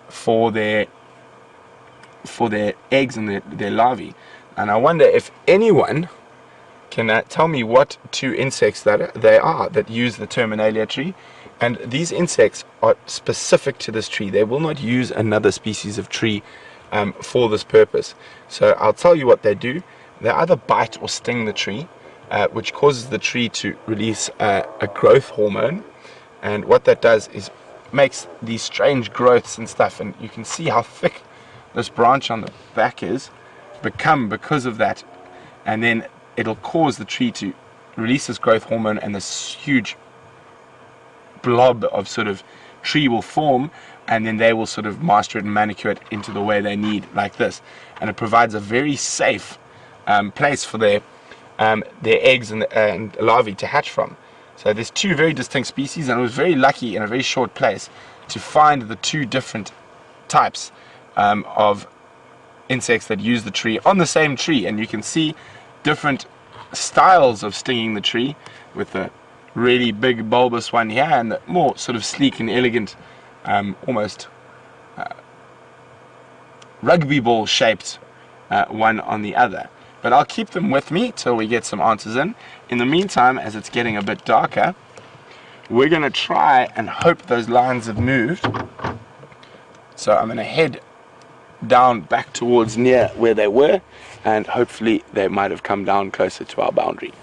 [SPEAKER 1] for their eggs and their larvae. And I wonder if anyone can tell me what two insects that they are that use the Terminalia tree. And these insects are specific to this tree. They will not use another species of tree for this purpose. So I'll tell you what they do. They either bite or sting the tree, which causes the tree to release a growth hormone. And what that does is makes these strange growths and stuff. And you can see how thick this branch on the back is become because of that. And then it'll cause the tree to release this growth hormone, and this huge blob of sort of tree will form, and then they will sort of master it and manicure it into the way they need, like this. And it provides a very safe place for their eggs and larvae to hatch from. So there's two very distinct species, and I was very lucky in a very short place to find the two different types of insects that use the tree on the same tree. And you can see different styles of stinging the tree, with the really big bulbous one here and the more sort of sleek and elegant, almost rugby ball shaped one on the other. But I'll keep them with me till we get some answers in. In the meantime, as it's getting a bit darker, we're going to try and hope those lines have moved. So I'm going to head down back towards near where they were, and hopefully they might have come down closer to our boundary.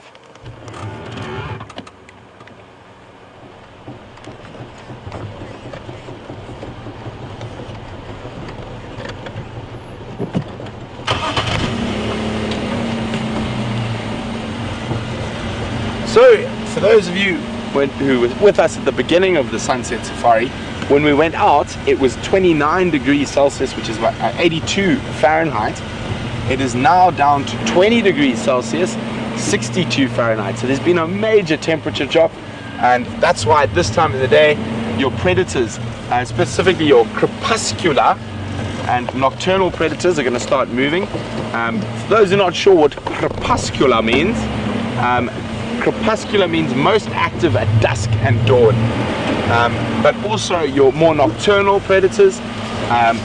[SPEAKER 1] So, for those of you who were with us at the beginning of the Sunset Safari, when we went out, it was 29 degrees Celsius, which is about 82 Fahrenheit. It is now down to 20 degrees Celsius, 62 Fahrenheit. So there's been a major temperature drop, and that's why at this time of the day, your predators, specifically your crepuscular and nocturnal predators, are going to start moving. For those who are not sure what crepuscular means, crepuscular means most active at dusk and dawn. But also your more nocturnal predators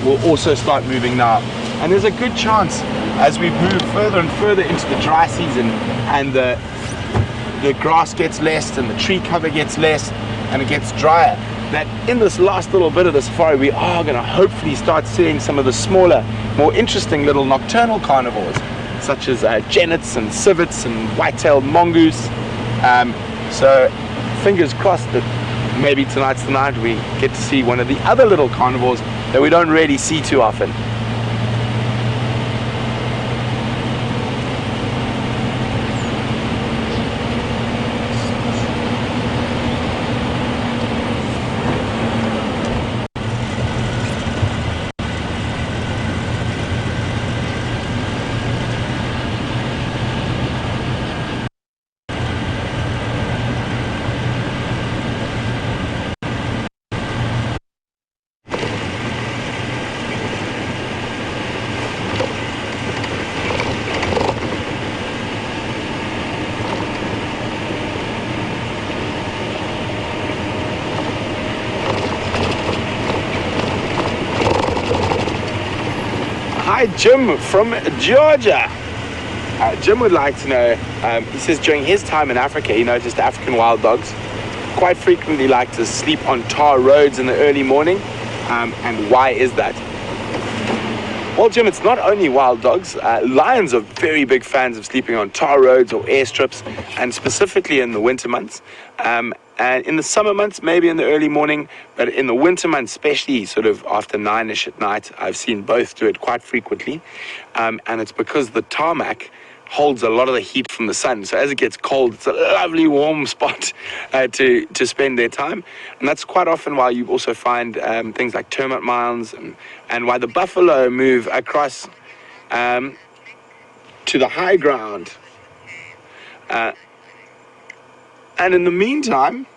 [SPEAKER 1] will also start moving now. And there's a good chance, as we move further and further into the dry season, and the grass gets less and the tree cover gets less and it gets drier, that in this last little bit of the safari we are going to hopefully start seeing some of the smaller, more interesting little nocturnal carnivores, such as genets and civets and white-tailed mongoose. So fingers crossed that maybe tonight's the night we get to see one of the other little carnivores that we don't really see too often. Hi, Jim from Georgia. Jim would like to know, he says during his time in Africa, he noticed African wild dogs quite frequently like to sleep on tar roads in the early morning, and why is that? Well, Jim, it's not only wild dogs. Lions are very big fans of sleeping on tar roads or airstrips, and specifically in the winter months. And in the summer months, maybe in the early morning, but in the winter months, especially sort of after 9-ish at night, I've seen both do it quite frequently. And it's because the tarmac holds a lot of the heat from the sun. So as it gets cold, it's a lovely warm spot to spend their time. And that's quite often why you also find things like termite mounds, and why the buffalo move across to the high ground. And in the meantime,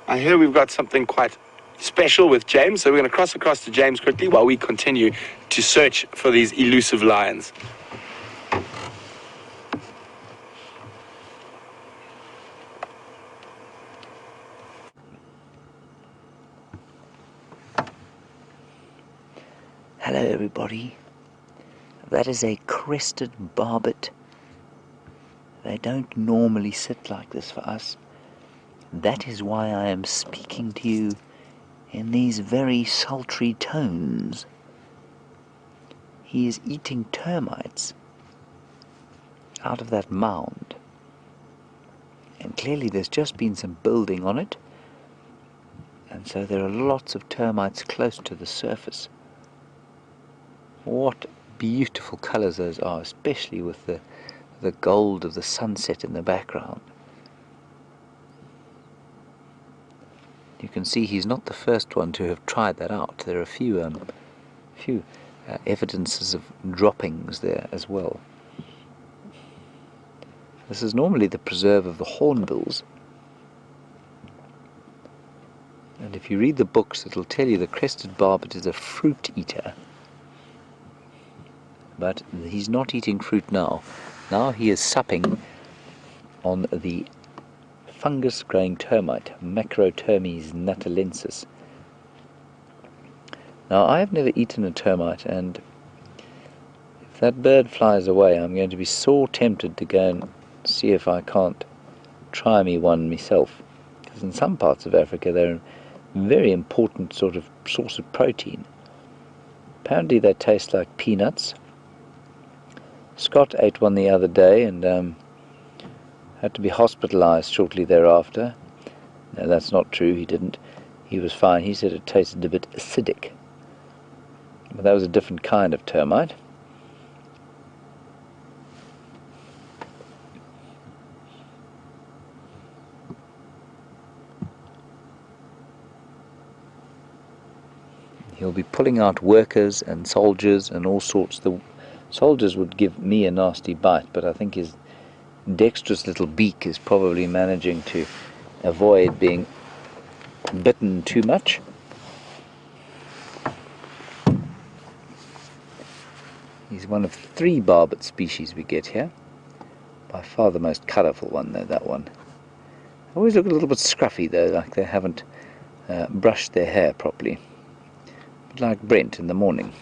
[SPEAKER 1] I hear we've got something quite special with James, so we're going to cross across to James quickly while we continue to search for these elusive lions.
[SPEAKER 2] Hello everybody. That is a crested barbet. They don't normally sit like this for us. That is why I am speaking to you in these very sultry tones. He is eating termites out of that mound. And clearly there's just been some building on it. And so there are lots of termites close to the surface. What beautiful colours those are, especially with the gold of the sunset in the background. You can see he's not the first one to have tried that out. There are a few evidences of droppings there as well. This is normally the preserve of the hornbills. And if you read the books, it'll tell you the crested barbet is a fruit eater. But he's not eating fruit now. Now he is supping on the fungus-growing termite, Macrotermes natalensis. Now, I have never eaten a termite, and if that bird flies away, I'm going to be sore tempted to go and see if I can't try me one myself. Because in some parts of Africa, they're a very important sort of source of protein. Apparently, they taste like peanuts. Scott ate one the other day and had to be hospitalized shortly thereafter. No, that's not true, he didn't. He was fine. He said it tasted a bit acidic. But that was a different kind of termite. He'll be pulling out workers and soldiers and all sorts. The soldiers would give me a nasty bite, but I think his dexterous little beak is probably managing to avoid being bitten too much. He's one of 3 barbet species we get here. By far the most colourful one though, that one. They always look a little bit scruffy though, like they haven't brushed their hair properly. But like Brent in the morning.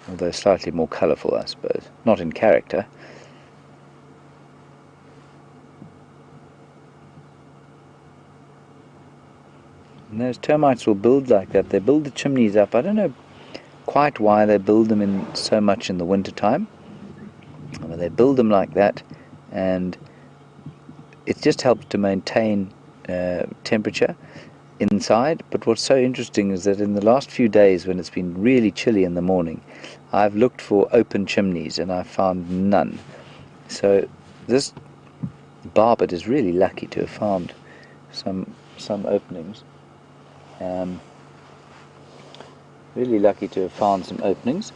[SPEAKER 2] Although slightly more colourful, I suppose. Not in character. And those termites will build like that. They build the chimneys up. I don't know quite why they build them in so much in the winter time. But they build them like that, and it just helps to maintain temperature inside. But what's so interesting is that in the last few days, when it's been really chilly in the morning, I've looked for open chimneys and I've found none. So this barbet is really lucky to have found some openings. Really lucky to have found some openings.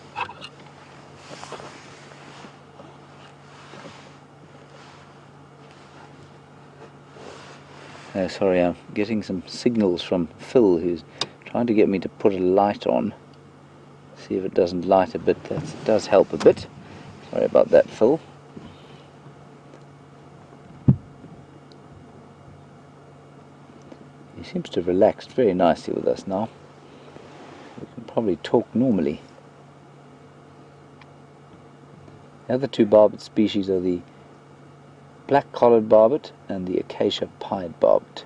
[SPEAKER 2] Oh, sorry, I'm getting some signals from Phil, who's trying to get me to put a light on. See if it doesn't light a bit. That does help a bit. Sorry about that, Phil. He seems to have relaxed very nicely with us now. We can probably talk normally. The other 2 barbet species are the black-collared barbet and the acacia-pied barbet.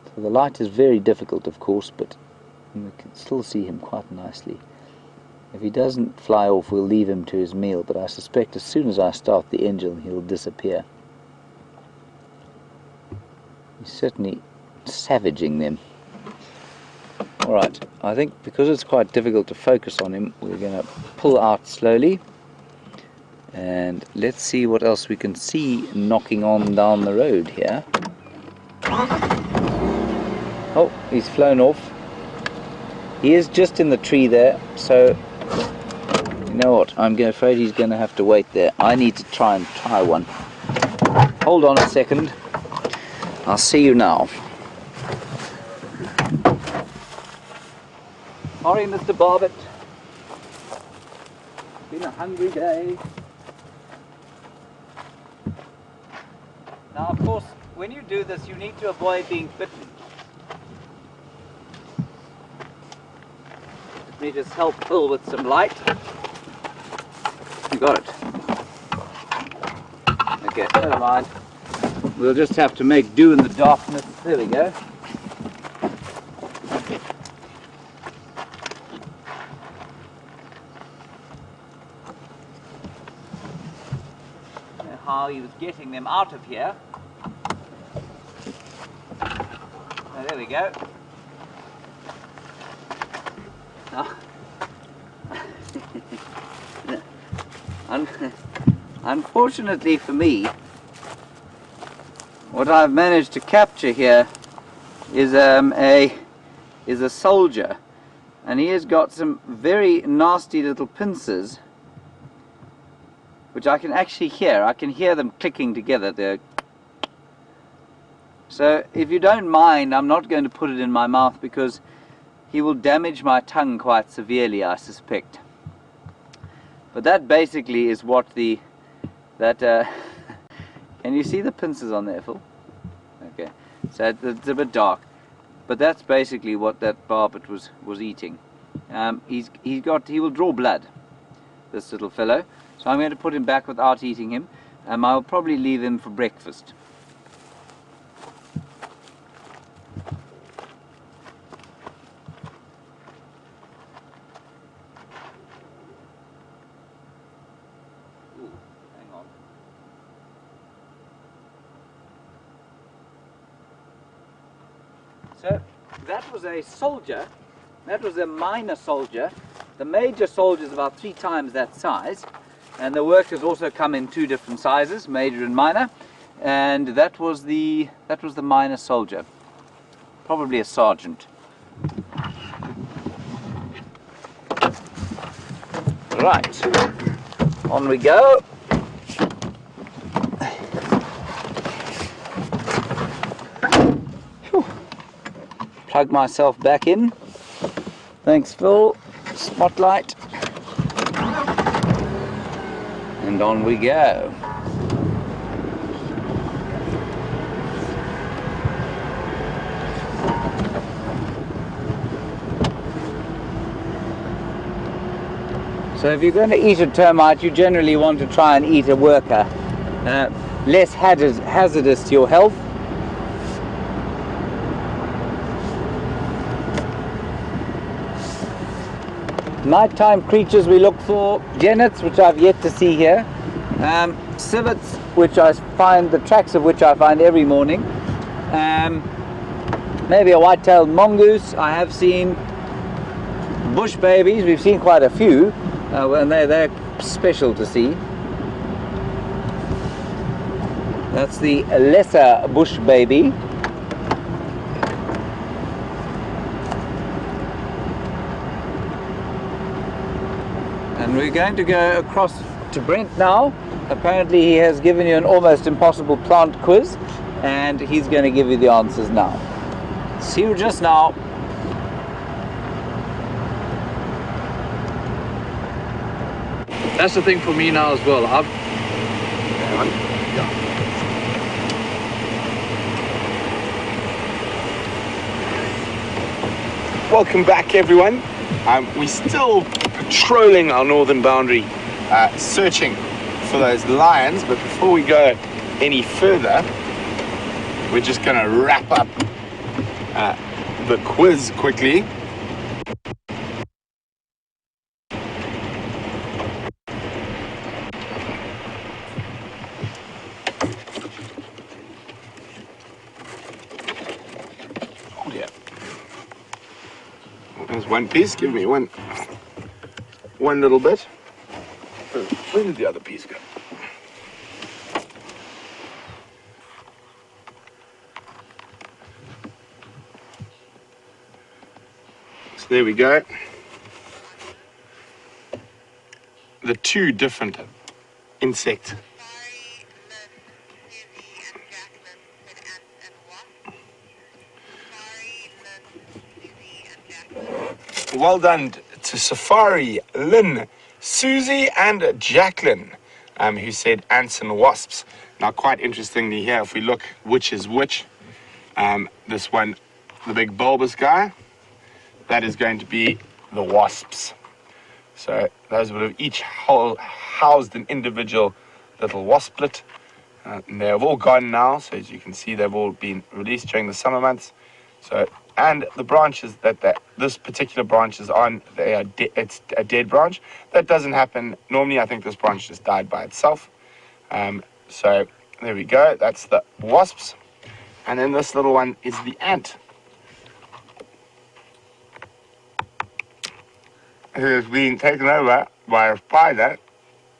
[SPEAKER 2] So the light is very difficult, of course, but we can still see him quite nicely. If he doesn't fly off, we'll leave him to his meal, but I suspect as soon as I start the engine, he'll disappear. He's certainly savaging them. Alright, I think because it's quite difficult to focus on him, we're going to pull out slowly. And let's see what else we can see knocking on down the road here. Oh, he's flown off. He is just in the tree there, so you know what, I'm afraid he's going to have to wait there. I need to try one. Hold on a second. I'll see you now. Sorry, Mr. Barbet. It's been a hungry day. Now, of course, when you do this, you need to avoid being bitten. me just help Phil with some light. You got it. Okay, never mind. We'll just have to make do in the darkness. There we go. How he was getting them out of here. So there we go. Unfortunately for me, what I've managed to capture here is a soldier, and he has got some very nasty little pincers, which I can actually hear. I can hear them clicking together there. So if you don't mind, I'm not going to put it in my mouth because he will damage my tongue quite severely, I suspect. But that basically is what can you see the pincers on there, Phil? Okay, so it's a bit dark, but that's basically what that barbet was eating. He will draw blood, this little fellow. So I'm going to put him back without eating him. I'll probably leave him for breakfast. Ooh, hang on. So that was a soldier. That was a minor soldier. The major soldier is about 3 times that size. And the workers also come in 2 different sizes, major and minor. And that was the minor soldier, probably a sergeant. Right, on we go. Whew. Plug myself back in. Thanks, Phil. Spotlight. And on we go. So if you're going to eat a termite, you generally want to try and eat a worker. Less hazardous to your health. Nighttime creatures we look for: genets, which I've yet to see here, civets, which I find, the tracks of which I find every morning, maybe a white-tailed mongoose. I have seen bush babies. We've seen quite a few, and they're special to see. That's the lesser bush baby. And we're going to go across to Brent now. Apparently he has given you an almost impossible plant quiz, and he's going to give you the answers now. See you just now.
[SPEAKER 3] That's the thing for me now as well.
[SPEAKER 1] Welcome back, everyone. We're still patrolling our northern boundary, searching for those lions, but before we go any further, we're just going to wrap up the quiz quickly. Oh dear. There's one piece. Give me one little bit. Where did the other piece go? So there we go. The 2 different insect. Well done to Safari, Lynn, Susie and Jacqueline, who said ants and wasps. Now, quite interestingly here, if we look which is which, this one, the big bulbous guy, that is going to be the wasps. So those would have each housed an individual little wasplet. And they have all gone now, so as you can see, they've all been released during the summer months. So, and the branches that this particular branch is on, it's a dead branch. That doesn't happen. Normally, I think this branch just died by itself. So there we go. That's the wasps. And then this little one is the ant, who is being taken over by a spider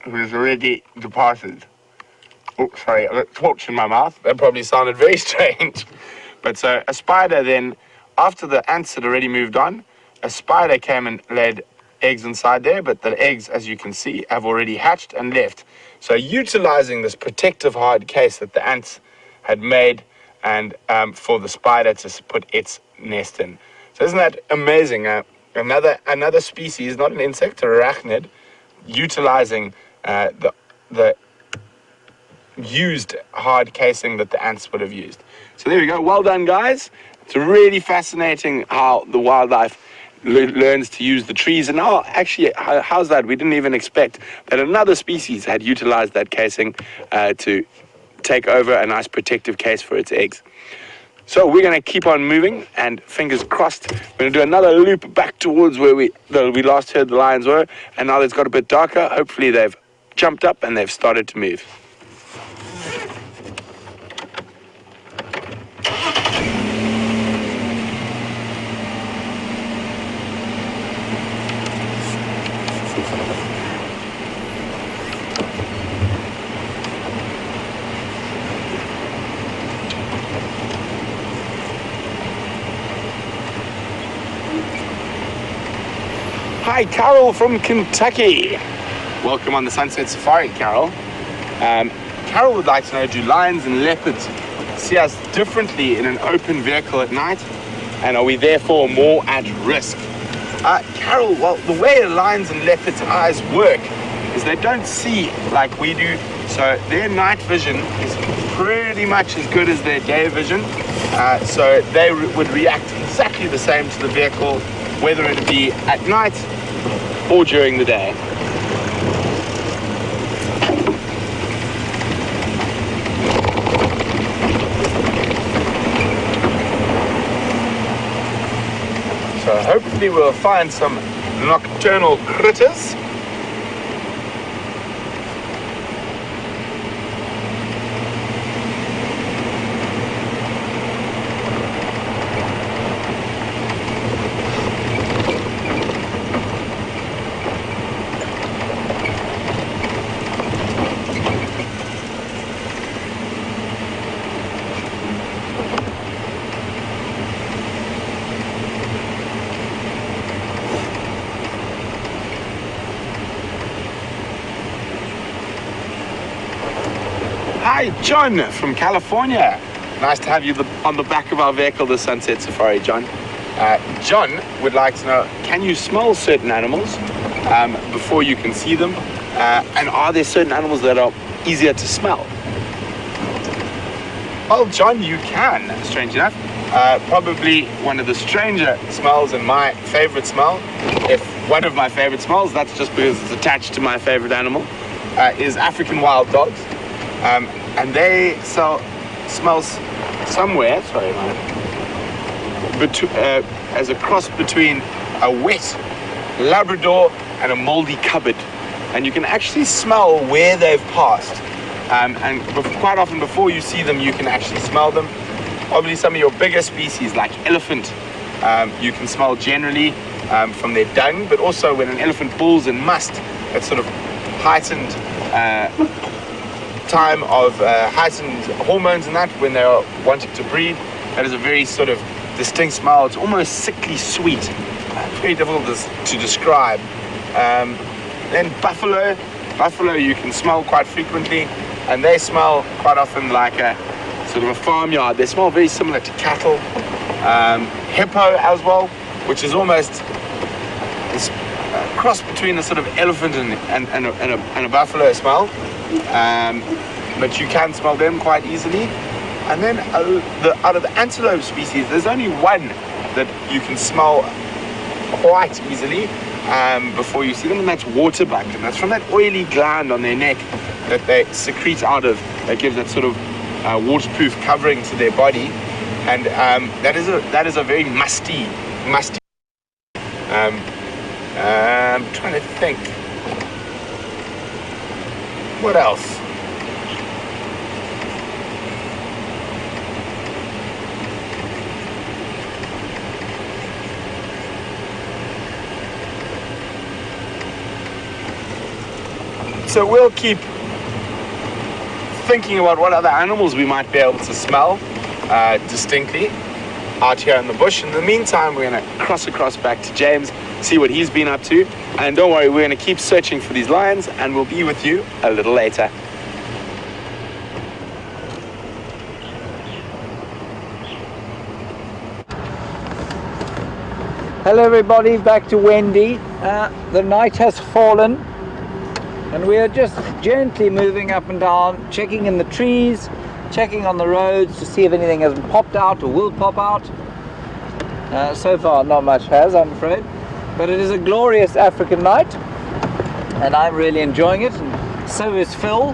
[SPEAKER 1] who is already departed. Oh, sorry, a torch in my mouth. That probably sounded very strange. But so a spider then, after the ants had already moved on, a spider came and laid eggs inside there, but the eggs, as you can see, have already hatched and left. So utilizing this protective hard case that the ants had made and for the spider to put its nest in. So isn't that amazing? Another species, not an insect, or arachnid, utilizing the used hard casing that the ants would have used. So there we go. Well done, guys. It's really fascinating how the wildlife learns to use the trees. And now, actually, how's that? We didn't even expect that another species had utilized that casing to take over a nice protective case for its eggs. So we're going to keep on moving, and fingers crossed, we're going to do another loop back towards where we last heard the lions were. And now it's got a bit darker. Hopefully they've jumped up and they've started to move. Hi, Carol from Kentucky. Welcome on the Sunset Safari, Carol. Carol would like to know, do lions and leopards see us differently in an open vehicle at night? And are we therefore more at risk? Carol, well, the way lions and leopards' eyes work is they don't see like we do. So their night vision is pretty much as good as their day vision. So they would react exactly the same to the vehicle, whether it be at night or during the day. So hopefully we'll find some nocturnal critters. Hi, John from California. Nice to have you on the back of our vehicle, the Sunset Safari, John. John would like to know, can you smell certain animals before you can see them? And are there certain animals that are easier to smell? Well, John, you can, strange enough. Probably one of the stranger smells and my favorite smell, if one of my favorite smells, that's just because it's attached to my favorite animal, is African wild dogs. And they smells somewhere, sorry, as a cross between a wet Labrador and a moldy cupboard. And you can actually smell where they've passed. And quite often before you see them, you can actually smell them. Obviously, some of your bigger species like elephant, you can smell generally from their dung, but also when an elephant bulls and must, it's sort of heightened time of heightened hormones and that when they are wanting to breed. That is a very sort of distinct smell. It's almost sickly sweet. Very difficult to describe. Then buffalo you can smell quite frequently, and they smell quite often like a sort of a farmyard. They smell very similar to cattle. Hippo as well, which is almost this cross between a sort of elephant and a buffalo smell. But you can smell them quite easily. And then out of the antelope species, there's only one that you can smell quite easily before you see them, and that's water buck, and that's from that oily gland on their neck that they secrete out of, that gives that sort of waterproof covering to their body, and that is a very musty. I'm trying to think. What else? So we'll keep thinking about what other animals we might be able to smell distinctly out here in the bush. In the meantime, we're going to cross across back to James, see what he's been up to. And don't worry, we're going to keep searching for these lions, and we'll be with you a little later.
[SPEAKER 2] Hello everybody, back to Wendy. The night has fallen and we are just gently moving up and down, checking in the trees, checking on the roads to see if anything has popped out or will pop out. So far not much has, I'm afraid, but it is a glorious African night and I'm really enjoying it, and so is Phil.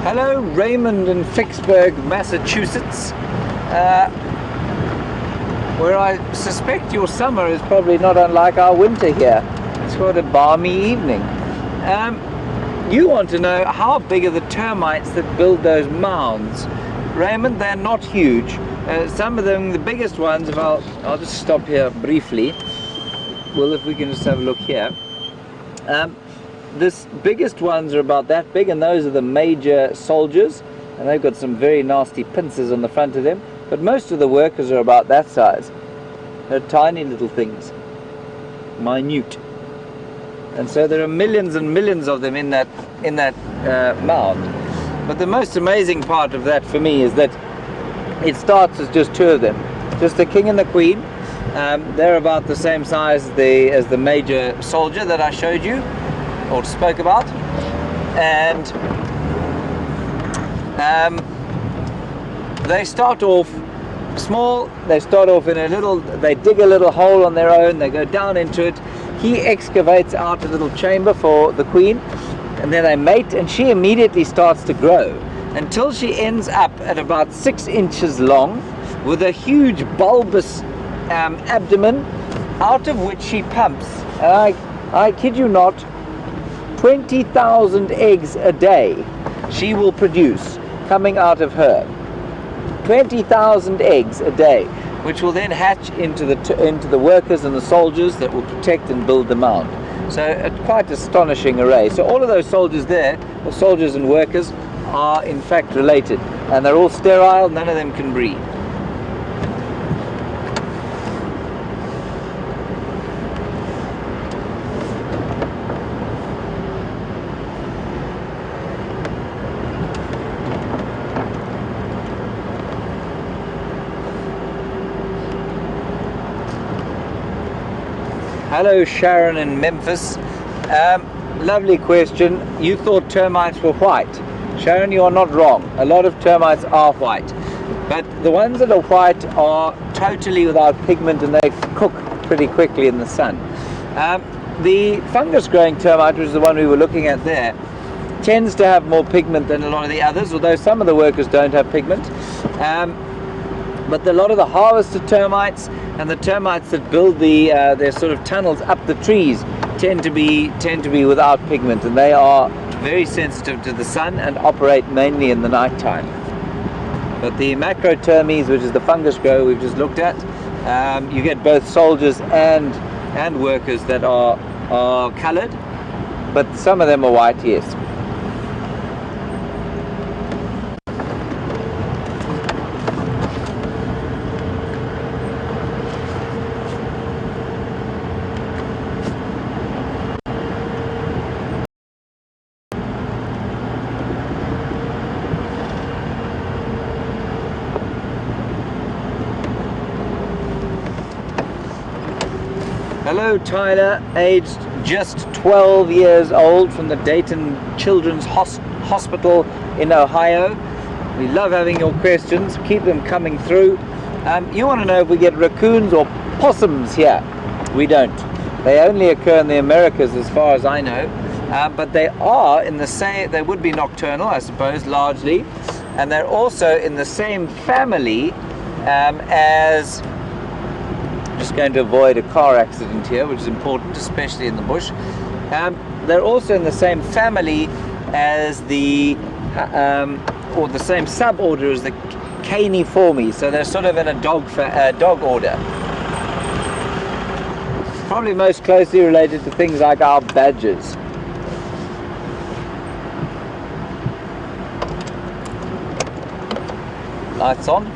[SPEAKER 2] Hello, Raymond in Vicksburg, Massachusetts, where I suspect your summer is probably not unlike our winter here. It's quite a balmy evening. You want to know how big are the termites that build those mounds? Raymond, they're not huge. Some of them, the biggest ones, if I'll just stop here briefly. Well, if we can just have a look here. This biggest ones are about that big, and those are the major soldiers, and they've got some very nasty pincers on the front of them, but most of the workers are about that size. They're tiny little things, minute, and so there are millions and millions of them in that mound. But the most amazing part of that for me is that it starts as just two of them, just the king and the queen. They're about the same size as the major soldier that I showed you or spoke about, and they start off small. They start off in they dig a little hole on their own, they go down into it, he excavates out a little chamber for the queen, and then they mate, and she immediately starts to grow until she ends up at about 6 inches long with a huge bulbous abdomen, out of which she pumps, and I kid you not, 20,000 eggs a day she will produce coming out of her. 20,000 eggs a day, which will then hatch into the workers and the soldiers that will protect and build the mound. So a quite astonishing array. So all of those soldiers there, the soldiers and workers, are in fact related, and they're all sterile. None of them can breed. Hello Sharon in Memphis. Lovely question. You thought termites were white. Sharon, you are not wrong. A lot of termites are white, but the ones that are white are totally without pigment, and they cook pretty quickly in the sun. The fungus growing termite, which is the one we were looking at there, tends to have more pigment than a lot of the others, although some of the workers don't have pigment. But a lot of the harvested termites and the termites that build their sort of tunnels up the trees tend to be without pigment, and they are very sensitive to the sun and operate mainly in the night time. But the macrotermes, which is the fungus grower we've just looked at, you get both soldiers and workers that are colored, but some of them are white, yes. Hello Tyler, aged just 12 years old from the Dayton Children's Hospital in Ohio. We love having your questions, keep them coming through. You want to know if we get raccoons or possums here? We don't. They only occur in the Americas as far as I know, but they are in the same, they would be nocturnal I suppose largely, and they're also in the same family as, just going to avoid a car accident here, which is important, especially in the bush. They're also in the same family as the, or the same suborder as the Caniformes, so they're sort of in a dog order. Probably most closely related to things like our badgers. Lights on.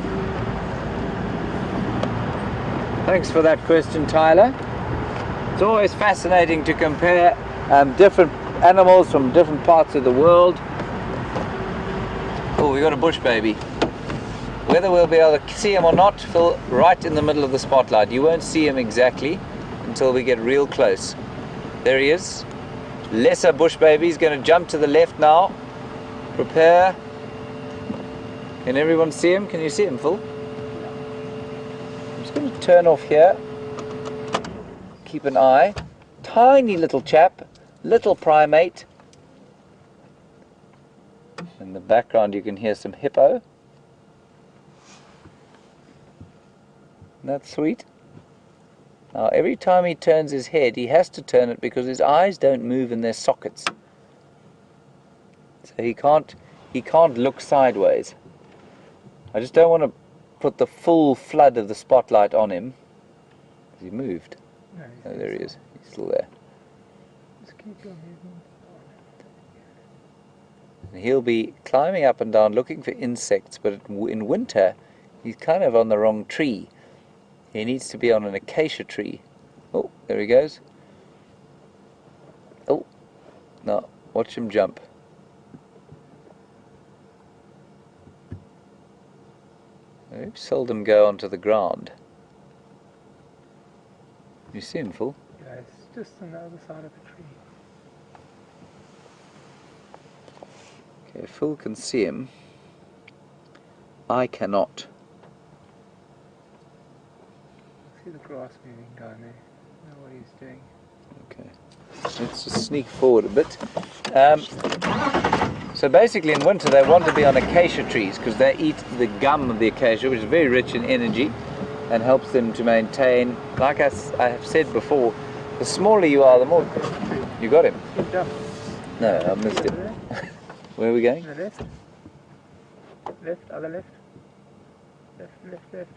[SPEAKER 2] Thanks for that question, Tyler. It's always fascinating to compare different animals from different parts of the world. Oh, we got a bush baby. Whether we'll be able to see him or not, Phil, right in the middle of the spotlight. You won't see him exactly until we get real close. There he is. Lesser bush baby. He's going to jump to the left now. Prepare. Can everyone see him? Can you see him, Phil? I'm just going to turn off here. Keep an eye. Tiny little chap. Little primate. In the background you can hear some hippo. That's sweet. Now every time he turns his head, he has to turn it because his eyes don't move in their sockets. So he can't look sideways. I just don't want to put the full flood of the spotlight on him. Has he moved?
[SPEAKER 4] No,
[SPEAKER 2] Oh, there he is. He's still there.
[SPEAKER 4] just keep your movement.
[SPEAKER 2] And he'll be climbing up and down looking for insects, but in winter he's kind of on the wrong tree. He needs to be on an acacia tree. Oh, there he goes. Oh, no, watch him jump. They seldom go onto the ground. You see him, Phil?
[SPEAKER 4] Yeah, it's just on the other side of the tree.
[SPEAKER 2] Okay, Phil can see him. I cannot.
[SPEAKER 4] See the grass moving down there. I know what he's doing.
[SPEAKER 2] Okay, let's just sneak forward a bit. So basically in winter they want to be on acacia trees because they eat the gum of the acacia, which is very rich in energy and helps them to maintain, like I have said before, the smaller you are, the more... You got him?
[SPEAKER 4] Good job.
[SPEAKER 2] No, I missed him. Where are we going?
[SPEAKER 4] To the left. Left, other left. Left, left, left.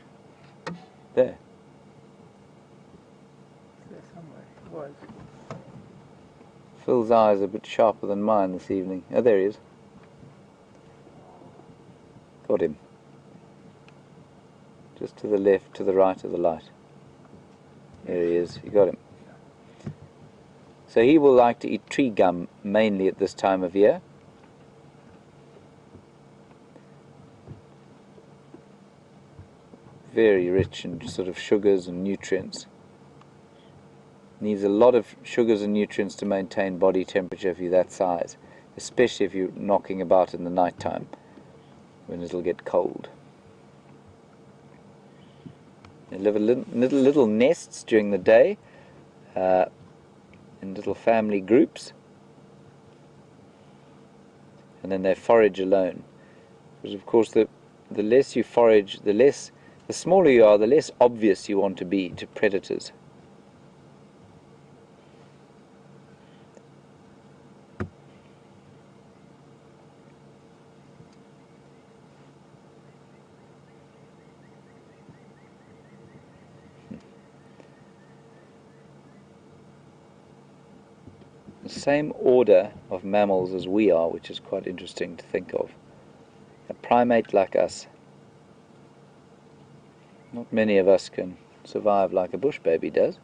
[SPEAKER 2] There.
[SPEAKER 4] There somewhere. It was.
[SPEAKER 2] Phil's eyes are a bit sharper than mine this evening. Oh, there he is. Got him. Just to the left, to the right of the light. There he is. You got him. So he will like to eat tree gum mainly at this time of year. Very rich in sort of sugars and nutrients. Needs a lot of sugars and nutrients to maintain body temperature if you're that size, especially if you're knocking about in the night time when it'll get cold. They live in little nests during the day in little family groups, and then they forage alone. Because of course the less you forage, the smaller you are, the less obvious you want to be to predators. The same order of mammals as we are, which is quite interesting to think of. A primate like us. Not many of us can survive like a bush baby does.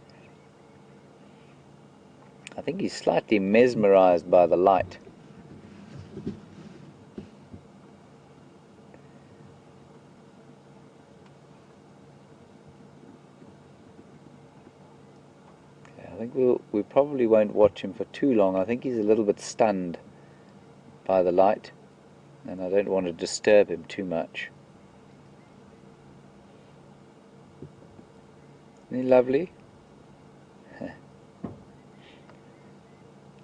[SPEAKER 2] I think he's slightly mesmerized by the light. think we probably won't watch him for too long. I think he's a little bit stunned by the light, and I don't want to disturb him too much. Isn't he lovely?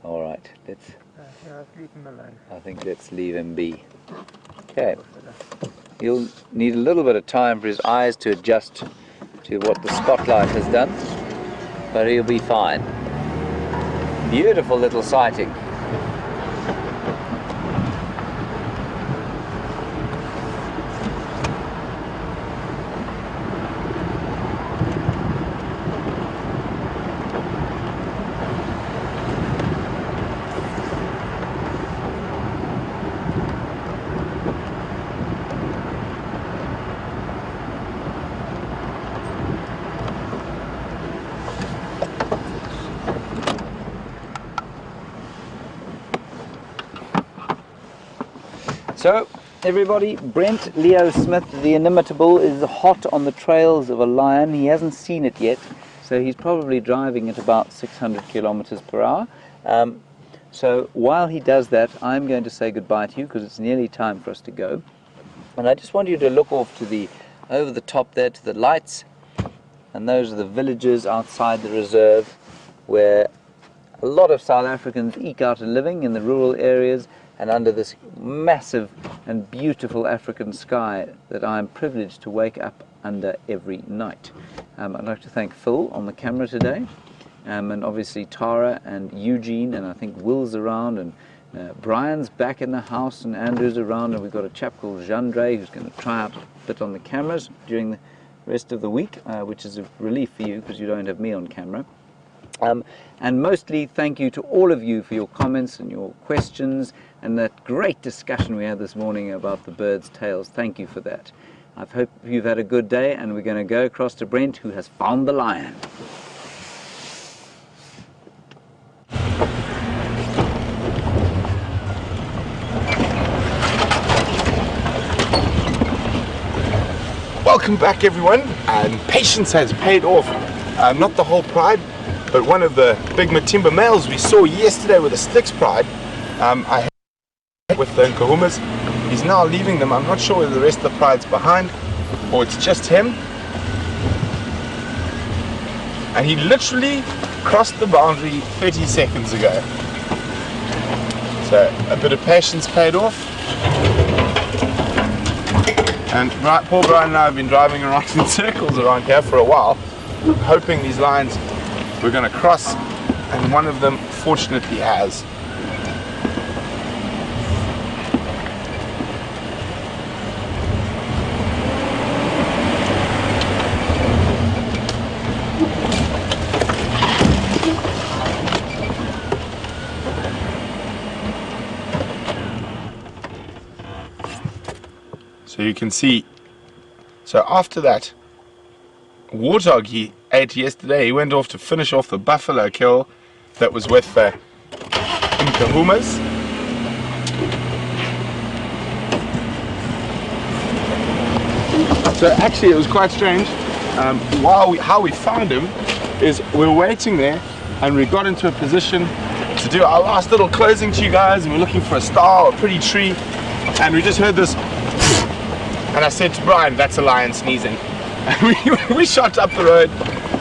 [SPEAKER 2] Alright, let's...
[SPEAKER 4] Yeah, let's leave him alone.
[SPEAKER 2] I think let's leave him be. Okay. He'll need a little bit of time for his eyes to adjust to what the spotlight has done, but he'll be fine. Beautiful little sighting. So, everybody, Brent Leo Smith, the inimitable, is hot on the trails of a lion. He hasn't seen it yet, so he's probably driving at about 600 kilometers per hour. So while he does that, I'm going to say goodbye to you because it's nearly time for us to go. And I just want you to look off to the, over the top there, to the lights. And those are the villages outside the reserve where a lot of South Africans eke out a living in the rural areas and under this massive and beautiful African sky that I am privileged to wake up under every night. I'd like to thank Phil on the camera today, and obviously Tara and Eugene, and I think Will's around, and Brian's back in the house, and Andrew's around, and we've got a chap called Jandre who's going to try out a bit on the cameras during the rest of the week, which is a relief for you because you don't have me on camera. And mostly thank you to all of you for your comments and your questions and that great discussion we had this morning about the birds' tails. Thank you for that. I hope you've had a good day, and we're going to go across to Brent, who has found the lion.
[SPEAKER 1] Welcome back, everyone, and patience has paid off. Not the whole pride, but one of the big Matimba males we saw yesterday with a Sticks pride. I had with the Nkahumas. He's now leaving them. I'm not sure whether the rest of the pride's behind or it's just him. And he literally crossed the boundary 30 seconds ago. So a bit of patience paid off. And poor Brian and I have been driving around in circles around here for a while, hoping these lines were going to cross, and one of them fortunately has. So you can see, so after that warthog he ate yesterday, he went off to finish off the buffalo kill that was with the Nkahumas. So actually it was quite strange. How we found him is we were waiting there and we got into a position to do our last little closing to you guys, and we're looking for a star or a pretty tree, and we just heard this. And I said to Brian, that's a lion sneezing. And we shot up the road,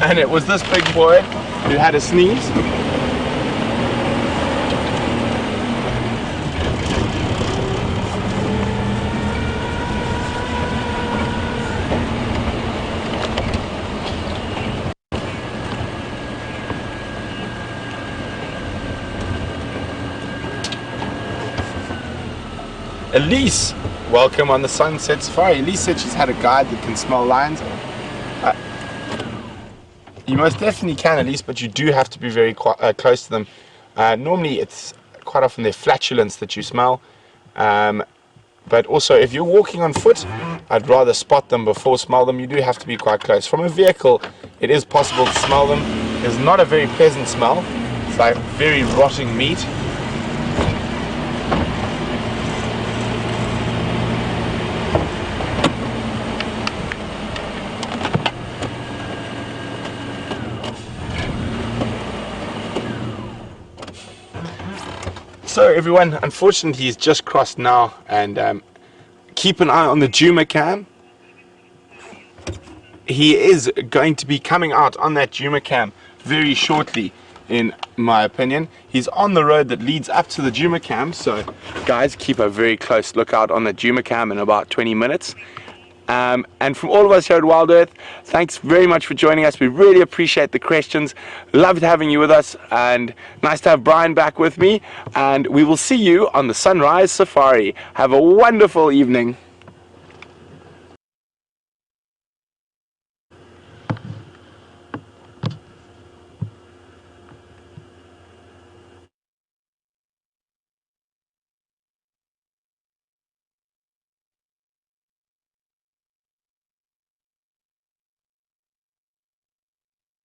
[SPEAKER 1] and it was this big boy who had a sneeze. Elise, welcome on the Sunset Safari. Elise said she's had a guide that can smell lions. You most definitely can, Elise, but you do have to be very close to them. Normally it's quite often their flatulence that you smell, but also if you're walking on foot, I'd rather spot them before smell them. You do have to be quite close. From a vehicle it is possible to smell them. It's not a very pleasant smell. It's like very rotting meat. So everyone, unfortunately he's just crossed now, and keep an eye on the Juma cam. He is going to be coming out on that Juma cam very shortly, in my opinion. He's on the road that leads up to the Juma cam, so guys, keep a very close lookout on the Juma cam in about 20 minutes. And from all of us here at WildEarth, thanks very much for joining us. We really appreciate the questions. Loved having you with us, and nice to have Brian back with me. And we will see you on the Sunrise Safari. Have a wonderful evening.